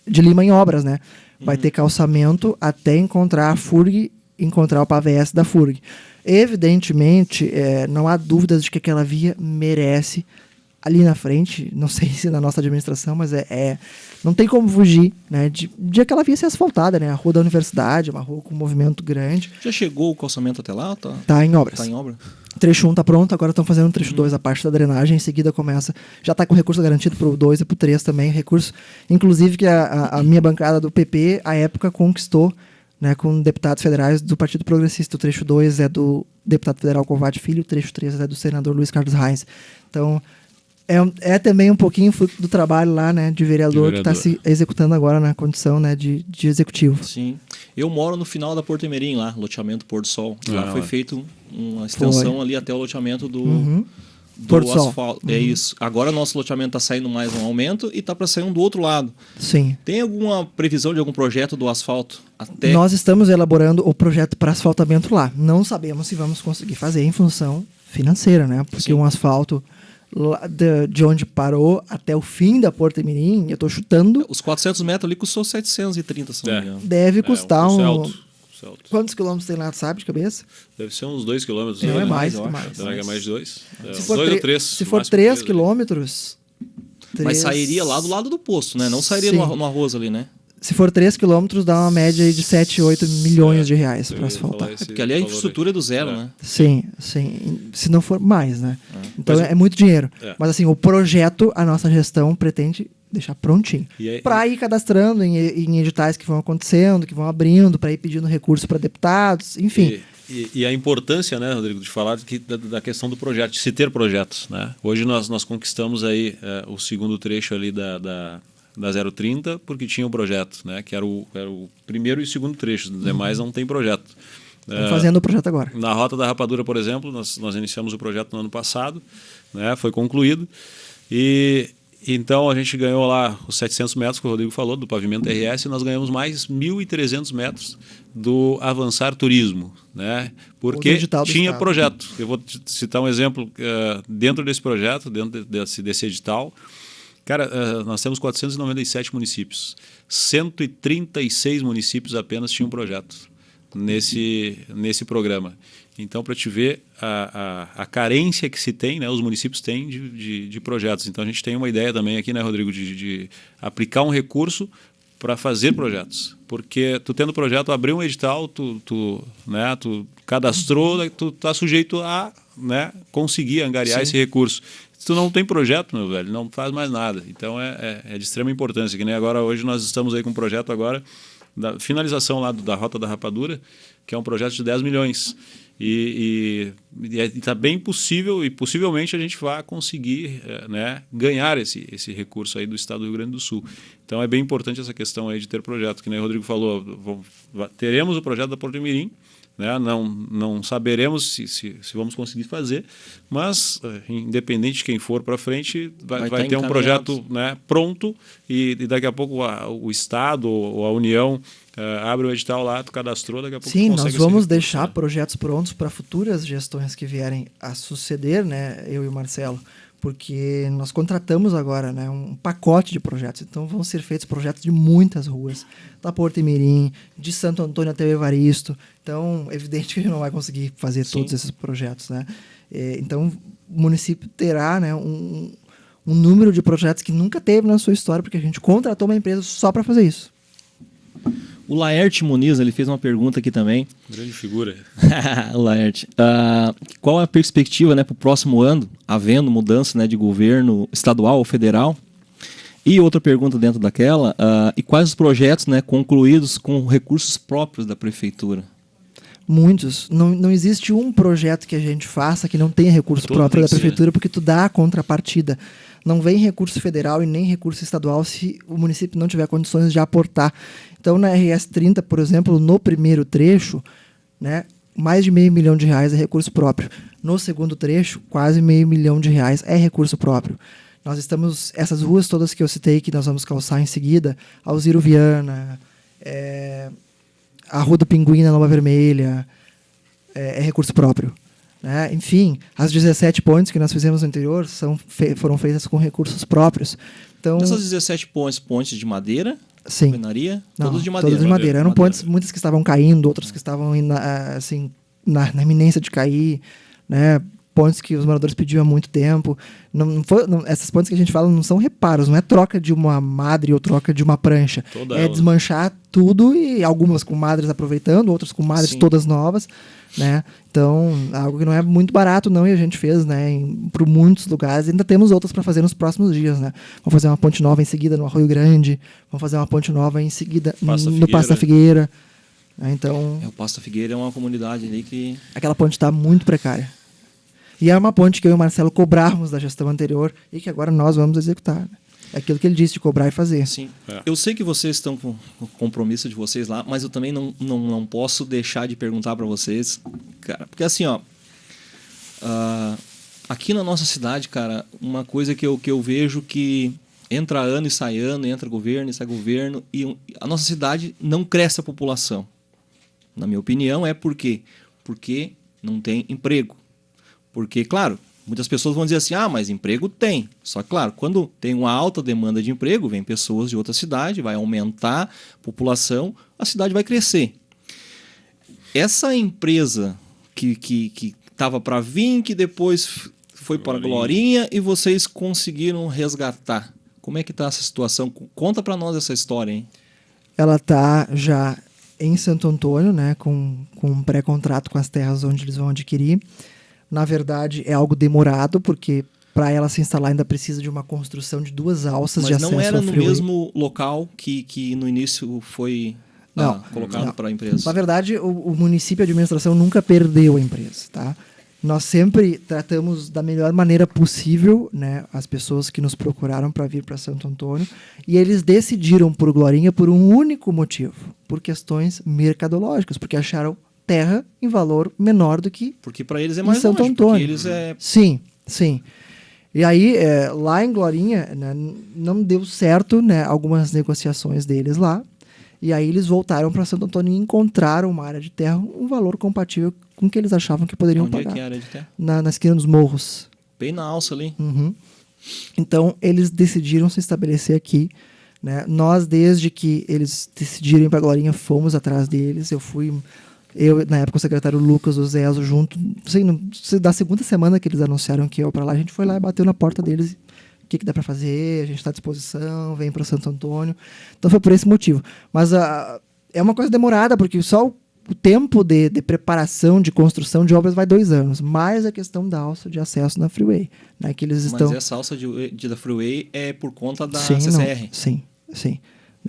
[SPEAKER 3] de Lima em obras, né? Vai ter calçamento até encontrar a FURG, encontrar o PAVS da FURG. Evidentemente, não há dúvidas de que aquela via merece ali na frente, não sei se na nossa administração, mas não tem como fugir, né, de aquela via ser asfaltada, né? A rua da universidade, uma rua com um movimento grande.
[SPEAKER 1] Já chegou o calçamento até lá?
[SPEAKER 3] Tá em obras.
[SPEAKER 1] Tá em obra?
[SPEAKER 3] Trecho 1 tá pronto, agora estão fazendo o trecho 2, a parte da drenagem, em seguida começa, já está com recurso garantido pro 2 e pro 3 também, recurso, inclusive que a minha bancada do PP, à época, conquistou, né, com deputados federais do Partido Progressista. O trecho 2 é do deputado federal Covade Filho, o trecho 3 é do senador Luiz Carlos Reis. Então, é também um pouquinho fruto do trabalho lá, né, de vereador que está se executando agora na condição, né, de executivo.
[SPEAKER 1] Sim. Eu moro no final da Porto Emerim lá, loteamento Porto Sol. Lá foi feito uma extensão ali até o loteamento do
[SPEAKER 3] Porto Sol.
[SPEAKER 1] asfalto. É isso. Agora nosso loteamento está saindo mais um aumento e está para sair um do outro lado.
[SPEAKER 3] Sim.
[SPEAKER 1] Tem alguma previsão de algum projeto do asfalto até...
[SPEAKER 3] Nós estamos elaborando o projeto para asfaltamento lá. Não sabemos se vamos conseguir fazer em função financeira, né? Porque um asfalto de onde parou até o fim da Porto Emirim, eu estou chutando...
[SPEAKER 1] Os 400 metros ali custou 730, se não me engano.
[SPEAKER 3] Deve custar
[SPEAKER 2] Celto.
[SPEAKER 3] Quantos quilômetros tem lá, tu sabe de cabeça?
[SPEAKER 2] Deve ser uns 2 quilômetros.
[SPEAKER 3] Não, é mais.
[SPEAKER 2] Será que é mais de 2?
[SPEAKER 3] Se for
[SPEAKER 2] 2 ou 3.
[SPEAKER 3] Se for 3 quilômetros...
[SPEAKER 1] Mas sairia lá do lado do posto, né? Não sairia no arroz ali, né?
[SPEAKER 3] Se for 3 quilômetros, dá uma média de 7, 8 milhões de reais para asfaltar.
[SPEAKER 1] Porque ali a infraestrutura é do zero, né?
[SPEAKER 3] Sim. Se não for mais, né? Então é muito dinheiro. Mas assim, o projeto, a nossa gestão pretende deixar prontinho. Para ir cadastrando em editais que vão acontecendo, que vão abrindo, para ir pedindo recurso para deputados, enfim.
[SPEAKER 2] E a importância, né, Rodrigo, de falar da questão do projeto, de se ter projetos, né? Hoje nós conquistamos aí o segundo trecho ali da 030, porque tinha um projeto, né? Que era o primeiro e o segundo trecho, os demais não tem projeto.
[SPEAKER 3] Estamos fazendo o projeto agora.
[SPEAKER 2] Na Rota da Rapadura, por exemplo, nós iniciamos o projeto no ano passado, né? Foi concluído. E Então a gente ganhou lá os 700 metros que o Rodrigo falou, do pavimento RS, e nós ganhamos mais 1.300 metros do Avançar Turismo, né? Porque tinha projeto. Eu vou citar um exemplo, dentro desse projeto, dentro desse edital, cara, nós temos 497 municípios, 136 municípios apenas tinham projeto nesse programa. Então, para te ver a carência que se tem, né, os municípios têm de projetos. Então, a gente tem uma ideia também aqui, né, Rodrigo, de aplicar um recurso para fazer projetos. Porque tu tendo projeto, abriu um edital, tu cadastrou, tu está sujeito a, né, conseguir angariar esse recurso. Se tu não tem projeto, meu velho, não faz mais nada. Então, é de extrema importância. Que nem agora, hoje nós estamos aí com um projeto agora da finalização lá da Rota da Rapadura, que é um projeto de 10 milhões. E está bem possível, e possivelmente a gente vai conseguir, né, ganhar esse recurso aí do estado do Rio Grande do Sul. Então é bem importante essa questão aí de ter projeto, que nem o Rodrigo falou, teremos o projeto da Porto Mirim, né, não saberemos se vamos conseguir fazer, mas independente de quem for para frente, vai ter um projeto, né, pronto, e daqui a pouco o estado ou a União abre o edital lá, tu cadastrou, daqui a pouco
[SPEAKER 3] sim,
[SPEAKER 2] tu consegue
[SPEAKER 3] nós vamos
[SPEAKER 2] recurso,
[SPEAKER 3] deixar
[SPEAKER 2] né?
[SPEAKER 3] projetos prontos para futuras gestões que vierem a suceder, né, eu e o Marcelo, porque nós contratamos agora, né, um pacote de projetos. Então vão ser feitos projetos de muitas ruas, da Porto Mirim, de Santo Antônio até o Evaristo. Então, evidente que a gente não vai conseguir fazer todos esses projetos, né? Então, o município terá, né, um número de projetos que nunca teve na sua história, porque a gente contratou uma empresa só para fazer isso.
[SPEAKER 1] O Laerte Muniz, ele fez uma pergunta aqui também.
[SPEAKER 2] Grande figura.
[SPEAKER 1] O Laerte. Qual é a perspectiva, né, para o próximo ano, havendo mudança, né, de governo estadual ou federal? E outra pergunta dentro daquela, e quais os projetos, né, concluídos com recursos próprios da prefeitura?
[SPEAKER 3] Muitos. Não existe um projeto que a gente faça que não tenha recurso próprio da prefeitura, porque tu dá a contrapartida. Não vem recurso federal e nem recurso estadual se o município não tiver condições de aportar. Então, na RS 30, por exemplo, no primeiro trecho, né, mais de R$500 mil é recurso próprio. No segundo trecho, quase R$500 mil é recurso próprio. Nós estamos, essas ruas todas que eu citei, que nós vamos calçar em seguida, Alziro Viana, a Rua do Pinguim na Nova Vermelha, é recurso próprio. Né? Enfim, as 17 pontes que nós fizemos no interior foram feitas com recursos próprios. Então,
[SPEAKER 1] essas 17 pontes de madeira,
[SPEAKER 3] sim.
[SPEAKER 1] Alvenaria, todas de madeira.
[SPEAKER 3] Todas de madeira. Eram pontes, muitas que estavam caindo, outras que estavam assim, na iminência de cair, né? Pontes que os moradores pediam há muito tempo. Essas pontes que a gente fala não são reparos, não é troca de uma madre ou troca de uma prancha. Desmanchar tudo, e algumas com madres aproveitando, outras com madres Sim. todas novas, né? Então, algo que não é muito barato não, e a gente fez, né, por muitos lugares. Ainda temos outras para fazer nos próximos dias, né? Vamos fazer uma ponte nova em seguida no Arroio Grande, vamos fazer uma ponte nova em seguida no Passo da Figueira. Então,
[SPEAKER 1] o Passo da Figueira é uma comunidade ali que...
[SPEAKER 3] Aquela ponte está muito precária. E é uma ponte que eu e o Marcelo cobrarmos da gestão anterior e que agora nós vamos executar. Né? É aquilo que ele disse de cobrar e fazer.
[SPEAKER 1] Sim. Eu sei que vocês estão com o compromisso de vocês lá, mas eu também não posso deixar de perguntar para vocês, cara, porque assim, ó, aqui na nossa cidade, cara, uma coisa que eu vejo que entra ano e sai ano, entra governo e sai governo, e a nossa cidade não cresce a população. Na minha opinião, porque não tem emprego. Porque, claro, muitas pessoas vão dizer assim, mas emprego tem. Só que, claro, quando tem uma alta demanda de emprego, vem pessoas de outra cidade, vai aumentar a população, a cidade vai crescer. Essa empresa que estava para vir, que depois foi para a Glorinha e vocês conseguiram resgatar. Como é que está essa situação? Conta para nós essa história, hein?
[SPEAKER 3] Ela está já em Santo Antônio, né, com um pré-contrato com as terras onde eles vão adquirir. Na verdade, é algo demorado, porque para ela se instalar ainda precisa de uma construção de 2 alças de acesso ao freeway.
[SPEAKER 1] Mas não era no mesmo local que no início foi colocado para a empresa?
[SPEAKER 3] Na verdade, o município e a administração nunca perdeu a empresa. Tá? Nós sempre tratamos da melhor maneira possível, né, as pessoas que nos procuraram para vir para Santo Antônio, e eles decidiram por Glorinha por um único motivo, por questões mercadológicas, porque acharam terra em valor menor do que
[SPEAKER 1] porque para eles é mais
[SPEAKER 3] Santo
[SPEAKER 1] longe,
[SPEAKER 3] Antônio.
[SPEAKER 1] Eles
[SPEAKER 3] Sim. E aí, lá em Glorinha, né, não deu certo, né, algumas negociações deles lá. E aí eles voltaram para Santo Antônio e encontraram uma área de terra, um valor compatível com o que eles achavam que poderiam
[SPEAKER 1] Onde
[SPEAKER 3] pagar.
[SPEAKER 1] é que é a área de terra?
[SPEAKER 3] Na esquina dos morros.
[SPEAKER 1] Bem na alça ali.
[SPEAKER 3] Uhum. Então, eles decidiram se estabelecer aqui. Né? Nós, desde que eles decidiram ir para Glorinha, fomos atrás deles. Eu, na época, o secretário Lucas, o Zezo, junto. Da segunda semana que eles anunciaram que ia para lá, a gente foi lá e bateu na porta deles. O que dá para fazer? A gente está à disposição, vem para Santo Antônio. Então, foi por esse motivo. Mas é uma coisa demorada, porque só o tempo de preparação, de construção de obras vai 2 anos, mais a questão da alça de acesso na Freeway. Né, que eles estão...
[SPEAKER 1] Mas essa alça da Freeway é por conta da
[SPEAKER 3] Sim,
[SPEAKER 1] CCR?
[SPEAKER 3] Sim.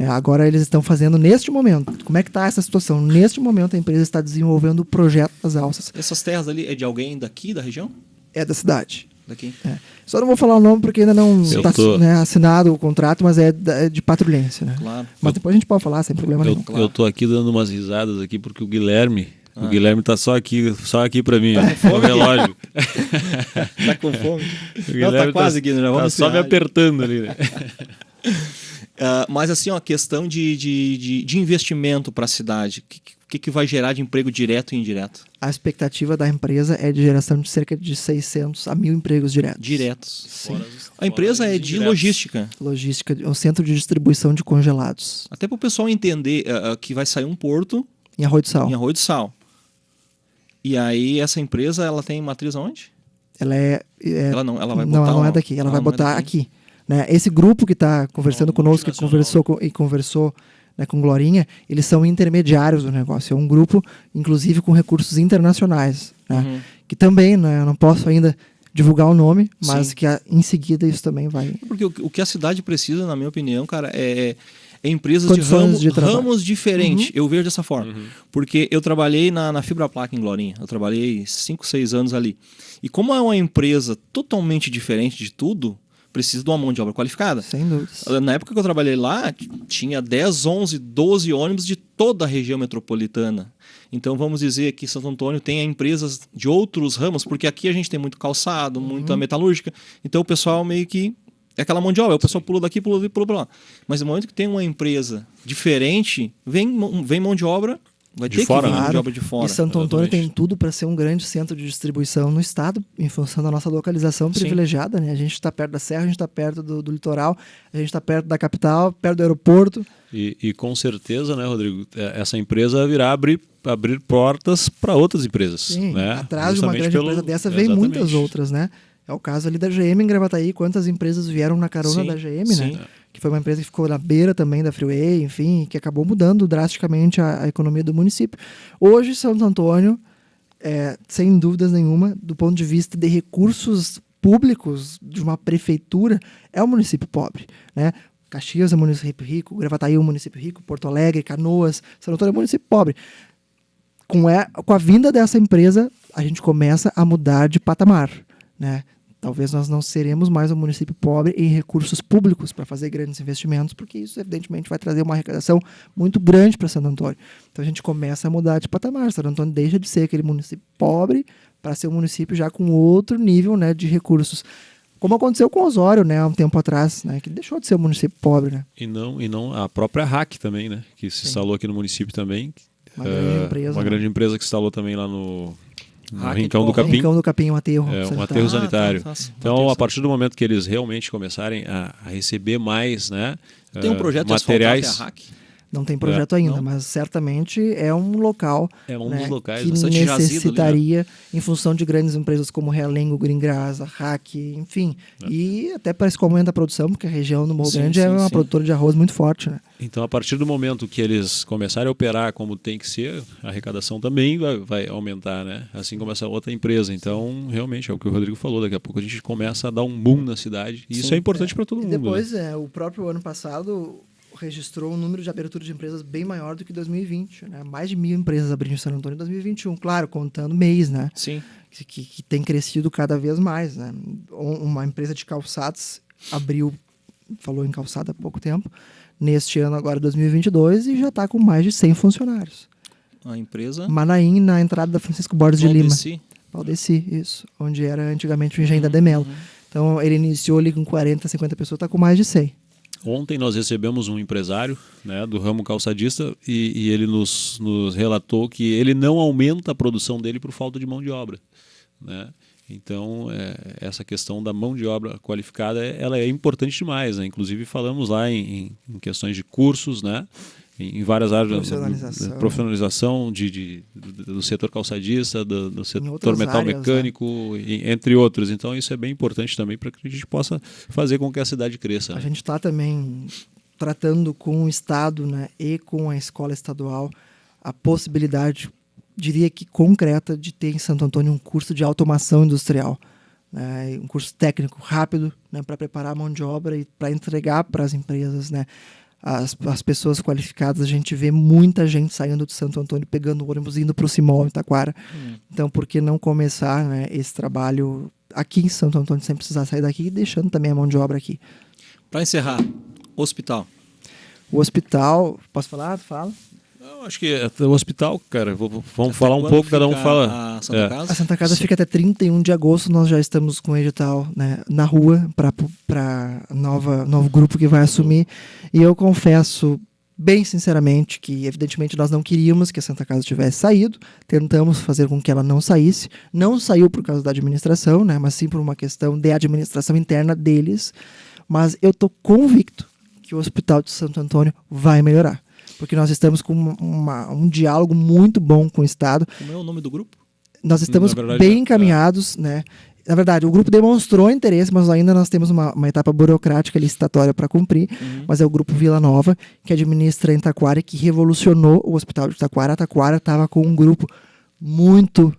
[SPEAKER 3] Agora eles estão fazendo neste momento. Como é que está essa situação? Neste momento a empresa está desenvolvendo o projeto das alças.
[SPEAKER 1] Essas terras ali é de alguém daqui, da região?
[SPEAKER 3] É da cidade.
[SPEAKER 1] Daqui.
[SPEAKER 3] Só não vou falar o nome porque ainda não está assinado o contrato, mas é de Patrulhência. Né?
[SPEAKER 1] Claro.
[SPEAKER 3] Mas depois a gente pode falar sem problema nenhum.
[SPEAKER 1] Claro.
[SPEAKER 2] Eu tô aqui dando umas risadas aqui porque o Guilherme tá só aqui para mim, o relógio.
[SPEAKER 1] Tá com fome?
[SPEAKER 2] Não,
[SPEAKER 1] tá quase, Guilherme, já vamos
[SPEAKER 2] só me apertando ali, né?
[SPEAKER 1] Mas assim, a questão de investimento para a cidade, o que vai gerar de emprego direto e indireto?
[SPEAKER 3] A expectativa da empresa é de geração de cerca de 600 a 1.000 empregos diretos.
[SPEAKER 1] Diretos.
[SPEAKER 3] Sim.
[SPEAKER 1] A empresa é de logística.
[SPEAKER 3] Logística, é um centro de distribuição de congelados.
[SPEAKER 1] Até para o pessoal entender que vai sair um porto
[SPEAKER 3] Em Arroio do Sal.
[SPEAKER 1] em Arroio do Sal. E aí essa empresa, ela tem matriz aonde?
[SPEAKER 3] Ela
[SPEAKER 1] Ela vai botar
[SPEAKER 3] Não, ela não é daqui. Ela vai botar aqui. Né? Esse grupo que está conversando conosco, que conversou né, com Glorinha, eles são intermediários do negócio. É um grupo, inclusive, com recursos internacionais. Né? Que também, né, eu não posso ainda divulgar o nome, mas que em seguida isso também vai...
[SPEAKER 1] Porque o que a cidade precisa, na minha opinião, cara, é empresas de ramos diferentes. Eu vejo dessa forma. Porque eu trabalhei na Fibra Placa em Glorinha. Eu trabalhei 5, 6 anos ali. E como é uma empresa totalmente diferente de tudo, precisa de uma mão de obra qualificada.
[SPEAKER 3] Sem dúvidas.
[SPEAKER 1] Na época que eu trabalhei lá, tinha 10, 11, 12 ônibus de toda a região metropolitana. Então vamos dizer que Santo Antônio tem empresas de outros ramos, porque aqui a gente tem muito calçado, muita metalúrgica. Então o pessoal meio que... É aquela mão de obra, o pessoal pula daqui, pula ali, pula pra lá. Mas no momento que tem uma empresa diferente, vem mão de obra... Vai ter
[SPEAKER 2] fora,
[SPEAKER 1] que vir
[SPEAKER 2] né?
[SPEAKER 1] de obra de fora.
[SPEAKER 3] E Santo Antônio
[SPEAKER 2] Exatamente.
[SPEAKER 3] tem tudo para ser um grande centro de distribuição no estado, em função da nossa localização privilegiada. Né? A gente está perto da serra, a gente está perto do litoral, a gente está perto da capital, perto do aeroporto.
[SPEAKER 2] E com certeza, né, Rodrigo, essa empresa virá abrir portas para outras empresas.
[SPEAKER 3] Sim,
[SPEAKER 2] né?
[SPEAKER 3] atrás de uma grande empresa dessa vem muitas outras, né? É o caso ali da GM em Gravataí, quantas empresas vieram na carona da GM, né? Que foi uma empresa que ficou na beira também da Freeway, enfim, que acabou mudando drasticamente a economia do município. Hoje, Santo Antônio, sem dúvidas nenhuma, do ponto de vista de recursos públicos de uma prefeitura, é um município pobre, né? Caxias é um município rico, Gravataí é um município rico, Porto Alegre, Canoas, Santo Antônio é um município pobre. Com a vinda dessa empresa, a gente começa a mudar de patamar, né? Talvez nós não seremos mais um município pobre em recursos públicos para fazer grandes investimentos, porque isso, evidentemente, vai trazer uma arrecadação muito grande para Santo Antônio. Então, a gente começa a mudar de patamar. Santo Antônio deixa de ser aquele município pobre para ser um município já com outro nível, né, de recursos. Como aconteceu com Osório, né, há um tempo atrás, né, que deixou de ser um município pobre. Né?
[SPEAKER 2] E não a própria RAC também, né, que se instalou aqui no município também.
[SPEAKER 3] Uma grande empresa.
[SPEAKER 2] Uma grande empresa que se instalou também lá no
[SPEAKER 1] Rincão
[SPEAKER 2] do Capim.
[SPEAKER 3] Rincão do Capim, um aterro
[SPEAKER 2] um aterro sanitário. Então,
[SPEAKER 1] aterro
[SPEAKER 2] a partir do momento que eles realmente começarem a receber mais, né,
[SPEAKER 1] tem um projeto
[SPEAKER 2] materiais.
[SPEAKER 1] de asfaltar a RAC?
[SPEAKER 3] Não tem projeto ainda,
[SPEAKER 1] não.
[SPEAKER 3] mas certamente é um local
[SPEAKER 2] dos locais
[SPEAKER 3] que
[SPEAKER 2] bastante
[SPEAKER 3] necessitaria, ali, né? Em função de grandes empresas como Realengo, Greengrass, a RAC, enfim. E até para esse aumento da produção, porque a região do Morro Grande é uma produtora de arroz muito forte. Né?
[SPEAKER 2] Então, a partir do momento que eles começarem a operar como tem que ser, a arrecadação também vai aumentar, né? Assim como essa outra empresa. Então, realmente, é o que o Rodrigo falou, daqui a pouco a gente começa a dar um boom na cidade. E isso é importante para todo mundo.
[SPEAKER 3] E depois,
[SPEAKER 2] né?
[SPEAKER 3] o próprio ano passado registrou um número de abertura de empresas bem maior do que 2020, né? Mais de 1.000 empresas abrindo em Santo Antônio em 2021, claro, contando mês, né?
[SPEAKER 1] Sim.
[SPEAKER 3] Que tem crescido cada vez mais, né? Uma empresa de calçados falou em calçado há pouco tempo, neste ano agora 2022, e já está com mais de 100 funcionários.
[SPEAKER 1] A empresa?
[SPEAKER 3] Manaim, na entrada da Francisco Borges de Lima.
[SPEAKER 1] Valdeci,
[SPEAKER 3] isso. Onde era antigamente o Engenho da Demelo. Então, ele iniciou ali com 40, 50 pessoas, está com mais de 100.
[SPEAKER 2] Ontem nós recebemos um empresário, né, do ramo calçadista e ele nos relatou que ele não aumenta a produção dele por falta de mão de obra, né? Então, essa questão da mão de obra qualificada, ela é importante demais, né? Inclusive falamos lá em questões de cursos, né? Em várias áreas, profissionalização do setor calçadista, do setor metal áreas, mecânico, né? Entre outros. Então isso é bem importante também para que a gente possa fazer com que a cidade cresça.
[SPEAKER 3] A gente está também tratando com o Estado, né, e com a escola estadual a possibilidade, diria que concreta, de ter em Santo Antônio um curso de automação industrial. Né, um curso técnico rápido, né, para preparar a mão de obra e para entregar para as empresas, né, as pessoas qualificadas. A gente vê muita gente saindo de Santo Antônio, pegando o ônibus, indo para o Simol, em Taquara. Então, por que não começar, né, esse trabalho aqui em Santo Antônio, sem precisar sair daqui e deixando também a mão de obra aqui?
[SPEAKER 1] Para encerrar, hospital.
[SPEAKER 3] O hospital, posso falar? Fala.
[SPEAKER 2] Eu acho que o hospital, cara, vamos falar um pouco, cada um fala.
[SPEAKER 1] A Santa Casa?
[SPEAKER 3] A Santa Casa fica até 31 de agosto, nós já estamos com o edital, né, na rua para novo grupo que vai assumir. E eu confesso, bem sinceramente, que evidentemente nós não queríamos que a Santa Casa tivesse saído, tentamos fazer com que ela não saísse. Não saiu por causa da administração, né, mas sim por uma questão de administração interna deles. Mas eu estou convicto que o Hospital de Santo Antônio vai melhorar. Porque nós estamos com um diálogo muito bom com o Estado.
[SPEAKER 1] Como é o nome do grupo?
[SPEAKER 3] Nós estamos bem encaminhados, né? Na verdade, o grupo demonstrou interesse, mas ainda nós temos uma etapa burocrática licitatória para cumprir. Mas é o grupo Vila Nova, que administra em Taquara, que revolucionou o Hospital de Taquara. A Taquara estava com um grupo muito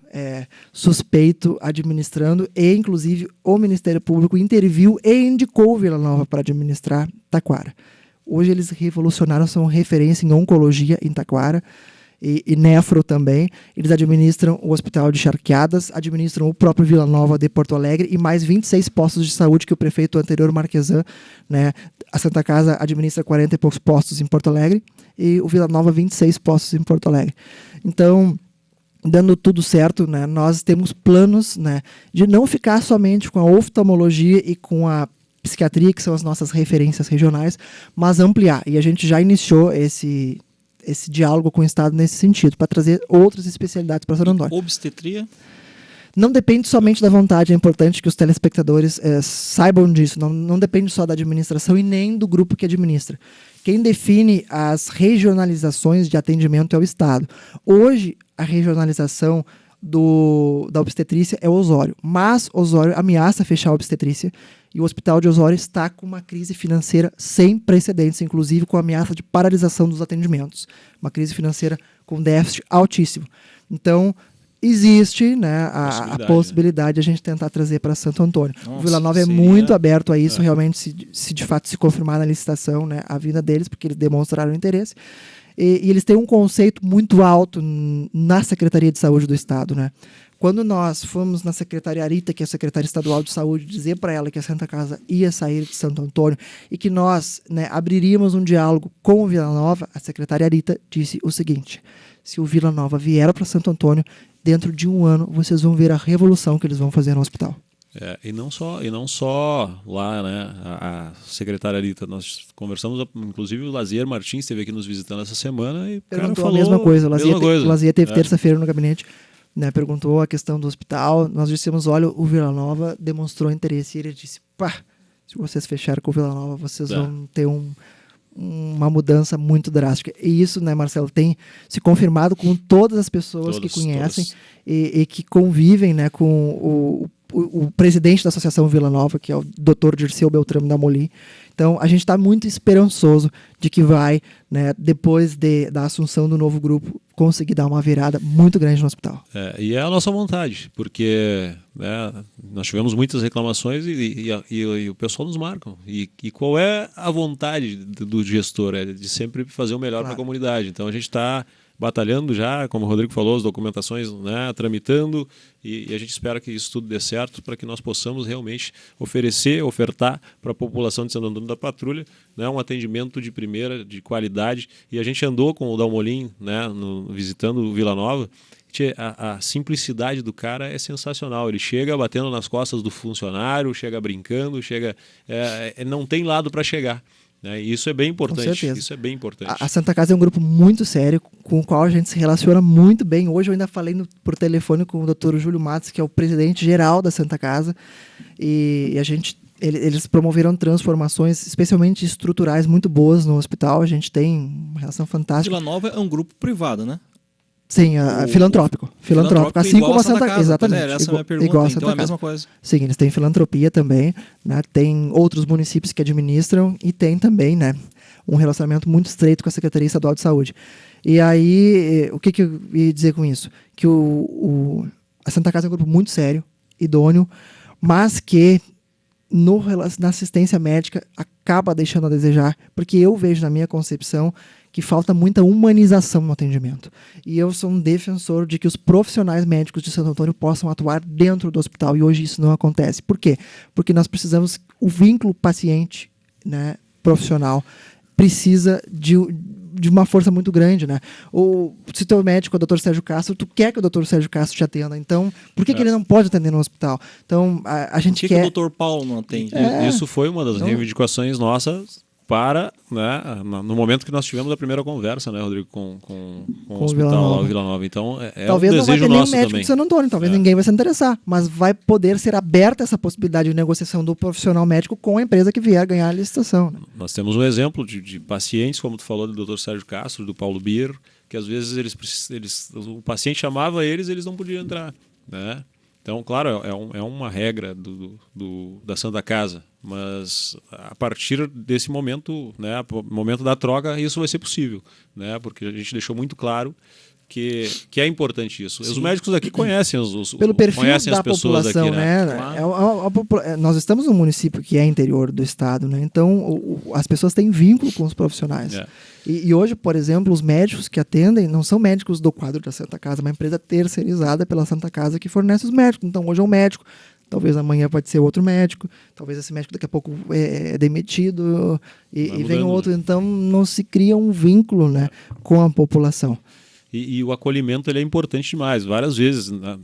[SPEAKER 3] suspeito administrando, e inclusive o Ministério Público interviu e indicou o Vila Nova para administrar Taquara. Hoje eles revolucionaram, são referência em oncologia em Taquara e nefro também. Eles administram o Hospital de Charqueadas, administram o próprio Vila Nova de Porto Alegre e mais 26 postos de saúde que o prefeito anterior, Marquesan, né, a Santa Casa administra 40 e poucos postos em Porto Alegre e o Vila Nova 26 postos em Porto Alegre. Então, dando tudo certo, né, nós temos planos, né, de não ficar somente com a oftalmologia e com a psiquiatria, que são as nossas referências regionais, mas ampliar. E a gente já iniciou esse diálogo com o Estado nesse sentido, para trazer outras especialidades para Santo Antônio.
[SPEAKER 1] Obstetria?
[SPEAKER 3] Não depende somente da vontade, é importante que os telespectadores saibam disso, não depende só da administração e nem do grupo que administra. Quem define as regionalizações de atendimento é o Estado. Hoje, a regionalização da obstetrícia é Osório, mas Osório ameaça fechar a obstetrícia e o Hospital de Osório está com uma crise financeira sem precedentes, inclusive com a ameaça de paralisação dos atendimentos. Uma crise financeira com déficit altíssimo. Então, existe, né, a possibilidade de a gente tentar trazer para Santo Antônio. O Vila Nova é muito aberto a isso, realmente, se de fato se confirmar na licitação, né, a vinda deles, porque eles demonstraram interesse. E eles têm um conceito muito alto na Secretaria de Saúde do Estado, né? Quando nós fomos na Secretaria Arita, que é a Secretaria Estadual de Saúde, dizer para ela que a Santa Casa ia sair de Santo Antônio e que nós, né, abriríamos um diálogo com o Vila Nova, a Secretaria Arita disse o seguinte: se o Vila Nova vier para Santo Antônio, dentro de um ano vocês vão ver a revolução que eles vão fazer no hospital.
[SPEAKER 2] E não só lá, né, a secretária Arita, nós conversamos, inclusive o Lazier Martins esteve aqui nos visitando essa semana e
[SPEAKER 3] perguntou
[SPEAKER 2] falou
[SPEAKER 3] a mesma coisa. O Lazier teve terça-feira no gabinete, né, perguntou a questão do hospital. Nós dissemos, olha, o Vila Nova demonstrou interesse e ele disse, se vocês fecharem com o Vila Nova, vocês vão ter uma mudança muito drástica. E isso, né, Marcelo, tem se confirmado com todas as pessoas que conhecem e que convivem, né, com o presidente da Associação Vila Nova, que é o Dr. Dirceu Beltrame da Moli. Então, a gente está muito esperançoso de que vai, né, depois da assunção do novo grupo, conseguir dar uma virada muito grande no hospital.
[SPEAKER 2] E é a nossa vontade, porque, né, nós tivemos muitas reclamações e o pessoal nos marca. E qual é a vontade do gestor? É de sempre fazer o melhor para a comunidade. Então, a gente está batalhando já, como o Rodrigo falou, as documentações, né, tramitando, e a gente espera que isso tudo dê certo para que nós possamos realmente ofertar para a população de Santo Antônio da Patrulha, né, um atendimento de primeira, de qualidade. E a gente andou com o Dalmolin, né, visitando o Vila Nova, A simplicidade do cara é sensacional. Ele chega batendo nas costas do funcionário, chega brincando, não tem lado para chegar. Né? E isso é bem importante.
[SPEAKER 3] Com certeza.
[SPEAKER 2] Isso é bem importante.
[SPEAKER 3] A Santa Casa é um grupo muito sério, com o qual a gente se relaciona muito bem. Hoje eu ainda falei por telefone com o Dr. Júlio Matos, que é o presidente geral da Santa Casa, e eles promoveram transformações, especialmente estruturais, muito boas no hospital. A gente tem uma relação fantástica.
[SPEAKER 1] Vila Nova é um grupo privado, né?
[SPEAKER 3] Sim, filantrópico. Filantrópico, assim como a Santa Casa.
[SPEAKER 1] Exatamente.
[SPEAKER 3] Exatamente.
[SPEAKER 1] Essa é a minha pergunta,
[SPEAKER 3] igual a
[SPEAKER 1] então
[SPEAKER 3] Santa
[SPEAKER 1] é a mesma coisa.
[SPEAKER 3] Sim, eles têm filantropia também, né? Tem outros municípios que administram e tem também, né, um relacionamento muito estreito com a Secretaria Estadual de Saúde. E aí, o que eu ia dizer com isso? Que a Santa Casa é um grupo muito sério, idôneo, mas que na assistência médica acaba deixando a desejar, porque eu vejo na minha concepção que falta muita humanização no atendimento. E eu sou um defensor de que os profissionais médicos de Santo Antônio possam atuar dentro do hospital, e hoje isso não acontece. Por quê? Porque nós precisamos, o vínculo paciente, né, profissional, precisa de uma força muito grande, né? Se teu médico é o Dr. Sérgio Castro, tu quer que o Dr. Sérgio Castro te atenda, então por que ele não pode atender no hospital? Então, a gente
[SPEAKER 1] quer... Por que o Dr. Paulo não atende?
[SPEAKER 2] Isso foi uma das reivindicações nossas para, né, no momento que nós tivemos a primeira conversa, né, Rodrigo, com o hospital lá, o Vila Nova. Então,
[SPEAKER 3] talvez
[SPEAKER 2] um
[SPEAKER 3] não vai
[SPEAKER 2] desejo
[SPEAKER 3] ter nem
[SPEAKER 2] nosso
[SPEAKER 3] médico
[SPEAKER 2] também.
[SPEAKER 3] de Santo Antônio, talvez ninguém vai se interessar, mas vai poder ser aberta essa possibilidade de negociação do profissional médico com a empresa que vier ganhar a licitação. Né?
[SPEAKER 2] Nós temos um exemplo de pacientes, como tu falou, do Dr. Sérgio Castro, do Paulo Bier, que às vezes o paciente chamava eles não podiam entrar, né? Então, claro, é uma regra da Santa Casa, mas a partir desse momento, né, momento da troca, isso vai ser possível, né, porque a gente deixou muito claro que é importante isso. Sim. Os médicos aqui conhecem
[SPEAKER 3] pelo perfil
[SPEAKER 2] conhecem
[SPEAKER 3] da
[SPEAKER 2] as pessoas
[SPEAKER 3] população,
[SPEAKER 2] aqui, né?
[SPEAKER 3] Claro. Nós estamos num município que é interior do estado, né? Então as pessoas têm vínculo com os profissionais. E hoje, por exemplo, os médicos que atendem não são médicos do quadro da Santa Casa, é uma empresa terceirizada pela Santa Casa que fornece os médicos. Então hoje é um médico, talvez amanhã pode ser outro médico, talvez esse médico daqui a pouco é demitido e vem outro. Então não se cria um vínculo, né, com a população.
[SPEAKER 2] E o acolhimento ele é importante demais. Várias vezes, né,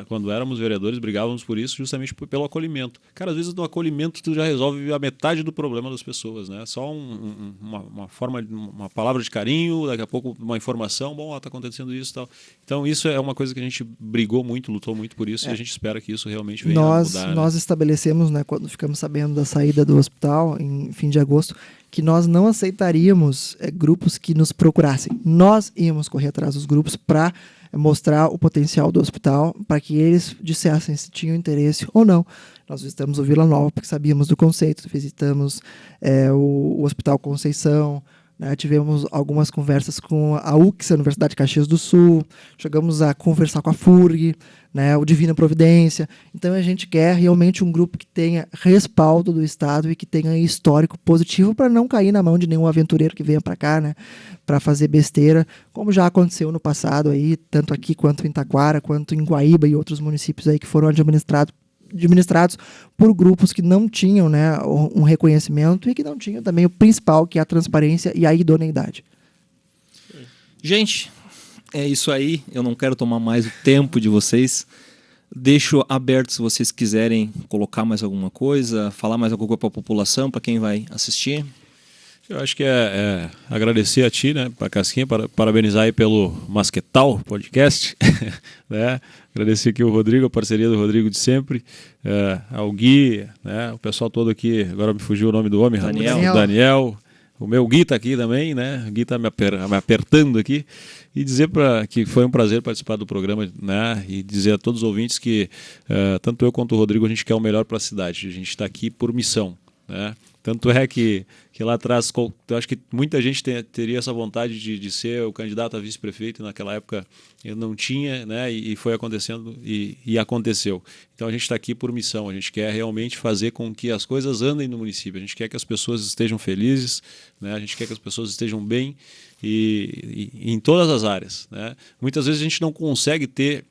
[SPEAKER 2] quando éramos vereadores, brigávamos por isso, justamente pelo acolhimento. Cara, às vezes no acolhimento tu já resolve a metade do problema das pessoas, né? Só uma forma, uma palavra de carinho, daqui a pouco uma informação, tá acontecendo isso e tal. Então isso é uma coisa que a gente brigou muito, lutou muito por isso, e a gente espera que isso realmente venha a mudar.
[SPEAKER 3] Nós estabelecemos, né, quando ficamos sabendo da saída do hospital, em fim de agosto, que nós não aceitaríamos grupos que nos procurassem. Nós íamos correr atrás dos grupos para mostrar o potencial do hospital, para que eles dissessem se tinham interesse ou não. Nós visitamos o Vila Nova porque sabíamos do conceito, visitamos o Hospital Conceição, né, tivemos algumas conversas com a UX, a Universidade de Caxias do Sul, chegamos a conversar com a FURG, né, o Divina Providência. Então a gente quer realmente um grupo que tenha respaldo do Estado e que tenha histórico positivo para não cair na mão de nenhum aventureiro que venha para cá, né, para fazer besteira, como já aconteceu no passado aí, tanto aqui quanto em Taquara, quanto em Guaíba e outros municípios aí que foram administrados por grupos que não tinham, né, um reconhecimento e que não tinham também o principal, que é a transparência e a idoneidade.
[SPEAKER 1] Gente, é isso aí. Eu não quero tomar mais o tempo de vocês. Deixo aberto se vocês quiserem colocar mais alguma coisa, falar mais alguma coisa para a população, para quem vai assistir.
[SPEAKER 2] Eu acho que é agradecer a ti, né, para Casquinha, parabenizar aí pelo Masquetal Podcast, né, agradecer aqui o Rodrigo, a parceria do Rodrigo de sempre, ao Gui, né, o pessoal todo aqui, agora me fugiu o nome do homem, Daniel, o meu Gui está aqui também, né, o Gui está me apertando aqui, e dizer que foi um prazer participar do programa, né, e dizer a todos os ouvintes que tanto eu quanto o Rodrigo, a gente quer o melhor para a cidade, a gente está aqui por missão, né. Tanto é que lá atrás, eu acho que muita gente teria essa vontade de ser o candidato a vice-prefeito, e naquela época eu não tinha, né, e foi acontecendo e aconteceu. Então a gente está aqui por missão, a gente quer realmente fazer com que as coisas andem no município, a gente quer que as pessoas estejam felizes, né, a gente quer que as pessoas estejam bem e em todas as áreas, né. Muitas vezes a gente não consegue ter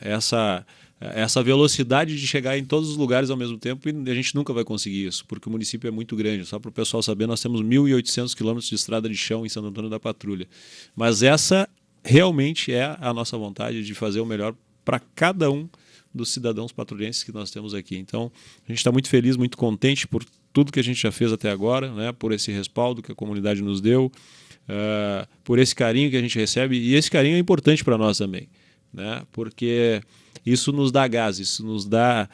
[SPEAKER 2] essa velocidade de chegar em todos os lugares ao mesmo tempo, e a gente nunca vai conseguir isso, porque o município é muito grande. Só para o pessoal saber, nós temos 1.800 quilômetros de estrada de chão em Santo Antônio da Patrulha. Mas essa realmente é a nossa vontade de fazer o melhor para cada um dos cidadãos patrulhenses que nós temos aqui. Então, a gente está muito feliz, muito contente por tudo que a gente já fez até agora, né? Por esse respaldo que a comunidade nos deu, por esse carinho que a gente recebe. E esse carinho é importante para nós também, né? Porque isso nos dá gás, isso nos dá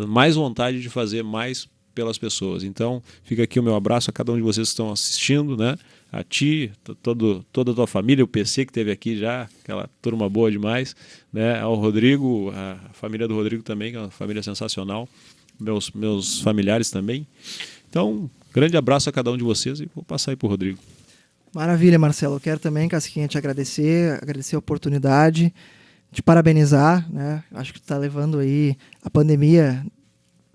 [SPEAKER 2] mais vontade de fazer mais pelas pessoas. Então, fica aqui o meu abraço a cada um de vocês que estão assistindo, né? A ti, toda a tua família, o PC que esteve aqui já, aquela turma boa demais, né? Ao Rodrigo, a família do Rodrigo também, que é uma família sensacional, meus familiares também. Então, grande abraço a cada um de vocês e vou passar aí para o Rodrigo.
[SPEAKER 3] Maravilha, Marcelo. Eu quero também, Casquinha, te agradecer a oportunidade, te parabenizar, né? Acho que tu está levando aí a pandemia,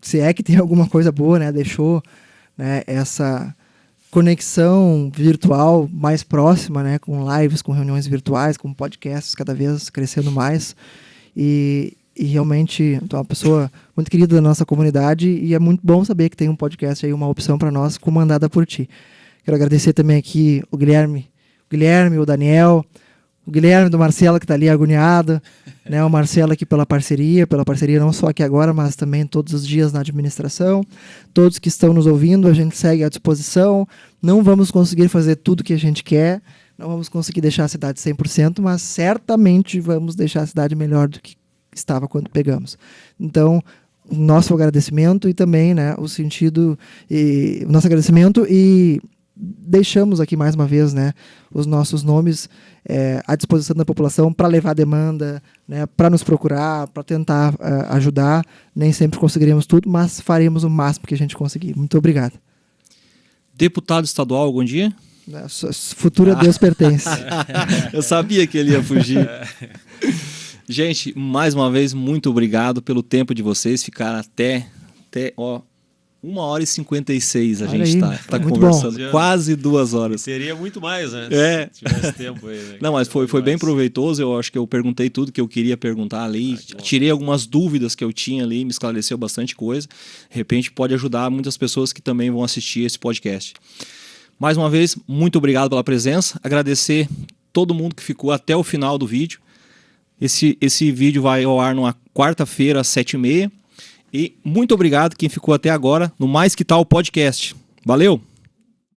[SPEAKER 3] se é que tem alguma coisa boa, né? Deixou, né, essa conexão virtual mais próxima, né, com lives, com reuniões virtuais, com podcasts cada vez crescendo mais, e realmente tu é uma pessoa muito querida da nossa comunidade e é muito bom saber que tem um podcast aí, uma opção para nós, comandada por ti. Quero agradecer também aqui o Guilherme, o Daniel, o Guilherme do Marcelo, que está ali agoniado, né? O Marcelo aqui pela parceria não só aqui agora, mas também todos os dias na administração. Todos que estão nos ouvindo, a gente segue à disposição. Não vamos conseguir fazer tudo que a gente quer, não vamos conseguir deixar a cidade 100%, mas certamente vamos deixar a cidade melhor do que estava quando pegamos. Então, o nosso agradecimento e também, né, o nosso agradecimento e deixamos aqui mais uma vez, né, os nossos nomes à disposição da população para levar demanda, né, para nos procurar, para tentar ajudar. Nem sempre conseguiremos tudo, mas faremos o máximo que a gente conseguir. Muito obrigado.
[SPEAKER 1] Deputado estadual algum dia?
[SPEAKER 3] Futuro a Deus pertence.
[SPEAKER 1] Eu sabia que ele ia fugir. Gente, mais uma vez, muito obrigado pelo tempo de vocês. Ficaram até 1h56 a gente está conversando, bom. Quase 2 horas.
[SPEAKER 2] Seria muito mais, né? Se tivesse tempo aí. Né?
[SPEAKER 1] Não, mas foi bem proveitoso. Eu acho que eu perguntei tudo que eu queria perguntar ali. Tirei algumas dúvidas que eu tinha ali, me esclareceu bastante coisa. De repente pode ajudar muitas pessoas que também vão assistir esse podcast. Mais uma vez, muito obrigado pela presença. Agradecer todo mundo que ficou até o final do vídeo. Esse vídeo vai ao ar numa quarta-feira, às 7h30. E muito obrigado quem ficou até agora no Mais Que Tal Podcast. Valeu!